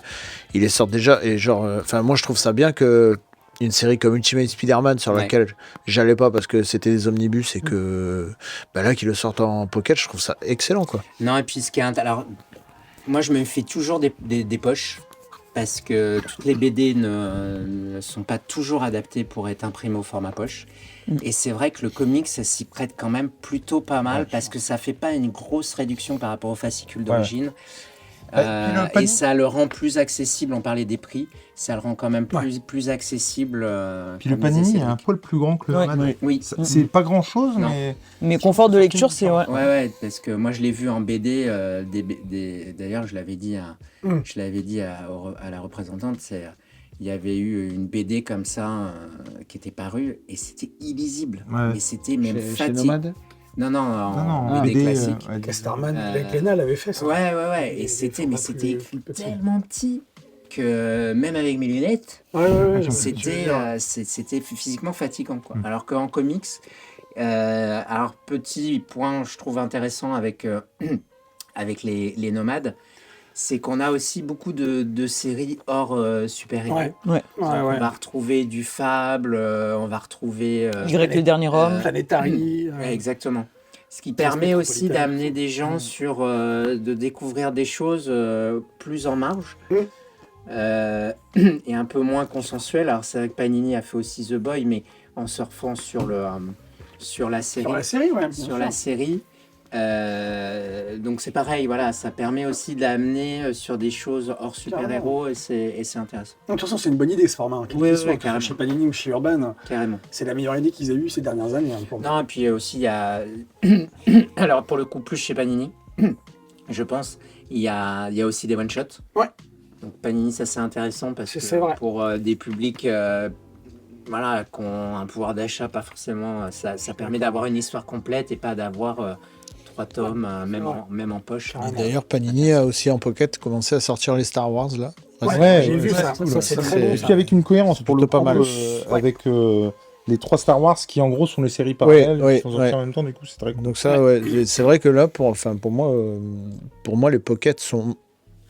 il les sort déjà. Et genre, enfin, moi je trouve ça bien que une série comme Ultimate Spider-Man, sur Ouais. laquelle j'allais pas parce que c'était des omnibus et que bah là, qu'ils le sortent en Pocket, je trouve ça excellent, quoi. Non, et puis ce qui est... Alors, moi, je me fais toujours des poches parce que toutes les BD ne sont pas toujours adaptées pour être imprimées au format poche. Et c'est vrai que le comics, ça s'y prête quand même plutôt pas mal parce que ça fait pas une grosse réduction par rapport au fascicule d'origine. Puis le Et panier- ça le rend plus accessible, on parlait des prix, ça le rend quand même plus accessible. Puis le comme disait Panini est un Cédric. poil plus grand que le Ouais. Nomade. Oui, C'est pas grand chose, Non. mais. Mais confort de lecture, c'est ouais. ouais, parce que moi je l'ai vu en BD, d'ailleurs je l'avais dit à la représentante, il y avait eu une BD comme ça qui était parue et c'était illisible, Ouais. mais c'était même Chez fatigue. Nomade. Non, en Non, BD classique. ouais, Casterman, Euh, avec Lena l'avait fait ça. Ouais, et Des c'était formats écrit plus petits. tellement petit que même avec mes lunettes, Ouais, c'était physiquement fatigant, quoi. Alors qu'en comics, alors petit point, je trouve intéressant avec avec les nomades, c'est qu'on a aussi beaucoup de séries hors super-héros. Ouais. On va retrouver du Fable, on va retrouver... Y le dernier homme. Planetary. ouais, exactement. Ce qui permet aussi Métropolitain. d'amener des gens sur... de découvrir des choses plus en marge. Et un peu moins consensuelles. Alors c'est vrai que Panini a fait aussi The Boy, mais en surfant sur la série. Sur la série, ouais. bien Sur sûr. la série. Donc c'est pareil, voilà, ça permet aussi d'amener sur des choses hors super-héros et c'est intéressant, De toute façon, c'est une bonne idée ce format. Hein, Oui, que ce soit carrément. chez Panini ou chez Urban, carrément. c'est la meilleure idée qu'ils aient eue ces dernières années. Hein, pour moi. Non, et puis aussi il y a... Alors pour le coup, plus chez Panini, je pense, il y a aussi des one-shots. Ouais. Donc Panini, ça c'est intéressant parce que C'est vrai. pour des publics voilà, qui ont un pouvoir d'achat, pas forcément, ça permet d'avoir une histoire complète et pas d'avoir 3 tomes, même en poche. Carrément. D'ailleurs, Panini a aussi en Pocket commencé à sortir les Star Wars, là. Ouais, j'ai vu ouais, ça. c'est Ça, cool. c'est Ça, très c'est- bon. Et ça. puis avec une cohérence pour le plutôt coup, pas mal. avec les 3 Star Wars qui en gros sont les séries parallèles Ouais, qui sont sorties ouais. en même temps, du coup c'est très cool. Donc ça, ouais, c'est vrai que là, pour moi, les Pockets sont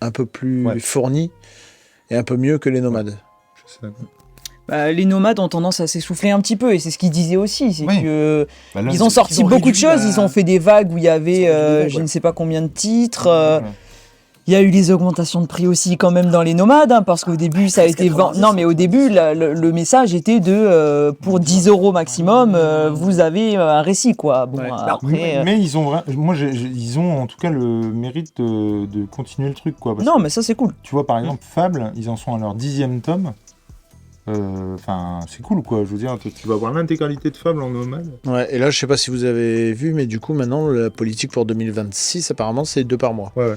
un peu plus Ouais. fournis et un peu mieux que les Nomades. Je sais d'accord. Bah, les nomades ont tendance à s'essouffler un petit peu, et c'est ce qu'ils disaient aussi. C'est Oui. que Bah, là, ils ont sorti ils ont beaucoup de réduit choses. la- Ils ont fait des vagues où il y avait Ils ont réduit les vagues, je ouais. ne sais pas combien de titres. Ouais. Il y a eu les augmentations de prix aussi quand même dans les nomades, hein, parce qu'au début ça a été 90, non mais au début le message était de pour 10 € maximum vous avez un récit quoi. Bon Ouais. après Mais ils ont ils ont en tout cas le mérite de continuer le truc quoi. Parce non que, mais ça c'est cool. tu vois par exemple Fable, ils en sont à leur 10e tome. Enfin, c'est cool quoi. Je veux dire, tu vas avoir l'intégralité de Fable en nomade. Ouais, et là, je sais pas si vous avez vu, mais du coup, maintenant, la politique pour 2026, apparemment, c'est 2 par mois. Ouais.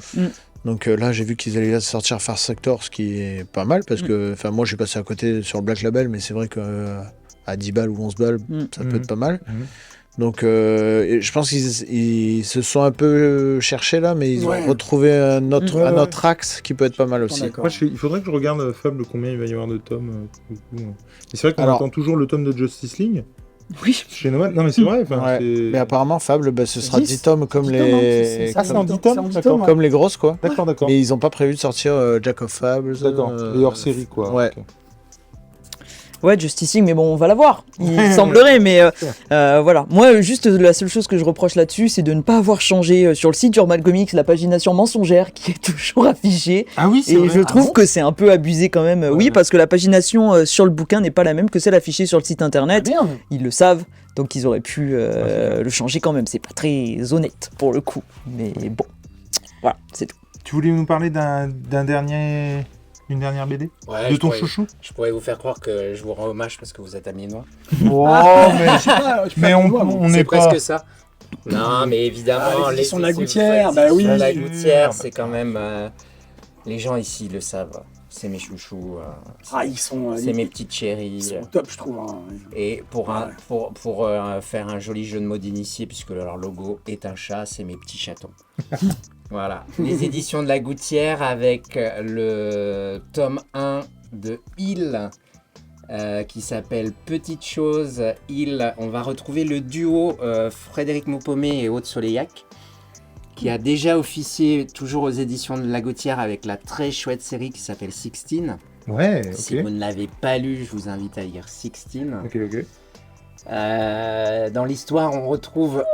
Donc là, j'ai vu qu'ils allaient sortir Far Sector, ce qui est pas mal, parce que, enfin, moi, j'ai passé à côté sur le Black Label, mais c'est vrai que à 10 balles ou 11 balles, ça peut être pas mal. Donc, et je pense qu'ils se sont un peu cherchés là, mais ils Ouais. ont retrouvé un autre, Ouais, un ouais. autre axe qui peut être pas mal aussi. D'accord. Moi, il faudrait que je regarde Fable combien il va y avoir de tomes. Pour le coup. Et c'est vrai qu'on Alors- attend toujours le tome de Justice League Oui. chez Nomad. Non mais c'est vrai. enfin, Ouais. c'est- Mais apparemment, Fable, bah, ce sera 10, 10 tomes comme 10 tomes, hein, les... Ah, c'est en 10 C'est en tomes, 10 d'accord. tomes, ouais. comme les grosses, quoi. D'accord. Mais ils ont pas prévu de sortir Jack of Fables. D'accord. Et hors série quoi. Ouais. Ok. Ouais, Justice League, mais bon, on va la voir. Il semblerait, mais voilà. Moi, juste la seule chose que je reproche là-dessus, c'est de ne pas avoir changé sur le site Urban Comics la pagination mensongère qui est toujours affichée. Ah oui, c'est Et vrai. je trouve que c'est un peu abusé quand même. Oui, Ouais. parce que la pagination sur le bouquin n'est pas la même que celle affichée sur le site internet. Merde. Ils le savent, donc ils auraient pu le changer quand même. C'est pas très honnête pour le coup. Mais bon, voilà, c'est tout. Tu voulais nous parler d'une dernière BD Ouais, de je ton pourrais- chouchou. Je pourrais vous faire croire que je vous rends hommage parce que vous êtes amiénois. Oh, mais, Je sais pas, je sais mais pas on comment, moi. on C'est n'est pas. presque ça. Non, mais évidemment, Ah, les éditions de la c'est- Gouttière, c'est- bah oui. La Sûr. Gouttière, c'est quand même... les gens ici le savent. c'est mes chouchous. Ils sont, C'est mes petites chéries. ils sont top, je trouve. Hein. Et pour faire un joli jeu de mots d'initié, puisque leur logo est un chat, c'est mes petits chatons. Voilà. Les éditions de la Gouttière avec le tome 1 de Il, qui s'appelle Petite chose. Il, on va retrouver le duo Frédéric Maupomé et Aude Soleillac, qui a déjà officié toujours aux éditions de la Gouttière avec la très chouette série qui s'appelle 16. Ouais, Si vous ne l'avez pas lu, je vous invite à lire 16. Ok. Dans l'histoire, on retrouve,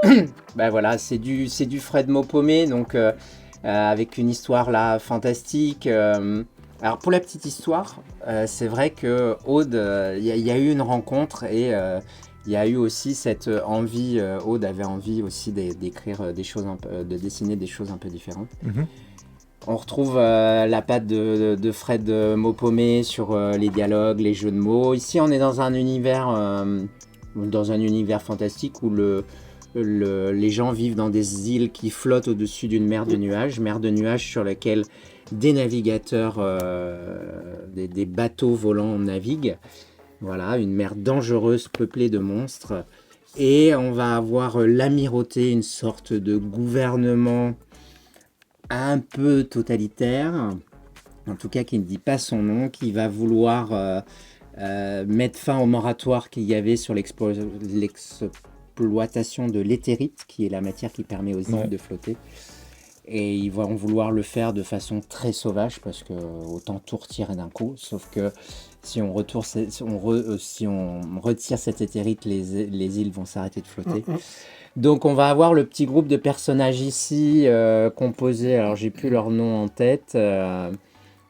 voilà, c'est du Fred Maupomé, donc avec une histoire là fantastique. Alors pour la petite histoire, c'est vrai que Aude, il y a eu une rencontre et il y a eu aussi cette envie. Aude avait envie aussi d'écrire des choses, de dessiner des choses un peu différentes. Mhm. On retrouve la patte de Fred Maupomé sur les dialogues, les jeux de mots. Ici, on est dans un univers fantastique où les gens vivent dans des îles qui flottent au-dessus d'une mer de nuages sur laquelle des navigateurs, des bateaux volants naviguent. Voilà, une mer dangereuse peuplée de monstres. Et on va avoir l'amirauté, une sorte de gouvernement un peu totalitaire, en tout cas qui ne dit pas son nom, qui va vouloir mettre fin au moratoire qu'il y avait sur l'exploitation de l'éthérite, qui est la matière qui permet aux îles de flotter. Et ils vont vouloir le faire de façon très sauvage, parce que autant tout retirer d'un coup, sauf que si on retire cette éthérite, les îles vont s'arrêter de flotter. Donc on va avoir le petit groupe de personnages ici, composé, alors j'ai plus leur nom en tête,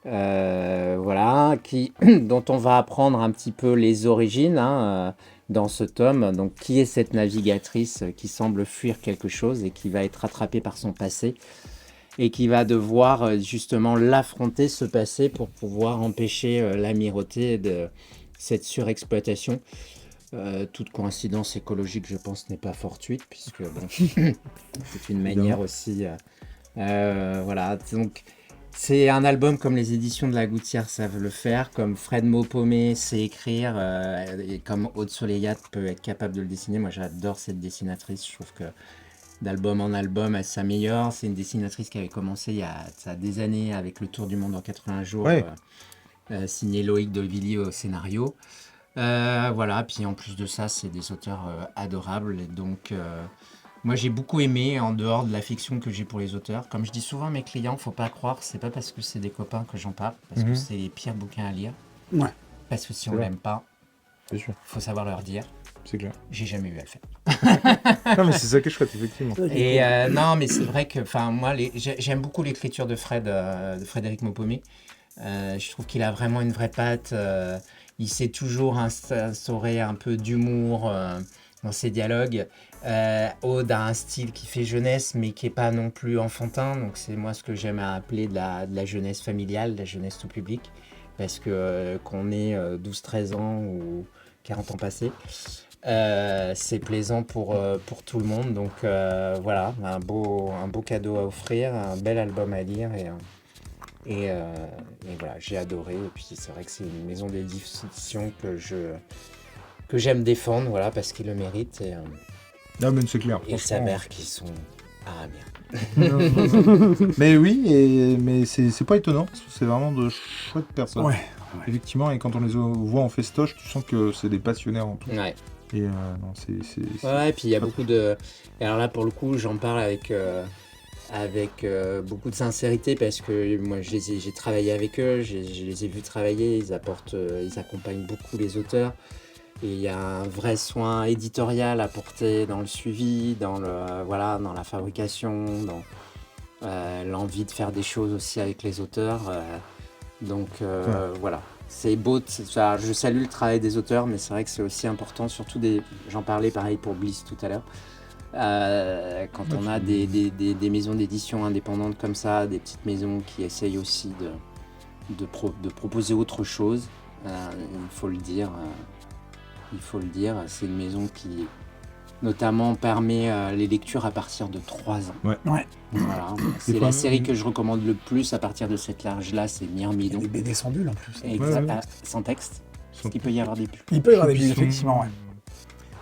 voilà, dont on va apprendre un petit peu les origines dans ce tome. Donc qui est cette navigatrice qui semble fuir quelque chose et qui va être attrapée par son passé et qui va devoir justement l'affronter, ce passé, pour pouvoir empêcher l'amirauté de cette surexploitation. Toute coïncidence écologique, je pense, n'est pas fortuite, puisque c'est une manière aussi... voilà, donc c'est un album comme les éditions de la Gouttière savent le faire, comme Fred Maupomé sait écrire, et comme Aude Soleillac peut être capable de le dessiner. Moi, j'adore cette dessinatrice, je trouve que d'album en album, elle s'améliore. C'est une dessinatrice qui avait commencé il y a des années avec Le Tour du Monde en 80 jours, signé Loïc Dolvilliers au scénario. Voilà, puis en plus de ça, c'est des auteurs adorables. Et donc, moi, j'ai beaucoup aimé, en dehors de la fiction que j'ai pour les auteurs. Comme je dis souvent à mes clients, faut pas croire, c'est pas parce que c'est des copains que j'en parle, parce que c'est les pires bouquins à lire. Ouais. Parce que si on l'aime pas, faut savoir leur dire. C'est clair. J'ai jamais eu à le faire. Non, mais c'est ça qui est chouette, effectivement. Et non, mais c'est vrai que, moi, j'aime beaucoup l'écriture de Frédéric Maupomé. Je trouve qu'il a vraiment une vraie patte. Il sait toujours instaurer un peu d'humour dans ses dialogues. Aude a un style qui fait jeunesse, mais qui n'est pas non plus enfantin. Donc c'est moi ce que j'aime à appeler de la jeunesse familiale, de la jeunesse tout public. Parce que qu'on ait 12-13 ans ou 40 ans passés, c'est plaisant pour tout le monde. Donc voilà, un beau cadeau à offrir, un bel album à lire. Et voilà, j'ai adoré. Et puis c'est vrai que c'est une maison d'édition que j'aime défendre, voilà, parce qu'il le mérite. Non, mais c'est clair. Et sa mère qui sont... Ah merde. Mais oui, mais c'est pas étonnant, parce que c'est vraiment de chouettes personnes. Ouais. Effectivement, et quand on les voit en festoche, tu sens que c'est des passionnés en tout. Ouais. Et non, c'est... Ouais, et puis il y a beaucoup de... Et alors là, pour le coup, j'en parle avec beaucoup de sincérité, parce que moi j'ai travaillé avec eux, je les ai vus travailler, ils accompagnent beaucoup les auteurs, et il y a un vrai soin éditorial apporté dans le suivi, dans la fabrication, dans l'envie de faire des choses aussi avec les auteurs. Donc voilà, c'est beau. Je salue le travail des auteurs, mais c'est vrai que c'est aussi important, surtout j'en parlais pareil pour Bliss tout à l'heure. Quand on a des maisons d'édition indépendantes comme ça, des petites maisons qui essayent aussi de proposer autre chose, il faut le dire, c'est une maison notamment permet les lectures à partir de 3 ans. Ouais. Ouais. Voilà. C'est Des la fois, série que je recommande le plus à partir de cet âge-là, c'est Il y a Myrmidon. des BD sans bulles en plus. Exact, Ouais. sans texte. Parce qu'il peut y avoir des pubs. Il peut y avoir des bulles, Choupisson. effectivement. Ouais.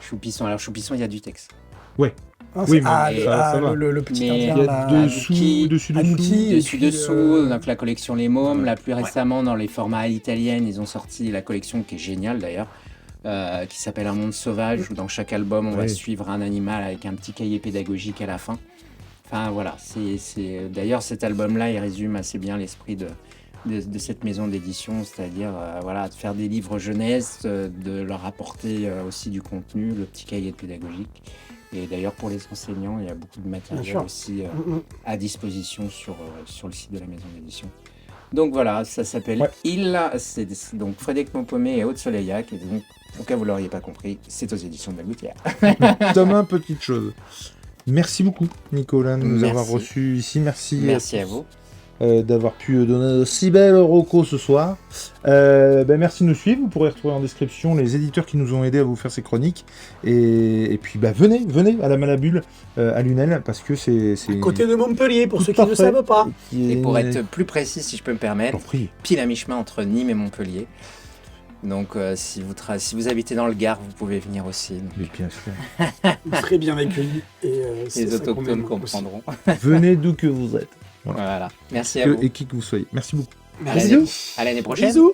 Choupisson, alors Choupisson, il y a du texte. Ah, Oui, c'est- mais ça va. le petit Mais indien il y là. Anouki, dessus. Anouki, et Dessus puis, dessous, donc la collection Les Mômes, Ouais. là plus récemment dans les formats à l'italienne, ils ont sorti la collection qui est géniale d'ailleurs, qui s'appelle Un monde sauvage, où dans chaque album on va Oui. suivre un animal avec un petit cahier pédagogique à la fin. Enfin voilà, d'ailleurs cet album-là il résume assez bien l'esprit de cette maison d'édition, c'est-à-dire voilà, de faire des livres jeunesse, de leur apporter aussi du contenu, le petit cahier pédagogique. Et d'ailleurs pour les enseignants, il y a beaucoup de Bien matériel sûr. aussi Mm, mm. à disposition sur le site de la maison d'édition. Donc voilà, ça s'appelle Ouais. Il, c'est donc Frédéric Montpomé et Aude Soleillac, et donc, au cas où vous l'auriez pas compris, c'est aux éditions de la Gouttière. Thomas, petite chose. Merci beaucoup, Nicolas, de nous Merci. avoir reçus ici. Merci, Merci à vous. d'avoir pu donner de si belles recos ce soir. Merci de nous suivre. Vous pourrez retrouver en description les éditeurs qui nous ont aidés à vous faire ces chroniques. Et puis, venez à la Malabule, à Lunel, parce que c'est... Côté de Montpellier, pour Tout ceux qui à ne fait. savent pas. Et pour être plus précis, si je peux me permettre, J'en prie. pile à mi-chemin entre Nîmes et Montpellier. Donc si vous habitez dans le Gard, vous pouvez venir aussi. Donc, Mais bien sûr. Vous serez bien accueillis. Et c'est les ça qu'on autochtones aime aussi. comprendront. Venez d'où que vous êtes. Voilà. Merci à vous. Et qui que vous soyez. Merci beaucoup. Merci. À l'année prochaine. Bisous.